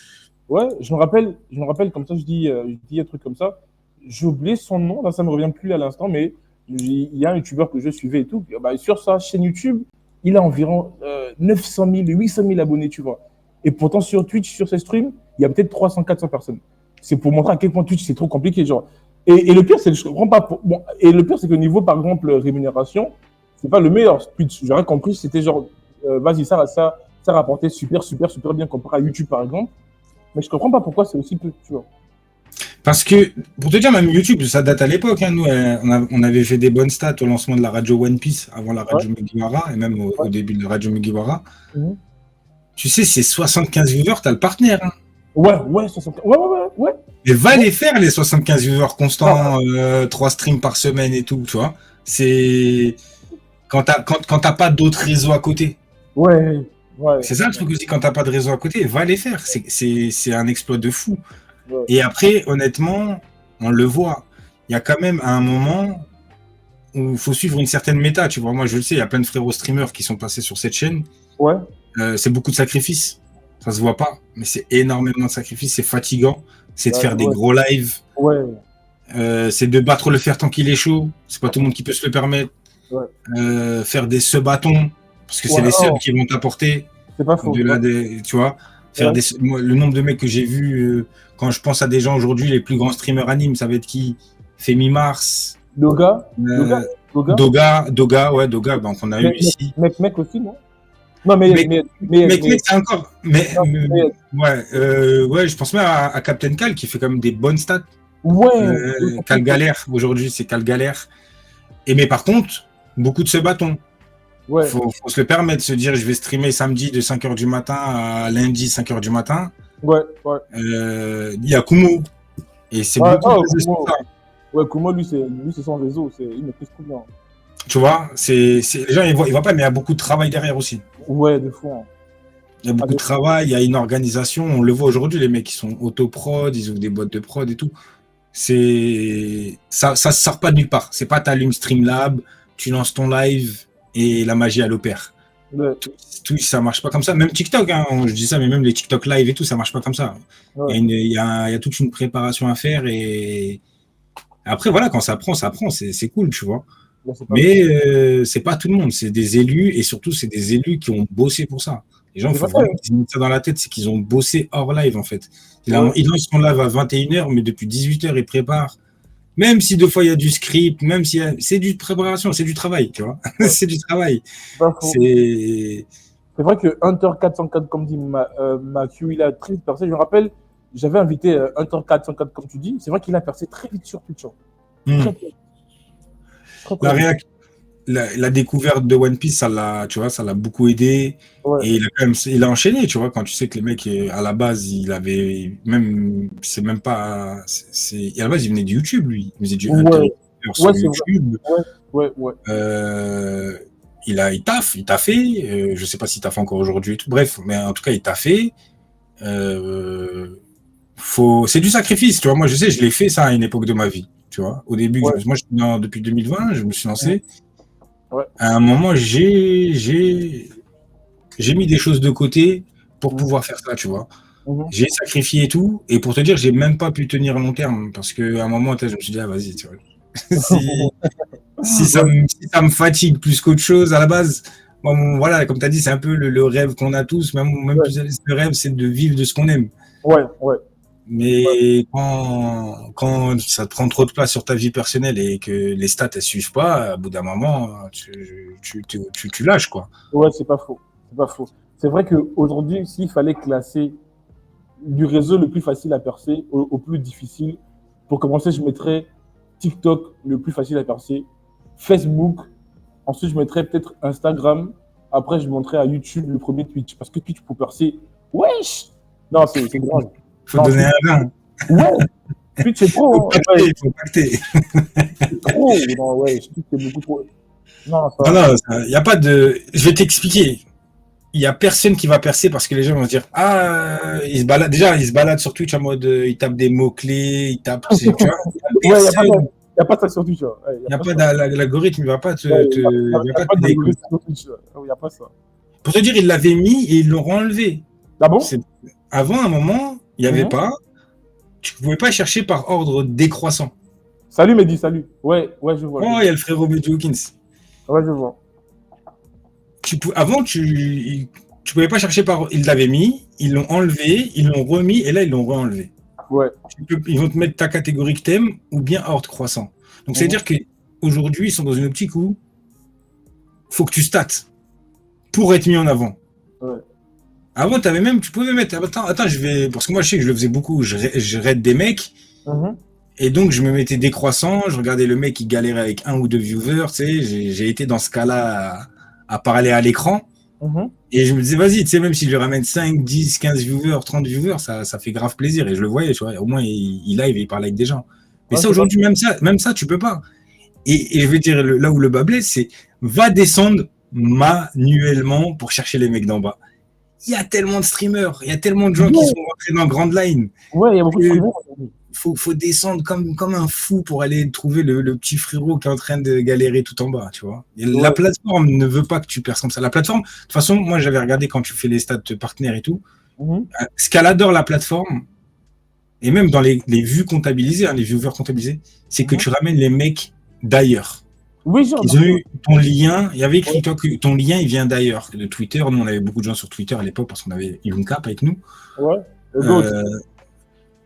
ouais, je me rappelle comme ça, je dis un truc comme ça. J'ai oublié son nom, là, ça me revient plus à l'instant, mais il y a un youtubeur que je suivais et tout. Bah, sur sa chaîne YouTube, il a environ 900 000, 800 000 abonnés, tu vois. Et pourtant, sur Twitch, sur ses streams, il y a peut-être 300, 400 personnes. C'est pour montrer à quel point Twitch, c'est trop compliqué, genre. Et le pire, c'est que je comprends pas. Bon, et le pire, c'est que niveau, par exemple, rémunération, c'est pas le meilleur Twitch. J'aurais compris, c'était genre, vas-y, ça rapportait super, super, super bien comparé à YouTube, par exemple. Mais je comprends pas pourquoi c'est aussi peu, tu vois. Parce que, pour te dire, même YouTube, ça date à l'époque. Hein, nous, on avait fait des bonnes stats au lancement de la radio One Piece, avant la Ouais, radio Mugiwara, et même ouais. au début de la radio Mugiwara. Mhm. Tu sais, c'est 75 viewers, t'as le partenaire. Hein. Ouais, ouais, 60. Ouais, ouais, ouais, ouais. Mais va Ouais. les faire, les 75 viewers Ah, constants, 3 streams par semaine et tout, tu vois. C'est quand t'as pas d'autres réseaux à côté. ouais, ouais, C'est ça le truc aussi, quand t'as pas de réseau à côté, va les faire. C'est un exploit de fou. ouais, Et après, honnêtement, on le voit. Il y a quand même un moment où il faut suivre une certaine méta. Tu vois, moi, je le sais, il y a plein de frérots streamers qui sont passés sur cette chaîne. ouais, C'est beaucoup de sacrifices. Ça se voit pas, mais c'est énormément de sacrifices. C'est fatigant. C'est de ouais, faire des ouais, gros lives. ouais, C'est de battre le fer tant qu'il est chaud. C'est pas tout le monde qui peut se le permettre. ouais. Faire des sub-bâtons, parce que c'est Ouais, les subs oh, qui vont t'apporter. c'est pas faux. Au-delà Ouais, des, tu vois, faire ouais. des, moi, le nombre de mecs que j'ai vu quand je pense à des gens aujourd'hui, les plus grands streamers anime, ça va être qui? Femi Mars, Doga, Doga, euh, Doga. Doga, ben, qu'on a eu ici. Mec aussi, non? Non, Mec, mec, c'est encore. non, Ouais, ouais, je pense même à Captain Cal qui fait quand même des bonnes stats. ouais, Cal Galère, aujourd'hui, c'est Cal Galère. Et mais par contre, beaucoup de ce bâton. ouais, Faut se le permettre de se dire je vais streamer samedi de 5h du matin à lundi 5h du matin. ouais, ouais. Il y a Kumo. Et c'est Ouais, beaucoup oh, basé sur Kumo, ça. ouais, Kumo, lui, c'est son réseau, il maîtrise tout bien. Tu vois, les gens ils voient pas, mais il y a beaucoup de travail derrière aussi. Ouais, de fou. Hein. Il y a Ah, beaucoup de de fou. travail, il y a une organisation. On le voit aujourd'hui, les mecs qui sont auto-prod, ils ouvrent des boîtes de prod et tout. Ça se sort pas de nulle part. C'est pas t'allumes Streamlab, tu lances ton live et la magie elle opère. Ouais, Twitch, ça marche pas comme ça. Même TikTok, hein, je dis ça, mais même les TikTok live et tout, ça marche pas comme ça. ouais. Il y a toute une préparation à faire et après, voilà, quand ça prend, c'est cool, tu vois. Là, c'est pas faux. Mais c'est pas tout le monde, c'est des élus et surtout, c'est des élus qui ont bossé pour ça. Les gens, il C'est faut pas ça, vraiment hein. qu'ils mettent ça dans la tête, c'est qu'ils ont bossé hors live en fait. Ouais, Ils lancent son live à 21h, mais depuis 18h, ils préparent. Même si deux fois il y a du script, même si c'est du préparation, c'est du travail, tu vois. ouais. C'est du travail. C'est pas faux. C'est. C'est vrai que Hunter 404, comme dit Mathieu, il a très vite percé. Je me rappelle, j'avais invité Hunter 404, comme tu dis. C'est vrai qu'il a percé très vite sur Twitch. Hein. Hmm. Très, très, très, La, très vite. la découverte de One Piece, tu vois, ça l'a beaucoup aidé. Ouais, Et il a enchaîné, tu vois, quand tu sais que les mecs, à la base, il avait même, c'est même pas, à la base, il venait de YouTube, lui. Il faisait du Hunter. ouais, sur Ouais, c'est vrai. YouTube. Ouais. Il taffait. Je sais pas s'il taffe encore aujourd'hui et tout. Bref, mais en tout cas, il taffait. C'est du sacrifice, tu vois. Moi, je sais, je l'ai fait ça à une époque de ma vie, tu vois. Au début, Ouais. moi, depuis 2020, je me suis lancé. Ouais. À un moment, j'ai mis des choses de côté pour pouvoir faire ça, tu vois. J'ai sacrifié et tout, et pour te dire, j'ai même pas pu tenir long terme, parce qu'à un moment, je me suis dit, ah, vas-y, tu vois. si ça me fatigue plus qu'autre chose à la base, voilà, comme tu as dit, c'est un peu le rêve qu'on a tous, même plus le rêve, c'est de vivre de ce qu'on aime. Ouais. Mais quand ça te prend trop de place sur ta vie personnelle et que les stats ne suivent pas, à bout d'un moment, tu lâches, quoi. Ouais, c'est pas faux. C'est vrai qu'aujourd'hui, s'il fallait classer du réseau le plus facile à percer au plus difficile, pour commencer, je mettrais TikTok le plus facile à percer, Facebook, ensuite je mettrais peut-être Instagram, après je montrerais à YouTube le premier Twitch, parce que Twitch pour percer, wesh! Non, c'est grave. Faut donner un rein. Ouais, Twitch c'est trop. Il faut pacter. C'est trop. Non, ouais, Twitch c'est beaucoup trop. Non, il n'y a pas de. Je vais t'expliquer. Il n'y a personne qui va percer parce que les gens vont se dire il se balade. Déjà, il se balade sur Twitch en mode il tape des mots-clés, il tape. Tu vois, il n'y a pas ça sur Twitch. Il n'y a pas l'algorithme, il ne va pas te. Il n'y a pas d'algorithme sur Twitch. Il n'y a pas ça. Pour te dire, ils l'avaient mis et ils l'ont enlevé. Ah bon? Avant, un moment, il n'y avait pas. Tu ne pouvais pas chercher par ordre décroissant. Salut Mehdi, salut. Ouais, je vois. Oh, il y a le frérot Mehdi Hawkins. Ouais, je vois. Avant, tu pouvais pas chercher par. Ils l'avaient mis, ils l'ont enlevé, ils l'ont remis et là, ils l'ont re-enlevé. Ouais. Ils vont te mettre ta catégorie que t'aimes ou bien ordre croissant. Donc, c'est-à-dire qu'aujourd'hui, ils sont dans une optique où il faut que tu states pour être mis en avant. Ouais. Avant, tu pouvais mettre. Attends, parce que moi, je sais que je le faisais beaucoup. Je raid des mecs. Et donc, je me mettais décroissant. Je regardais le mec qui galérait avec 1 ou 2 viewers. Tu sais, j'ai été dans ce cas-là à parler à l'écran. Et je me disais, vas-y, tu sais, même si je lui ramène 5, 10, 15 viewers, 30 viewers, ça fait grave plaisir. Et je le voyais, tu vois. Au moins, il live et il parle avec des gens. Mais ça, aujourd'hui, même ça, tu peux pas. Et je vais dire, là où le bas blesse, c'est va descendre manuellement pour chercher les mecs d'en bas. Il y a tellement de streamers, il y a tellement de gens qui sont rentrés dans Grand Line. Ouais, il y a beaucoup de streamers. Faut descendre comme un fou pour aller trouver le petit frérot qui est en train de galérer tout en bas, tu vois. Et la plateforme ne veut pas que tu perces comme ça. La plateforme, de toute façon, moi j'avais regardé quand tu fais les stats de partenaires et tout. Ce qu'elle adore la plateforme, et même dans les vues comptabilisées, les viewers comptabilisés, c'est que tu ramènes les mecs d'ailleurs. Oui, genre. Ils ont eu ton lien, il y avait écrit toi que ton lien il vient d'ailleurs, de Twitter. Nous on avait beaucoup de gens sur Twitter à l'époque parce qu'on avait Yuncap avec nous. Ouais.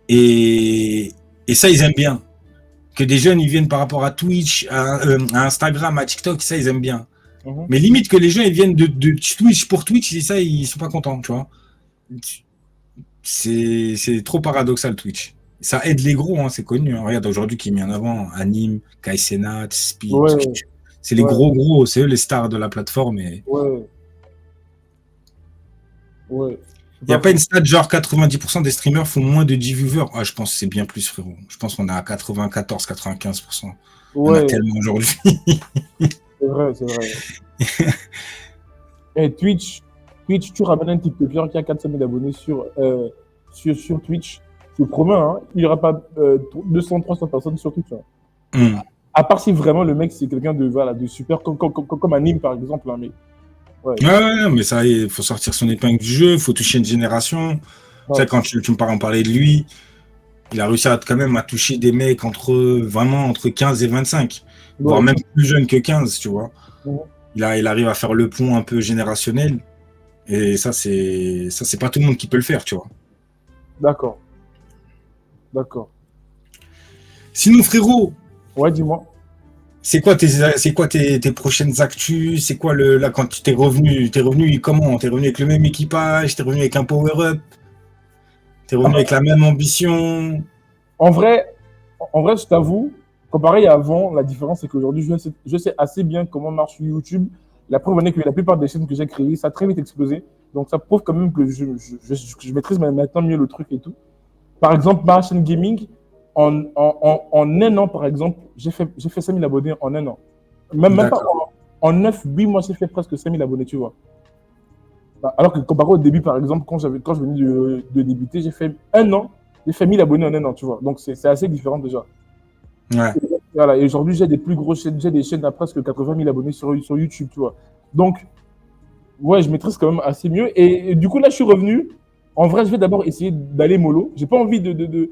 Et ça ils aiment bien. Que des jeunes ils viennent par rapport à Twitch, à Instagram, à TikTok, ça ils aiment bien. Mais limite que les gens ils viennent de Twitch pour Twitch, et ça ils sont pas contents, tu vois. C'est trop paradoxal Twitch. Ça aide les gros, hein, c'est connu. Hein. Regarde aujourd'hui qui est mis en avant Anime, Kai Cenat, Speed. C'est les gros, c'est eux les stars de la plateforme. Et... Il n'y a pas une stat genre 90% des streamers font moins de 10 viewers. Ah, je pense que c'est bien plus, frérot. Je pense qu'on est à 94-95%. On a tellement aujourd'hui. C'est vrai. Et Twitch, tu ramènes un TikToker qui a 400 000 abonnés sur Twitch. Je promets, hein, il n'y aura pas 200-300 personnes sur Twitch. Hein. À part si vraiment le mec c'est quelqu'un de super, comme Anime par exemple. Hein, mais, mais ça, il faut sortir son épingle du jeu, il faut toucher une génération. Tu sais, quand tu me parlais de lui, il a réussi quand même à toucher des mecs entre 15 et 25, voire même plus jeunes que 15, tu vois. Il arrive à faire le pont un peu générationnel. Et ça, c'est pas tout le monde qui peut le faire, tu vois. D'accord. Sinon, frérot. Ouais, dis-moi. C'est quoi tes prochaines actus? C'est quoi là quand tu t'es revenu comment? T'es revenu avec le même équipage? T'es revenu avec un power-up? T'es revenu avec la même ambition? En vrai, je t'avoue, comparé à avant, la différence c'est qu'aujourd'hui, je sais assez bien comment marche YouTube. La preuve en est que la plupart des chaînes que j'ai créées, ça a très vite explosé. Donc ça prouve quand même que je maîtrise maintenant mieux le truc et tout. Par exemple, ma chaîne gaming, en un an, par exemple, j'ai fait 5000 abonnés en un an. Même pas en 9-8 mois, j'ai fait presque 5000 abonnés, tu vois. Bah, alors que comparé au début, par exemple, quand je venais de débuter, j'ai fait un an, j'ai fait 1000 abonnés en un an, tu vois. Donc, c'est assez différent déjà. Ouais. Voilà, et aujourd'hui, j'ai des plus grosses chaînes, j'ai des chaînes à presque 80 000 abonnés sur YouTube, tu vois. Donc, ouais, je maîtrise quand même assez mieux. Et du coup, là, je suis revenu. En vrai, je vais d'abord essayer d'aller mollo. J'ai pas envie de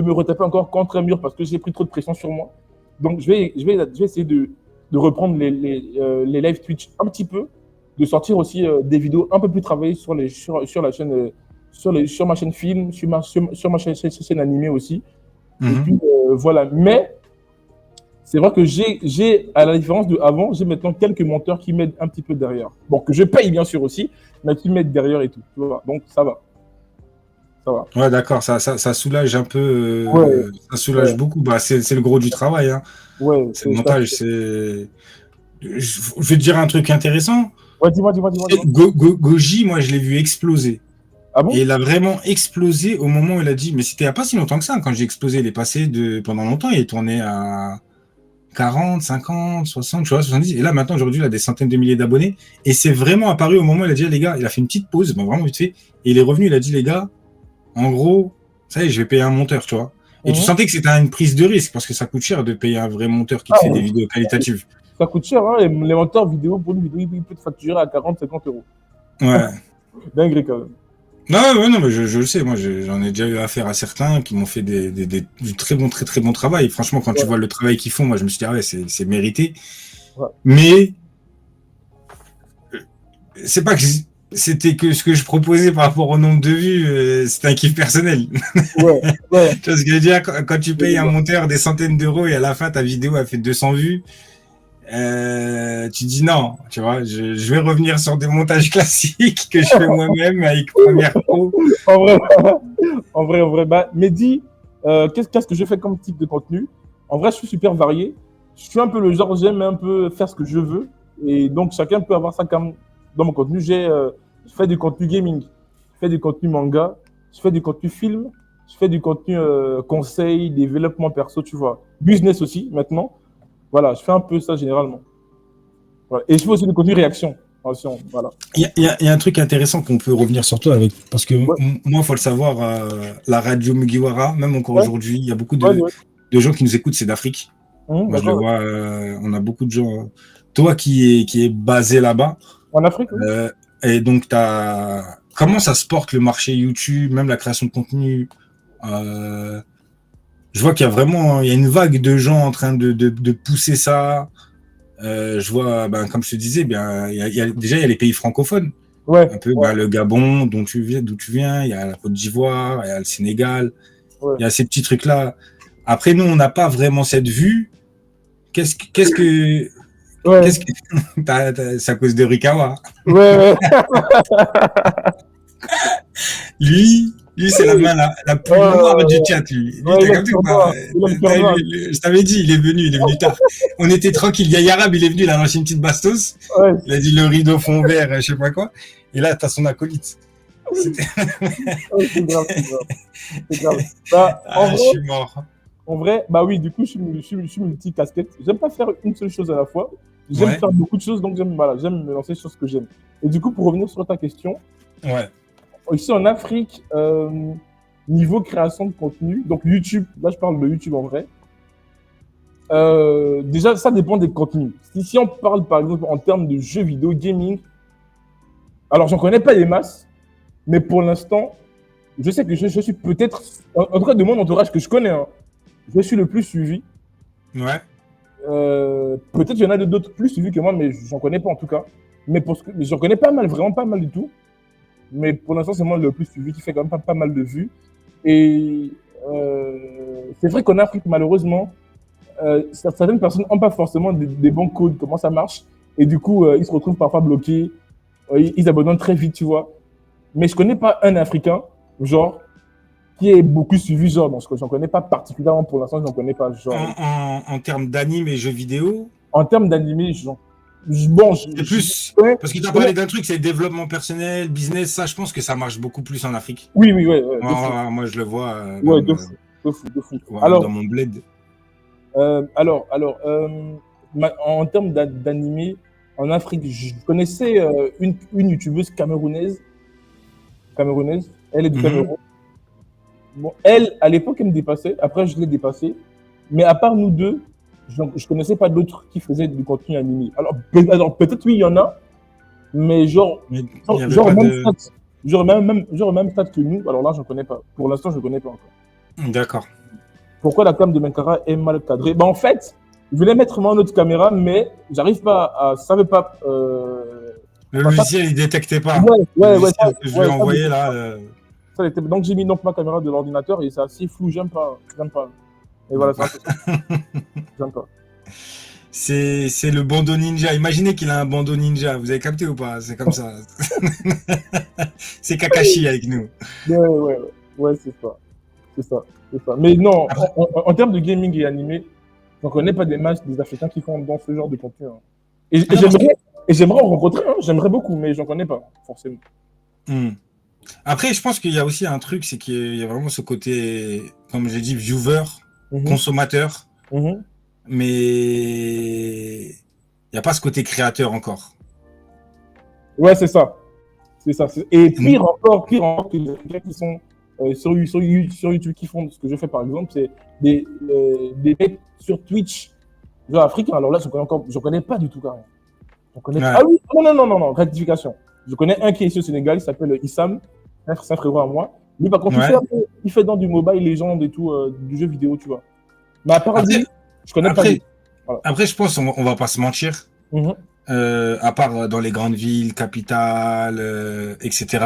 me retaper encore contre un mur parce que j'ai pris trop de pression sur moi. Donc, je vais essayer de reprendre les live Twitch un petit peu, de sortir aussi des vidéos un peu plus travaillées sur la chaîne, sur ma chaîne film, sur ma chaîne animée aussi. Et puis, voilà. Mais c'est vrai que à la différence de avant, j'ai maintenant quelques monteurs qui m'aident un petit peu derrière. Bon, que je paye bien sûr aussi, mais qui m'aident derrière et tout. Tu vois. Donc, ça va. Ça va. Ouais, d'accord, ça soulage un peu, Ouais, ça soulage ouais, beaucoup. Bah, c'est le gros du travail, hein. ouais, C'est le montage, je vais te dire un truc intéressant. Ouais, dis-moi. Goji, moi, je l'ai vu exploser. Ah Et bon? il a vraiment explosé au moment où il a dit, mais c'était il n'y a pas si longtemps que ça, quand j'ai explosé, il est passé pendant longtemps, il est tourné à 40, 50, 60, tu vois, 70. Et là, maintenant, aujourd'hui, il a des centaines de milliers d'abonnés. Et c'est vraiment apparu au moment où il a dit, les gars, il a fait une petite pause, bah, vraiment vite fait. Et il est revenu, il a dit, les gars, en gros, ça y est, je vais payer un monteur, tu vois. Et tu sentais que c'était une prise de risque parce que ça coûte cher de payer un vrai monteur qui te Ah, fait des vidéos qualitatives. ça coûte cher, hein, les monteurs vidéo, pour une vidéo, ils peuvent te facturer à 40, 50 euros. Ouais. Dingue quand même. Non, mais je le sais. Moi, j'en ai déjà eu affaire à certains qui m'ont fait du très bon travail. Franchement, quand tu Ouais. vois le travail qu'ils font, moi, je me suis dit, ah ouais, c'est mérité. Ouais. Mais c'est pas que c'était que ce que je proposais par rapport au nombre de vues, c'était un kiff personnel. Ouais, ouais. Tu vois ce que je veux dire? Quand tu payes un monteur des centaines d'euros et à la fin, ta vidéo a fait 200 vues, tu dis non, tu vois, je vais revenir sur des montages classiques que je fais moi-même avec Premiere Pro. En vrai. Bah, Mehdi, qu'est-ce que je fais comme type de contenu? En vrai, je suis super varié. Je suis un peu le genre, j'aime un peu faire ce que je veux. Et donc, chacun peut avoir ça comme dans mon contenu. Je fais du contenu gaming, je fais du contenu manga, je fais du contenu film, je fais du contenu conseil, développement perso, tu vois. Business aussi, maintenant. Voilà, je fais un peu ça généralement. Voilà. Et je fais aussi du contenu réaction. Attention, voilà. Il y a un truc intéressant qu'on peut revenir sur toi avec, parce que Ouais. moi, il faut le savoir, la radio Mugiwara, même encore Ouais. aujourd'hui, il y a beaucoup Ouais. de gens qui nous écoutent, c'est d'Afrique. Moi, je le D'accord. vois, on a beaucoup de gens. Toi qui est basé là-bas, En Afrique, oui. et donc comment ça se porte le marché YouTube, même la création de contenu. Je vois qu'il y a vraiment, il y a une vague de gens en train de pousser ça. Je vois, ben, comme je te disais, bien, déjà il y a les pays francophones, Ouais. un peu, Ouais. ben, le Gabon, d'où tu viens, il y a la Côte d'Ivoire, il y a le Sénégal, Ouais. il y a ces petits trucs-là. Après, nous, on n'a pas vraiment cette vue. Qu'est-ce que Ouais. c'est à cause de Rikawa. Ouais. Lui, c'est la main la plus noire du chat, lui. Lui, Ouais, t'as capté ou pas? il a le cœur noir. Je t'avais dit, il est venu tard. On était tranquille. Il y a Yarab, il est venu, il a lancé une petite bastos. Ouais. Il a dit le rideau fond vert, je sais pas quoi. Et là, t'as son acolyte. Ouais, c'est grave. C'est grave. Bah, Ah, je suis mort. en vrai, bah oui, du coup, je suis multi-casquette. J'aime pas faire une seule chose à la fois. J'aime Ouais. faire beaucoup de choses, donc j'aime me lancer sur ce que j'aime. Et du coup, pour revenir sur ta question, Ouais. ici en Afrique, niveau création de contenu, donc YouTube, là je parle de YouTube en vrai, déjà ça dépend des contenus. Si on parle par exemple en termes de jeux vidéo, gaming, alors j'en connais pas les masses, mais pour l'instant, je sais que je suis peut-être, en tout cas de mon entourage que je connais, hein, je suis le plus suivi. Ouais. Peut-être qu'il y en a d'autres plus suivis que moi, mais j'en connais pas en tout cas. Mais j'en connais pas mal, vraiment pas mal du tout. Mais pour l'instant, c'est moi le plus suivi qui fait quand même pas mal de vues. Et c'est vrai qu'en Afrique, malheureusement, certaines personnes n'ont pas forcément des bons codes, comment ça marche. Et du coup, ils se retrouvent parfois bloqués. Ils abandonnent très vite, tu vois. Mais je connais pas un Africain, genre, qui est beaucoup suivi, genre, donc j'en connais pas particulièrement pour l'instant, j'en connais pas, genre. En termes d'anime et jeux vidéo, En termes d'animé, genre, bon, c'est plus. ouais, Parce que tu as parlé d'un truc, c'est développement personnel, business. Ça, je pense que ça marche beaucoup plus en Afrique. oui, ouais, de fou. Moi, je le vois. Ouais, Même, de fou. De fou, de fou. Ouais, Alors, dans mon bled. En termes d'animé, en Afrique, je connaissais une youtubeuse camerounaise. Elle est du Mhm. Cameroun. Bon, elle, à l'époque, elle me dépassait. Après, je l'ai dépassée. Mais à part nous deux, je ne connaissais pas d'autres qui faisaient du contenu animé. Alors peut-être oui, il y en a, mais Mais il n'y avait pas même de. stade, genre même stade que nous. Alors là, je ne connais pas. Pour l'instant, je ne connais pas encore. D'accord. Pourquoi la cam de Menkara est mal cadrée? En fait, je voulais mettre mon autre caméra, mais j'arrive pas à. Ça veut pas. Le Enfin, logiciel, il détectait pas. Ouais, Le ouais, logiciel que je lui ai ça, envoyé là. donc j'ai mis donc ma caméra de l'ordinateur et c'est assez flou, j'aime pas. Et voilà, c'est un peu ça. J'aime pas. C'est le bandeau ninja. Imaginez qu'il a un bandeau ninja. Vous avez capté ou pas? C'est comme ça. C'est Kakashi avec nous. Ouais, c'est ça. C'est ça. Mais non, en termes de gaming et animé, j'en connais pas des masses des Africains qui font dans ce genre de contenu. Hein. Et Ah non, j'aimerais en rencontrer un, j'aimerais beaucoup, mais j'en connais pas, forcément. Hmm. Après, je pense qu'il y a aussi un truc, c'est qu'il y a vraiment ce côté, comme j'ai dit, viewer, consommateur, mais il n'y a pas ce côté créateur encore. Ouais, c'est ça. Et pire encore que les Africains qui sont sur YouTube qui font ce que je fais par exemple, c'est des mecs sur Twitch, genre africains. Alors là, je connais pas du tout carrément. Ouais. Ah oui, non, rectification. Je connais un qui est ici au Sénégal, il s'appelle Issam, c'est un frérot à moi. Lui, par contre, Ouais. il fait dans du mobile, Legends et tout, du jeu vidéo, tu vois. Mais à part Après- lui, je connais pas. Après, je pense on va pas se mentir. Mhm. À part dans les grandes villes, capitales, etc.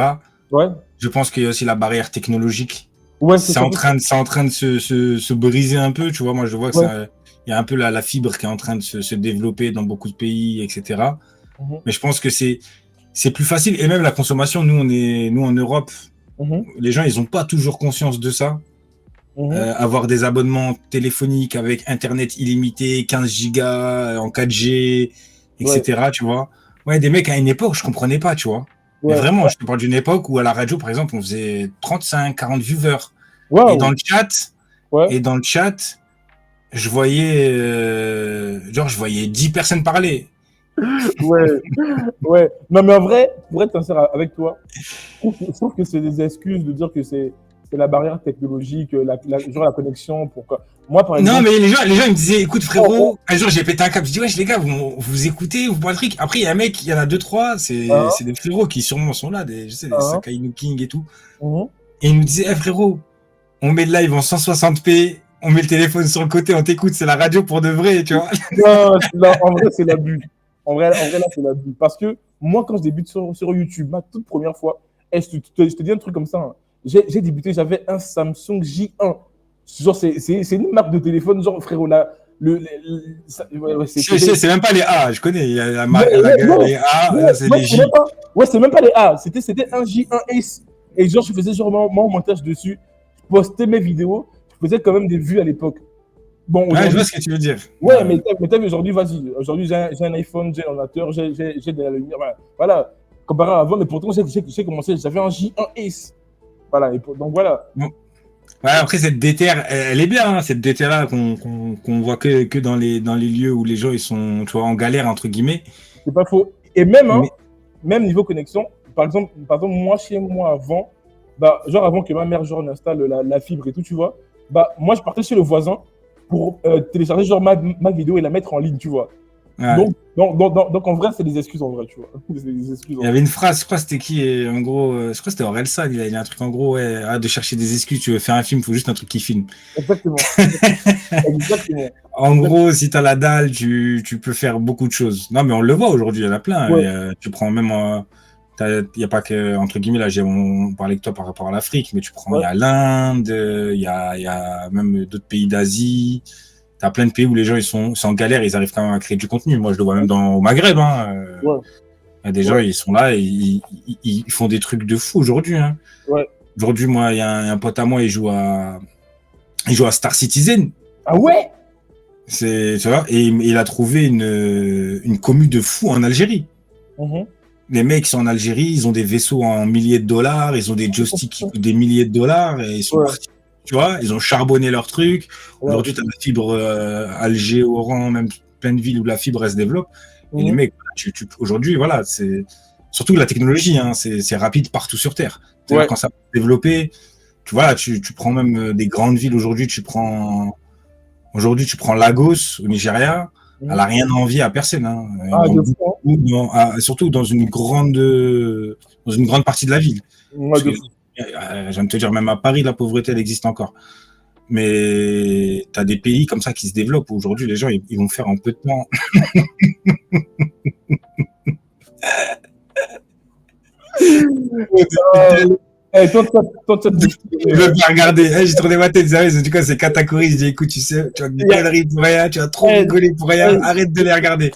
Ouais, Je pense qu'il y a aussi la barrière technologique. ouais, C'est en train de se briser un peu, tu vois. Moi, je vois que Ouais. il y a un peu la fibre qui est en train de se développer dans beaucoup de pays, etc. Mhm. Mais je pense que c'est plus facile. Et même la consommation, nous en Europe, Mhm. les gens, ils ont pas toujours conscience de ça. Mhm. Avoir des abonnements téléphoniques avec Internet illimité, 15 gigas en 4G, etc. Tu vois. Ouais, des mecs à une époque, je comprenais pas, tu vois. Mais Ouais. vraiment, je te parle d'une époque où à la radio, par exemple, on faisait 35, 40 viewers. Waouh. Et dans le chat, Ouais. je voyais, je voyais 10 personnes parler. Ouais. Non, mais en vrai, pour être sincère avec toi, je trouve que c'est des excuses de dire que c'est la barrière technologique, genre la connexion. Moi, par exemple. Non, mais les gens ils me disaient, écoute, frérot, un jour, j'ai pété un câble. Je dis, wesh, les gars, vous écoutez, vous boivez un truc. Après, il y a un mec, il y en a 2, 3, c'est des frérots qui sûrement sont là, je sais, des Sakai No King et tout. Mhm. Et ils nous disaient, frérot, on met le live en 160p, on met le téléphone sur le côté, on t'écoute, c'est la radio pour de vrai, tu vois. Non, en vrai, c'est l'abus. En vrai, là, c'est l'abus. Parce que moi, quand je débute sur YouTube, ma toute première fois, je te dis un truc comme ça. Hein. J'ai débuté, j'avais un Samsung J1. Genre, c'est une marque de téléphone, genre, frérot, là. C'est même pas les A, je connais. Il y a les A, c'est les J. C'est même pas les A. C'était un J1S. Et genre, je faisais genre mon montage dessus. Je postais mes vidéos. Je faisais quand même des vues à l'époque. Bon, ouais, je vois ce que tu veux dire. Ouais, mais t'as vu, aujourd'hui, vas-y. Aujourd'hui, j'ai un iPhone, j'ai un ordinateur, j'ai de la lumière. Voilà. Comparé à avant, mais pourtant, j'ai commencé, j'avais un J1S. Voilà. Donc, voilà. Bon. Ouais, après, cette déterre, elle est bien, hein, cette déterre-là qu'on voit que dans les lieux où les gens ils sont, tu vois, en galère, entre guillemets. C'est pas faux. Et même, même niveau connexion, par exemple, moi, chez moi, avant, genre avant que ma mère genre, installe la fibre et tout, tu vois, moi, je partais chez le voisin pour télécharger genre ma vidéo et la mettre en ligne, tu vois. Ouais. Donc, en vrai, c'est des excuses en vrai, tu vois. Il y avait une phrase, je crois que c'était qui, en gros, je crois que c'était Orelsan, il a un truc en gros, ouais, arrête de chercher des excuses, tu veux faire un film, il faut juste un truc qui filme. Exactement. En gros, si t'as la dalle, tu peux faire beaucoup de choses. Non, mais on le voit aujourd'hui, il y en a plein. Ouais. Et, tu prends même, il n'y a pas que, entre guillemets, là, on parlait que toi par rapport à l'Afrique, mais tu prends, il y a l'Inde, il y a même d'autres pays d'Asie. T'as plein de pays où les gens ils sont en galère, ils arrivent quand même à créer du contenu. Moi, je le vois même au Maghreb. Hein. Ouais. Il y a des gens, ils sont là et ils font des trucs de fou aujourd'hui. Hein. Ouais. Aujourd'hui, moi, il y a un pote à moi, il joue à Star Citizen. Ah ouais? Tu vois, et il a trouvé une commu de fou en Algérie. Mm-hmm. Les mecs sont en Algérie, ils ont des vaisseaux en milliers de dollars, ils ont des joysticks qui coûtent des milliers de dollars et ils sont partis. tu vois, ils ont charbonné leur truc. Ouais. Aujourd'hui, tu as la fibre Alger, Oran, même plein de villes où la fibre elle se développe. Et les mecs, aujourd'hui, voilà, c'est surtout la technologie, hein, c'est rapide partout sur Terre. C'est-à-dire quand ça va se développer, tu vois, tu prends même des grandes villes aujourd'hui, tu prends Lagos au Nigeria, elle n'a rien à envier à personne. Hein. Surtout dans une grande partie de la ville. Je viens de te dire, même à Paris, la pauvreté, elle existe encore. Mais tu as des pays comme ça qui se développent. Aujourd'hui, les gens, ils vont faire en peu de temps. Je veux pas regarder. J'ai tourné ma tête, du coup, c'est Katakuri. Je dis, écoute, tu sais, tu as des conneries pour rien, tu as trop rigolé pour rien, arrête de les regarder.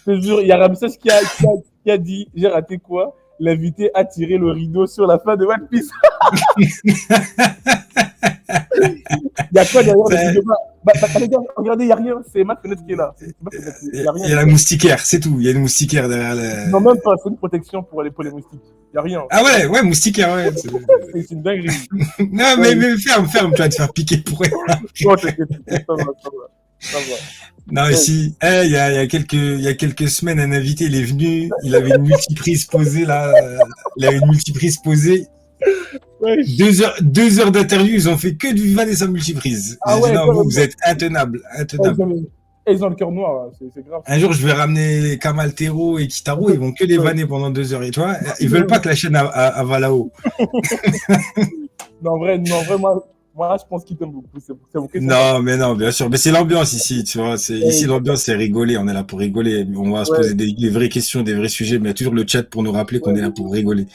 Je te jure, il y a Ramsès qui a dit, j'ai raté quoi? L'invité a tiré le rideau sur la fin de One Piece. Il y a quoi derrière? Les gars, regardez, il n'y a rien. C'est ma fenêtre qui est là. Il y a la moustiquaire, c'est tout. Il y a une moustiquaire derrière. Non, même pas. C'est une protection pour les moustiques. Il n'y a rien. Ah ouais, moustiquaire, ouais. C'est une dinguerie. Non, mais ferme, tu vas te faire piquer pour rien. Non, ça va. Non, ici, il y a quelques semaines, un invité, il est venu, il avait une multiprise posée, là. Il avait une multiprise posée. Ouais. 2 heures d'interview, ils ont fait que du van et sa multiprise. Ah ouais, non, vous êtes intenable. Ils ont le cœur noir, c'est grave. Un jour, je vais ramener Kamal Tero et Kitaro, ils vont que les vanner pendant 2 heures. Et tu vois, ils veulent pas que la chaîne va là-haut. Non, en vrai, moi, je pense qu'ils t'aiment beaucoup. Non, bien sûr. Mais c'est l'ambiance ici, tu vois. Ici, l'ambiance, c'est rigoler. On est là pour rigoler. On va se poser des vraies questions, des vrais sujets. Mais il y a toujours le chat pour nous rappeler qu'on est là pour rigoler.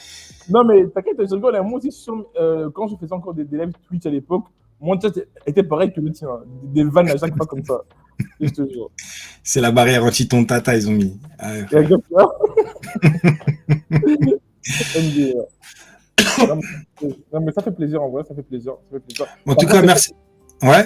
Non, mais t'inquiète, je rigole. Moi aussi, quand je faisais encore des lives Twitch à l'époque, mon chat était pareil que le tien. Des vannes à chaque fois comme ça. Je te jure. C'est la barrière anti-ton tata, ils ont mis. Non, mais ça fait plaisir, en vrai, ça fait plaisir. En tout cas, merci. Ouais.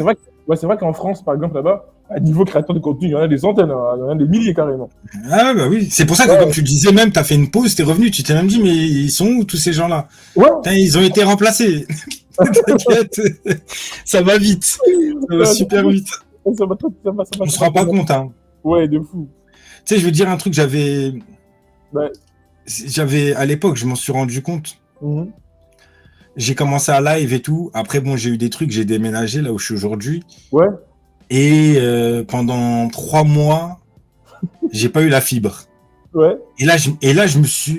C'est vrai qu'en France, par exemple, là-bas, à niveau créateur de contenu, il y en a des centaines, il y en a des milliers carrément. Ah bah oui, c'est pour ça que comme tu le disais même, t'as fait une pause, t'es revenu, tu t'es même dit, mais ils sont où tous ces gens-là? Ouais. Putain, ils ont été remplacés. T'inquiète, ça va vite, ça va super vite. On se rend pas compte, hein. Ouais, de fou. Tu sais, je veux dire un truc, j'avais à l'époque, je m'en suis rendu compte. J'ai commencé à live et tout. Après, bon, j'ai eu des trucs, j'ai déménagé là où je suis aujourd'hui. Ouais. Et pendant 3 mois, j'ai pas eu la fibre. Ouais. Et là,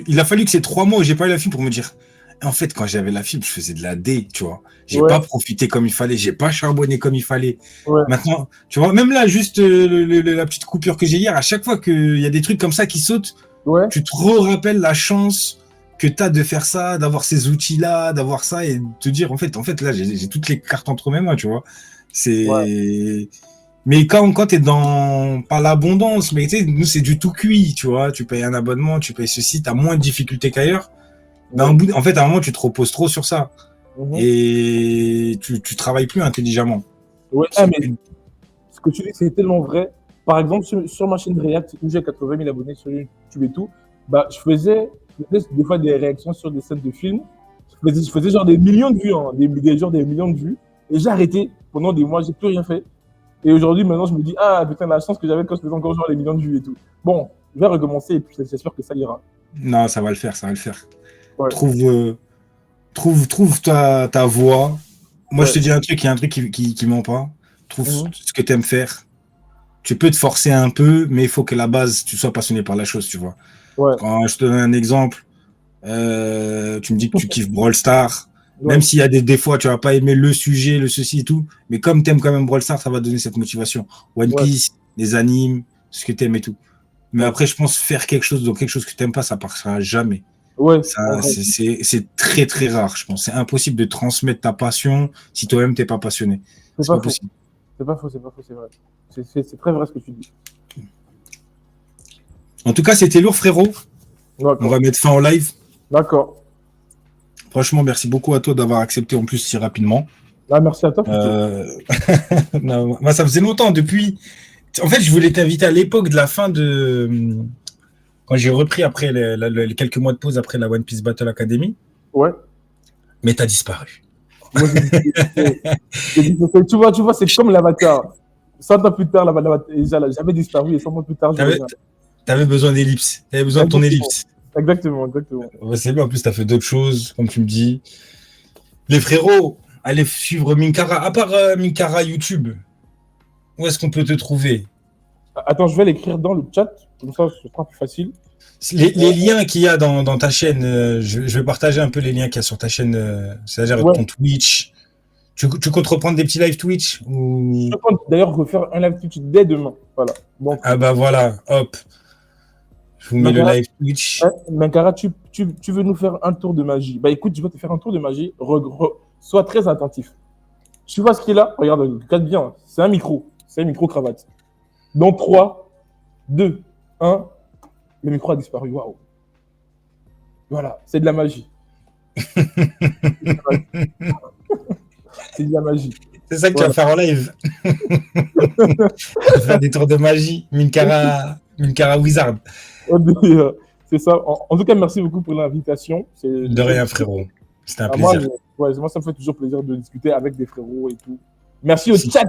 il a fallu que ces 3 mois où j'ai pas eu la fibre pour me dire, en fait, quand j'avais la fibre, je faisais de la D, tu vois. J'ai pas profité comme il fallait, j'ai pas charbonné comme il fallait. Ouais. Maintenant, tu vois, même là, juste la petite coupure que j'ai hier, à chaque fois qu'il y a des trucs comme ça qui sautent, tu te rappelles la chance que tu as de faire ça, d'avoir ces outils-là, d'avoir ça et de te dire, en fait là, j'ai toutes les cartes entre mes mains, tu vois. Mais quand tu es dans, pas l'abondance, mais tu sais, nous, c'est du tout cuit, tu vois. Tu payes un abonnement, tu payes ceci, tu as moins de difficultés qu'ailleurs. En fait, à un moment, tu te reposes trop sur ça. Et tu travailles plus intelligemment. Ouais, mais ce que tu dis, c'est tellement vrai. Par exemple, sur ma chaîne React, où j'ai 80 000 abonnés sur YouTube et tout, je faisais des fois des réactions sur des scènes de films. Je faisais genre des millions de vues, hein, des millions de vues. Et j'ai arrêté pendant des mois, j'ai plus rien fait. Et aujourd'hui, maintenant, je me dis, ah putain, la chance que j'avais quand je faisais encore genre les millions de vues et tout. Bon, je vais recommencer et puis j'espère que ça ira. Non, ça va le faire. Ouais. Trouve ta voix. Moi, je te dis un truc, il y a un truc qui ment pas. Trouve ce que tu aimes faire. Tu peux te forcer un peu, mais il faut que la base, tu sois passionné par la chose, tu vois. Ouais. Quand je te donne un exemple, tu me dis que tu kiffes Brawl Stars, même s'il y a des fois, tu vas pas aimer le sujet, le ceci et tout, mais comme tu aimes quand même Brawl Stars, ça va donner cette motivation. One Piece, les animes, ce que tu aimes et tout. Mais après, je pense faire quelque chose que tu n'aimes pas, ça partira jamais. Ouais. C'est très très rare, je pense. C'est impossible de transmettre ta passion si toi-même t'es pas passionné. C'est pas possible. C'est pas faux, c'est vrai. C'est très vrai ce que tu dis. En tout cas, c'était lourd, frérot. On va mettre fin au live. D'accord. Franchement, merci beaucoup à toi d'avoir accepté en plus si rapidement. Ah, merci à toi. Non, moi, ça faisait longtemps depuis. En fait, je voulais t'inviter à l'époque de la fin de. Quand j'ai repris après les quelques mois de pause après la One Piece Battle Academy. Ouais. Mais t'as disparu. Moi, tu vois, c'est comme l'avatar. 100 ans plus tard, j'avais disparu et 100 ans plus tard, je T'avais reviens. t'avais besoin d'ellipse. T'avais besoin de ton Exactement, ellipse. exactement, exactement. Ouais, c'est bien, en plus, t'as fait d'autres choses, comme tu me dis. Les frérots, allez suivre Minkara. À part Minkara YouTube, où est-ce qu'on peut te trouver? Attends, je vais l'écrire dans le chat, comme ça, ce sera plus facile. Les liens qu'il y a dans ta chaîne, je vais partager un peu les liens qu'il y a sur ta chaîne, c'est-à-dire Ouais. ton Twitch. Tu comptes reprendre des petits live Twitch ou... Je compte d'ailleurs refaire un live Twitch dès demain. Voilà. Donc, Ah bah voilà, hop. Je vous mets le Mankara, live Twitch. Mankara, tu veux nous faire un tour de magie. Bah écoute, je vais te faire un tour de magie. Sois très attentif. Tu vois ce qu'il a? Regarde, regarde bien. C'est un micro. C'est un micro-cravate. Dans 3, 2, 1, le micro a disparu. Waouh. Voilà, c'est de la magie. C'est de la magie. C'est ça que Voilà. tu vas faire en live. Tu vas faire des tours de magie. Minkara Wizard. C'est ça. En tout cas, merci beaucoup pour l'invitation. De rien, frérot. C'était un Moi, plaisir. moi, ça me fait toujours plaisir de discuter avec des frérots et tout. Merci au Si. chat.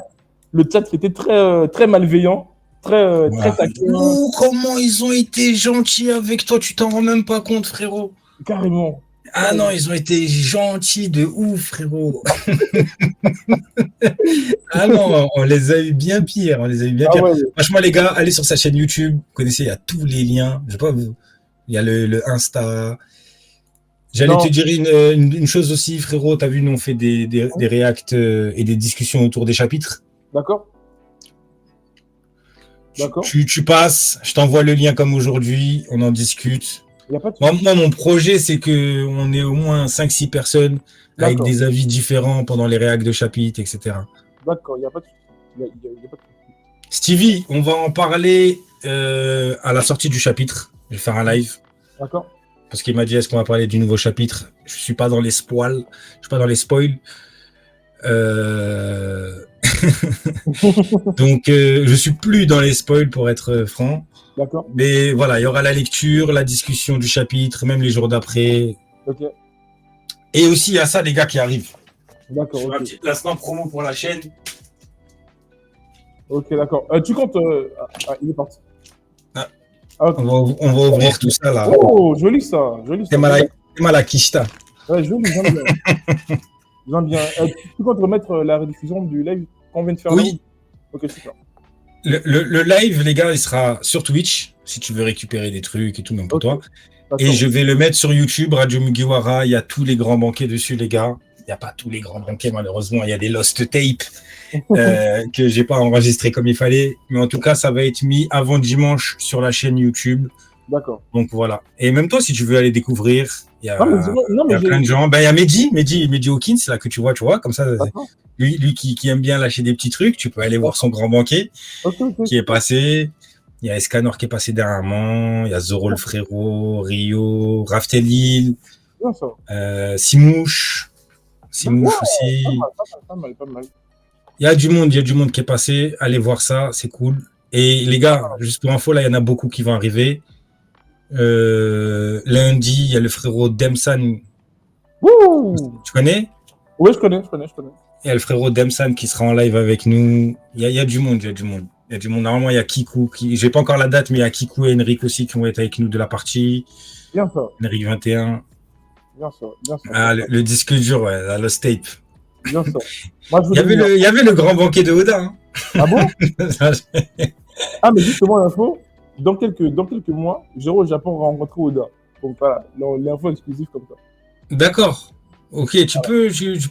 Le chat qui était très, très malveillant, très Voilà. taquin. Oh, comment ils ont été gentils avec toi, tu t'en rends même pas compte, frérot. Carrément. Ah non, ils ont été gentils de ouf, frérot. Ah non, on les a eu bien pire. On les a eu bien Ah pire. ouais, Franchement, les gars, allez sur sa chaîne YouTube. Vous connaissez, il y a tous les liens. Je sais pas, il y a le Insta. J'allais Non. te dire une chose aussi, frérot. T'as vu, nous, on fait des reacts et des discussions autour des chapitres. d'accord. D'accord. Tu passes, je t'envoie le lien comme aujourd'hui. On en discute. Il n'y a pas de Moi, mon projet, c'est qu'on ait au moins 5-6 personnes avec D'accord. des avis différents pendant les réacts de chapitres, etc. D'accord, il n'y a pas de il y a pas de Stevie, on va en parler à la sortie du chapitre. Je vais faire un live. D'accord. Parce qu'il m'a dit, est-ce qu'on va parler du nouveau chapitre? Je suis pas dans les spoils. Je suis pas dans les spoils. Donc, je suis plus dans les spoils pour être franc. D'accord. Mais voilà, il y aura la lecture, la discussion du chapitre, même les jours d'après. Ok. Et aussi, il y a ça, les gars, qui arrivent. D'accord. Je fais un Ok. petit placement promo pour la chaîne. Ok, d'accord. Tu comptes. Il est parti. Ah. Ah, ok. On va ouvrir tout ça, là. Oh, joli ça. Joli ça. C'est mal à Kishta. Ouais, joli, j'aime bien. J'aime bien. Tu comptes remettre la rediffusion du live qu'on vient de faire? Oui. Là? Ok, super. Le live, les gars, il sera sur Twitch, si tu veux récupérer des trucs et tout, même pour Ok. toi. D'accord. Et je vais le mettre sur YouTube, Radio Mugiwara. Il y a tous les grands banquets dessus, les gars. Il n'y a pas tous les grands banquets, malheureusement. Il y a des lost tapes que j'ai pas enregistrés comme il fallait. Mais en tout cas, ça va être mis avant dimanche sur la chaîne YouTube. D'accord. Donc voilà. Et même toi, si tu veux aller découvrir, il y a, Non, mais dis-moi- non, il y a mais plein de gens. Ben, il y a Mehdi Hawkins, là, que tu vois, comme ça. D'accord. Lui qui aime bien lâcher des petits trucs, tu peux aller voir son grand banquet Ok. qui est passé. Il y a Escanor qui est passé dernièrement. Il y a Zoro le frérot, Rio, Raftelil, Bien ça. Simouche aussi. Pas mal. Il y a du monde qui est passé. Allez voir ça, c'est cool. Et les gars, juste pour info, là, il y en a beaucoup qui vont arriver. Lundi, il y a le frérot Demsan. Wouh! Tu connais? Oui, je connais. Il y a le frérot Demsan qui sera en live avec nous. Il y a du monde. Normalement, il y a Kikou. J'ai pas encore la date, mais il y a Kikou et Henrik aussi qui vont être avec nous de la partie. Bien ça. Henrik 21. Bien ça. Ah, le disque dur, ouais, la Lost Tape. Bien ça. Moi, je Il y avait le grand banquet de Oda. Hein. Ah bon? Ah, mais justement, l'info, dans quelques mois, j'irai au Japon rencontrer Oda. Donc voilà, l'info exclusive comme ça. D'accord. Ok, tu peux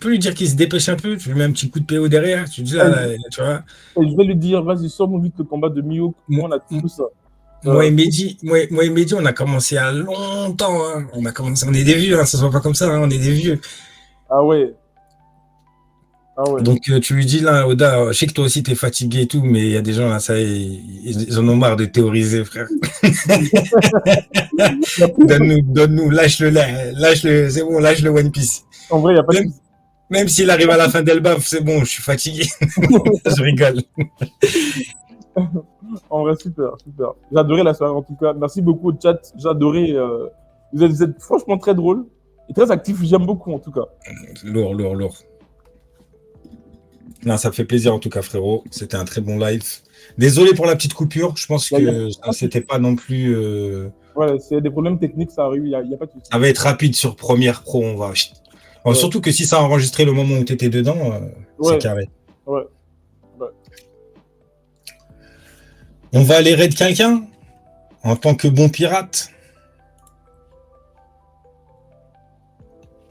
lui dire qu'il se dépêche un peu. Tu lui mets un petit coup de PO derrière. Tu dis là, tu vois. Et je vais lui dire, vas-y, sors-nous vite le combat de Mihawk. On a tout ça. Moi et Mehdi, on a commencé à longtemps. Hein. On est des vieux, hein, ça se voit pas comme ça, hein, on est des vieux. Ah ouais. Donc tu lui dis là, Oda, je sais que toi aussi t'es fatigué et tout, mais il y a des gens là, ça, ils en ont marre de théoriser, frère. Donne-nous, lâche le, c'est bon, lâche le One Piece. En vrai, il n'y a pas de. Même s'il arrive à la fin d'Elbaf, c'est bon, je suis fatigué. Je rigole. En vrai, super. J'ai adoré la soirée en tout cas. Merci beaucoup au chat. J'ai adoré. Vous êtes franchement très drôle et très actif. J'aime beaucoup en tout cas. Lourd. Non, ça fait plaisir en tout cas, frérot. C'était un très bon live. Désolé pour la petite coupure. Je pense Il y a que pas de c'était souci. pas non plus. Ouais, c'est des problèmes techniques, ça arrive, il y a pas de souci. Ça va être rapide sur Premiere Pro. On va. Bon, Ouais, surtout que si ça a enregistré le moment où tu étais dedans, c'est ouais, carré. ouais. Ouais. On va aller raid quelqu'un en tant que bon pirate.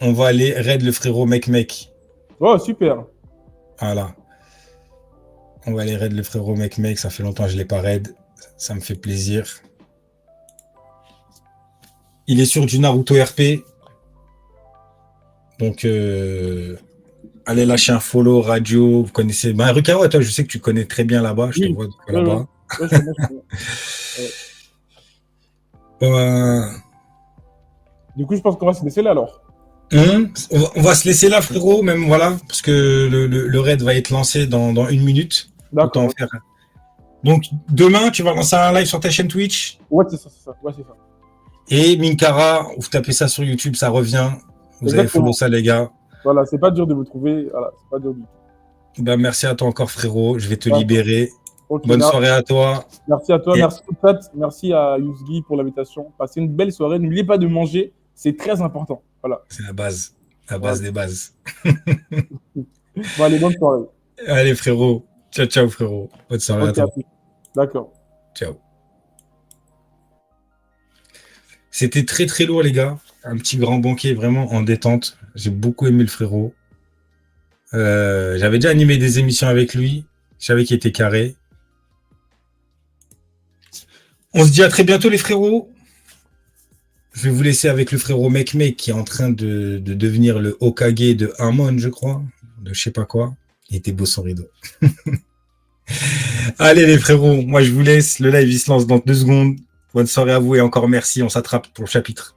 On va aller raid le frérot mec. Oh, super. Voilà. On va aller raid le frérot mec. Ça fait longtemps que je l'ai pas raid. Ça me fait plaisir. Il est sur du Naruto RP. Donc, allez lâcher un follow, radio. Vous connaissez. Ben, Rukawa, toi, je sais que tu connais très bien là-bas. Je te Oui, vois ouais, ouais. là-bas. Ouais, je connais. Ouais. Euh, Du coup, je pense qu'on va se laisser là alors. on va se laisser là, frérot, même voilà, parce que le raid va être lancé dans 1 minute. Autant en D'accord. faire. Donc, demain, tu vas lancer un live sur ta chaîne Twitch. Ouais, c'est ça, c'est ça. Ouais, c'est ça. Et Minkara, vous tapez ça sur YouTube, ça revient. Vous avez follow Exactement. ça, les gars. Voilà, c'est pas dur de vous trouver. Voilà, c'est pas dur du tout. Ben, merci à toi encore, frérot. Je vais te D'accord. libérer. Ok, Bonne soirée à toi. merci à toi, Et merci au chat, merci à Yousgi pour l'invitation. Passez une belle soirée. N'oubliez pas de manger, c'est très important. Voilà. c'est la base. La Voilà. base des bases. Bon, allez, bonne soirée. Allez, frérot. Ciao, ciao, frérot. Bonne soirée à Ok, à toi. plus. D'accord. Ciao. C'était très, très lourd, les gars. Un petit grand banquet vraiment en détente. J'ai beaucoup aimé le frérot. J'avais déjà animé des émissions avec lui. Je savais qu'il était carré. On se dit à très bientôt, les frérots. Je vais vous laisser avec le frérot Mec qui est en train de devenir le Hokage de Hamon, je crois. De je sais pas quoi. Il était beau son rideau. Allez, les frérots. Moi, je vous laisse. Le live, il se lance dans 2 secondes. Bonne soirée à vous et encore merci. On s'attrape pour le chapitre.